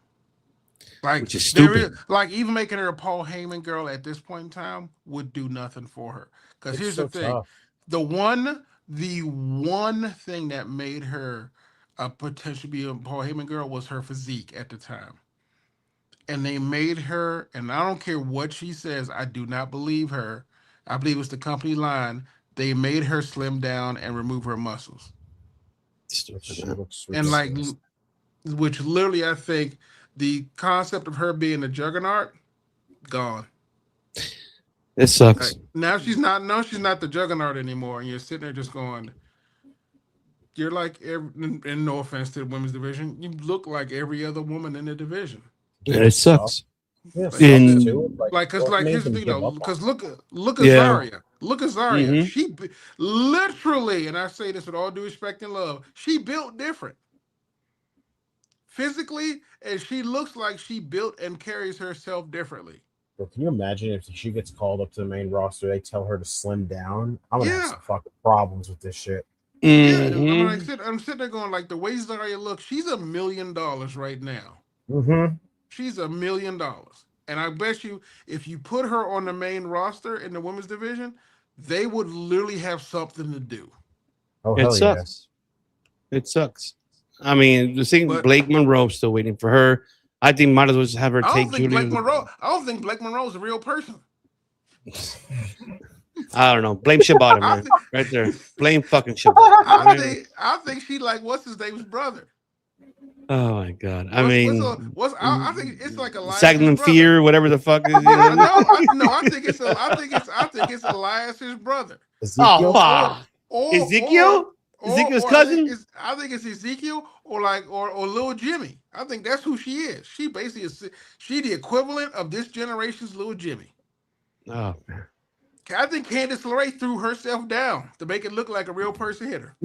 Like, which is stupid. Like, even making her a Paul Heyman girl at this point in time would do nothing for her. Because here's the thing. Tough. The one thing that made her a potentially be a Paul Heyman girl was her physique at the time. And they made her, and I don't care what she says, I do not believe her. I believe it's the company line. They made her slim down and remove her muscles. And like, which literally, I think the concept of her being a juggernaut, gone. It sucks. Like, now she's not the juggernaut anymore, and you're sitting there just going, you're like, and no offense to the women's division, you look like every other woman in the division. Yeah, it sucks. Yeah, because look at Zarya. Look at Zarya. Mm-hmm. She literally, and I say this with all due respect and love, she built different physically, and she looks like she built and carries herself differently. But can you imagine if she gets called up to the main roster, they tell her to slim down? I'm gonna have some fucking problems with this shit. Mm-hmm. Yeah, I'm sitting there going, like, the way Zarya looks, she's $1 million right now. Mm-hmm. She's $1 million. And I bet you if you put her on the main roster in the women's division, they would literally have something to do. Oh, it sucks. Yeah. It sucks. I mean, the thing, Blake Monroe still waiting for her. I think might as well just have her take Julia. I don't think Blake Monroe is a real person. I don't know. Blame Shibata, man. Right there. Blame fucking Shibata. I think she like what's his name's brother. Oh my god! I think it's like Elias. Sagnan Fear, whatever the fuck is. I think it's Elias's brother. Ezekiel? Ezekiel? Ezekiel's cousin? I think it's Ezekiel or Lil Jimmy. I think that's who she is. She basically is. She the equivalent of this generation's Lil Jimmy. Oh man! I think Candice LeRae threw herself down to make it look like a real person hit her.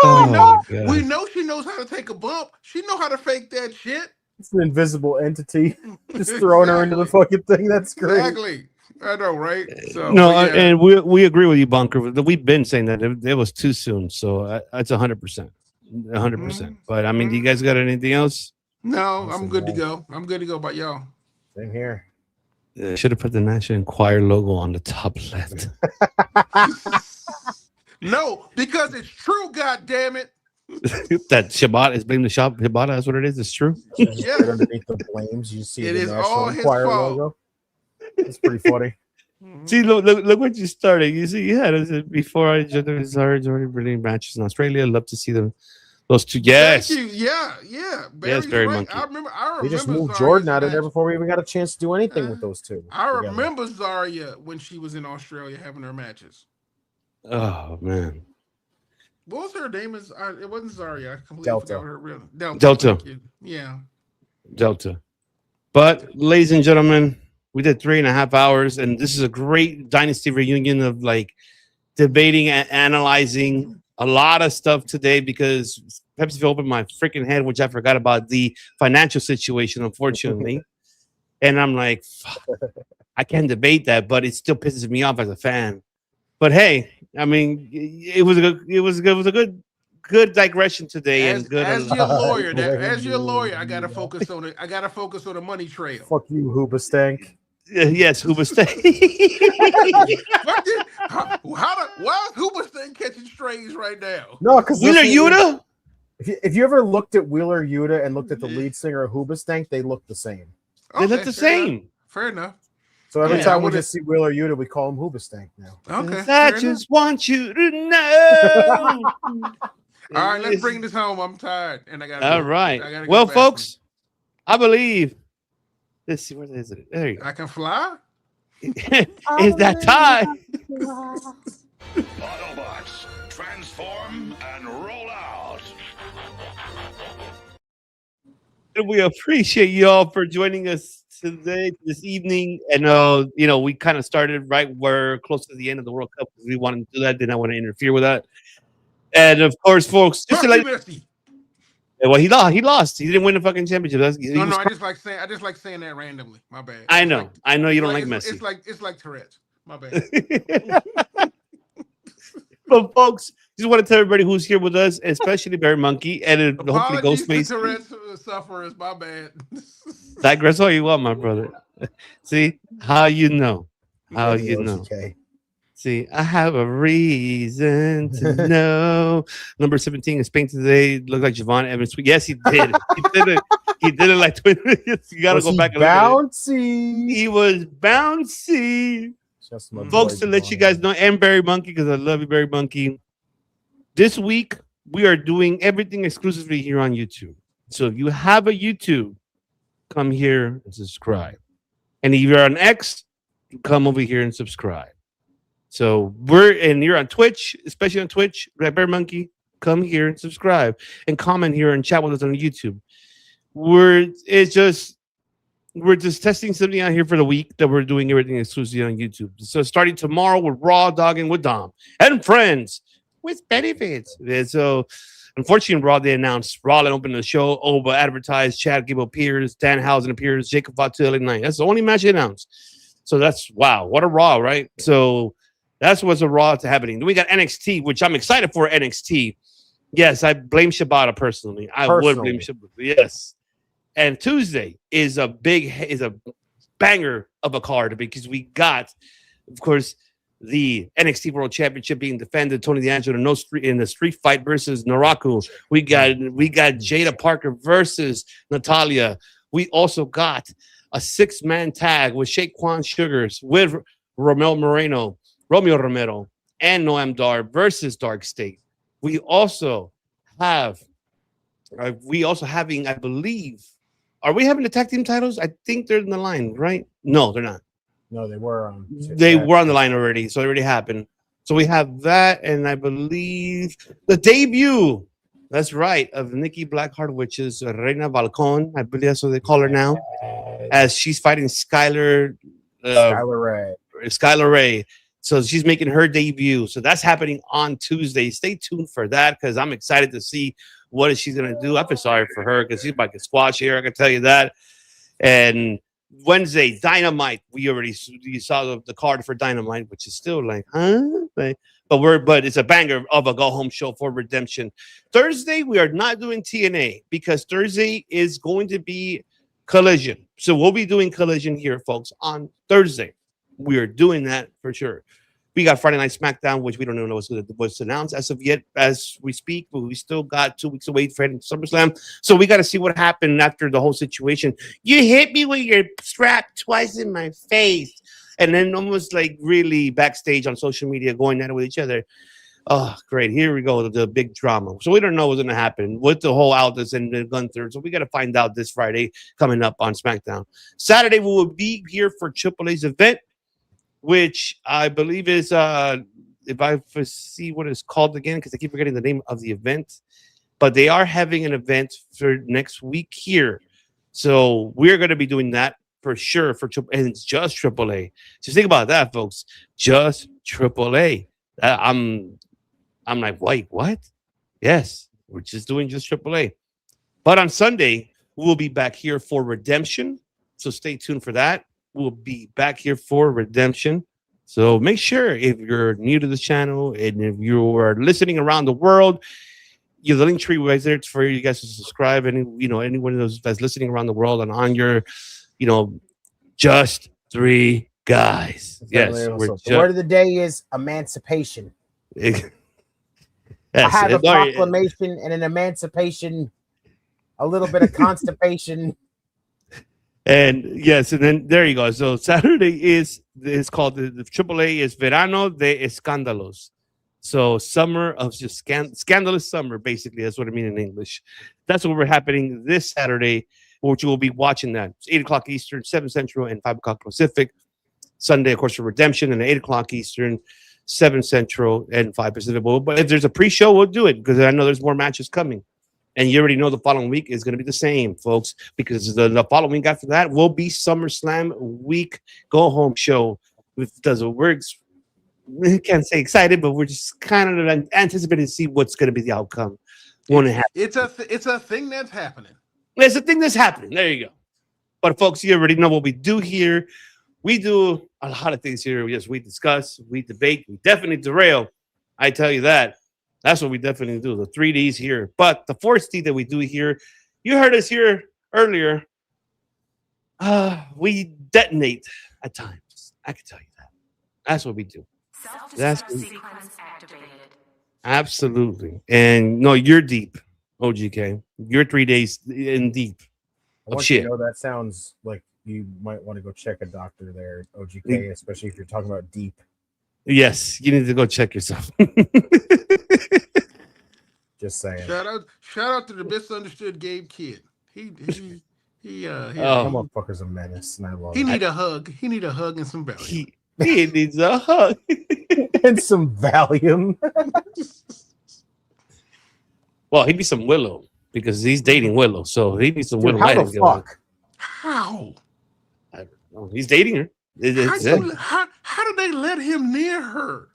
We know she knows how to take a bump. She know how to fake that shit. It's an invisible entity just throwing her into the fucking thing. That's great. Exactly. I know, right? So and we agree with you, Bunker. We've been saying that it was too soon. So it's 100%, 100%. But I mean, do you guys got anything else? No, I'm good to go. I'm good to go. About y'all. Same here. Should have put the National Enquirer logo on the top left. No, because it's true. God damn it! That Shibata is blaming the shop. Shibata, that's what it is. It's true. Yeah. Underneath the flames, you see it the is National all his Enquirer fault. logo. It's pretty funny. See, look what you started. You see, before I joined the Zarya already brilliant matches in Australia. I'd love to see those two. Yes. Thank you. Yeah. Yes, Barry Monkey. I remember We just moved Zarya's Jordan out of match. there before we even got a chance to do anything with those two. I remember Zarya when she was in Australia having her matches. Oh man. What was her name? It wasn't Zarya. I completely Delta. forgot her real Delta. Yeah. Delta. But ladies and gentlemen, we did 3.5 hours, and this is a great Dynasty reunion of like debating and analyzing a lot of stuff today because Pepsi opened my freaking head, which I forgot about the financial situation, unfortunately. And I'm like, fuck, I can't debate that, but it still pisses me off as a fan. But hey, I mean, it was a good digression today. As your lawyer, I gotta focus on it. I gotta focus on the money trail. Fuck you, Hoobastank. Yes, Hoobastank. Why is Hoobastank catching strays right now? No, because Wheeler Yuta. If you ever looked at Wheeler Yuta and looked at the lead singer of Hoobastank, they look the same. They look the same. Fair enough. So every time we just see Wheeler Yuta, we call him Hoobastank now. Okay. I just want you to know. All right, let's bring this home. I'm tired, and I got. All right. Well, folks, I believe. Let's see, where is it? There you go. I can fly. It's that time. Autobots, transform and roll out. We appreciate you all for joining us today, this evening. And we kind of started right where close to the end of the World Cup because we wanted to do that. Did not want to interfere with that. And of course, folks, just to let Well, he lost. He lost. He didn't win the fucking championship. No, I just like saying that randomly. My bad. I know. I know you don't like it's, Messi. It's like Tourette's. My bad. But folks, just want to tell everybody who's here with us, especially Barry Monkey and hopefully Ghostface. Tourette's sufferers. My bad. Digress all you want, my brother. See how you know. How you know. Okay. See, I have a reason to know. Number 17 is painted today. Looked like Javon Evans. Yes, he did. He did it like 20 minutes. You gotta go back and look at it. Bouncy. He was bouncy. Folks, to let you guys know, and Barry Monkey, because I love you, Barry Monkey. This week, we are doing everything exclusively here on YouTube. So if you have a YouTube, come here and subscribe. And if you're on X, come over here and subscribe. So you're on Twitch, especially on Twitch, Barry Monkey, come here and subscribe and comment here and chat with us on YouTube. We're just testing something out here for the week that we're doing everything exclusively on YouTube. So starting tomorrow with Raw Dogging with Dom and Friends with benefits. And so unfortunately, Raw, they announced Raw and opened the show. Oba advertised, Chad Gable appears, Danhausen appears, Jacob Fattel at night. That's the only match they announced. So that's wow, what a Raw, right? So that's what's a Raw to happening. Then we got NXT, which I'm excited for NXT. Yes, I blame Shibata personally. I would blame Shibata. Yes. And Tuesday is a banger of a card because we got, of course, the NXT World Championship being defended. Tony D'Angelo in the street fight versus Naraku. We got Jada Parker versus Natalia. We also got a 6-man tag with Shaquan Sugars with Romeo Romero, and Noam Dar versus Dark State. We also having, I believe. Are we having the tag team titles? I think they're in the line, right? No, they're not. No, they were on. They were on the line already, so it already happened. So we have that, and I believe the debut. That's right, of Nikki Blackheart, which is Reina Balcon. I believe that's what they call her now, as she's fighting Skylar Ray. So she's making her debut. So that's happening on Tuesday. Stay tuned for that because I'm excited to see what she's going to do. I feel sorry for her because she's about to squash here. I can tell you that. And Wednesday, Dynamite. You saw the card for Dynamite, which is still like, huh? But it's a banger of a go-home show for Redemption. Thursday, we are not doing TNA because Thursday is going to be Collision. So we'll be doing Collision here, folks, on Thursday. We are doing that for sure. We got Friday Night SmackDown, which we don't even know what's announced as of yet, as we speak, but we still got 2 weeks away for SummerSlam. So we got to see what happened after the whole situation. You hit me with your strap twice in my face. And then almost like really backstage on social media going at it with each other. Oh, great. Here we go. The big drama. So we don't know what's going to happen with the whole Aldous and the Gunther. So we got to find out this Friday coming up on SmackDown. Saturday, we will be here for AAA's event, which I believe is, if I see what it's called again, because I keep forgetting the name of the event, but they are having an event for next week here. So we're going to be doing that for sure, and it's just AAA. Just think about that, folks. Just AAA. I'm like, wait, what? Yes, we're just doing just AAA. But on Sunday, we'll be back here for Redemption. So stay tuned for that. We'll be back here for Redemption. So make sure if you're new to this channel and if you are listening around the world, the link tree right there for you guys to subscribe. And anyone of those that's listening around the world and on your, just 3 guys. Yes. The word of the day is emancipation. Yes. I have a proclamation and an emancipation, a little bit of constipation. And yes, and then there you go. So Saturday is called the AAA is Verano de Escándalos. So summer of just scandalous summer, basically. That's what I mean in English. That's what we're happening this Saturday, which you will be watching that. It's 8 o'clock Eastern, 7 Central, and 5 o'clock Pacific. Sunday, of course, for Redemption, and 8 o'clock Eastern, 7 Central, and 5 Pacific. But if there's a pre-show, we'll do it because I know there's more matches coming. And you already know the following week is going to be the same, folks, because the following week after that will be SummerSlam week go-home show. We're we can't say excited, but we're just kind of anticipating to see what's going to be the outcome It's a thing that's happening. It's a thing that's happening. There you go. But folks, you already know what we do here. We do a lot of things here. Yes, we discuss, we debate, we definitely derail. I tell you that. That's what we definitely do. The 3Ds here. But the 4th that we do here, you heard us here earlier. We detonate at times. I can tell you that. That's what we do. That's Sequence activated. Absolutely. And no, you're deep, OGK. You're 3 days in deep. I want you to know that sounds like you might want to go check a doctor there, OGK, especially if you're talking about deep. Yes, you need to go check yourself. Just saying. Shout out to the misunderstood Gabe Kid. He motherfucker's a menace, and I love he it. need a hug. He need a hug and some Valium. He needs a hug. And some Valium. Well, he needs some Willow because he's dating Willow, so he needs some Willow. How the fuck? How? I don't know. He's dating her. How did they let him near her?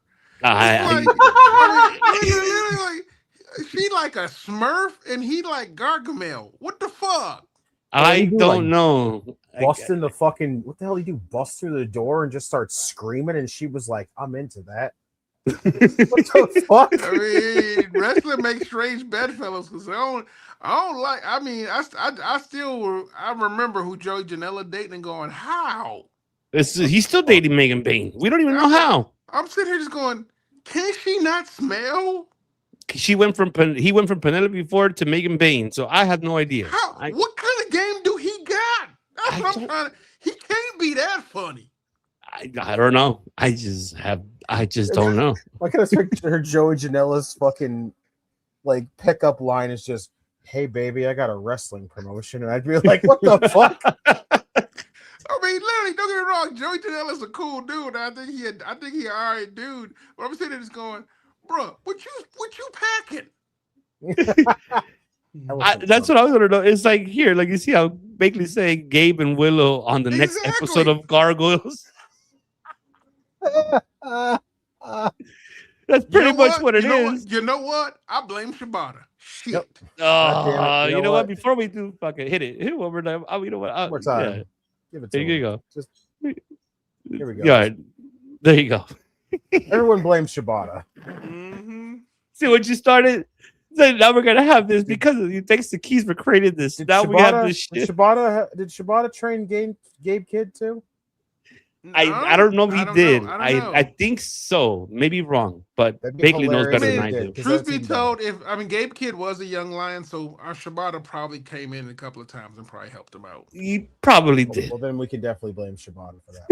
She like a Smurf and he like Gargamel. What the fuck? I don't know. Bust in the fucking, what the hell did he do? Bust through the door and just start screaming, and she was like, "I'm into that." What the fuck? I mean, wrestling makes strange bedfellows because I don't like. I mean, I remember who Joey Janela dating and going, how? He's still dating Megan Bain. We don't even know how. I'm sitting here just going, can she not smell? He went from Penelope Ford to Megan Bain, so I have no idea. What kind of game do he got? That's what I'm trying to. He can't be that funny. I don't know. I just don't know. I can expect her Joey Janela's fucking like pickup line is just, "Hey baby, I got a wrestling promotion," and I'd be like, "What the fuck?" I mean, literally, don't get me wrong. Joey Janela's a cool dude. I think he an alright dude. But I'm sitting there just going, bro, what you packing? That's what I was gonna know. It's like here, like you see how Bakley saying Gabe and Willow on the next episode of Gargoyles. That's pretty much what it is. You know what? I blame Shibata. Shit. Yep. You know what? Before we do fucking hit it one more time. You know what? One more time. Yeah. Give it to There you go. Here we go. Yeah, there you go. Everyone blames Shibata. Mm-hmm. See what you started? So now we're gonna have this because of you. Thanks to Keys for creating this. Now we have this shit. Did Shibata train Gabe Kidd too? I don't know if he did. I I think so. Maybe wrong, but Bakley knows better than I do. Truth be told, Gabe Kidd was a young lion, so our Shibata probably came in a couple of times and probably helped him out. He probably did. Well, then we can definitely blame Shibata for that.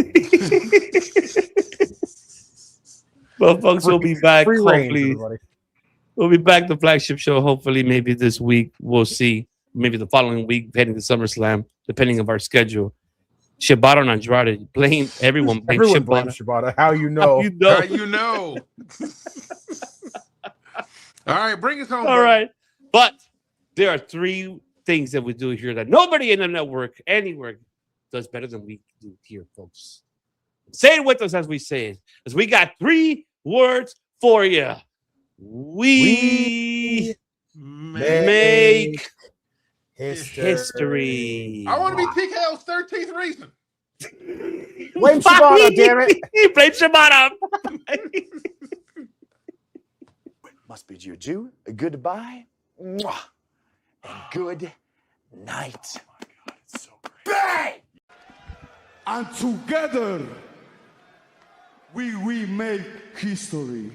Well, folks, we'll be back. Free Hopefully, range, we'll be back. The flagship show. Hopefully, maybe this week. We'll see. Maybe the following week, heading to SummerSlam, depending of our schedule. Shibata and Andrade. Blame everyone. Everyone blames Shibata. How you know? How you know? All right, bring us home. All right, but there are 3 things that we do here that nobody in the network anywhere does better than we do here, folks. Say it with us as we say it, because we got 3 words for you. We make history. I want to be TKO's 13th reason. Blame Shibata, damn it. Blame Shibata. Must bid you adieu, a goodbye, mwah, and good night. Oh my God, it's so great. Bang! And together, we remake history.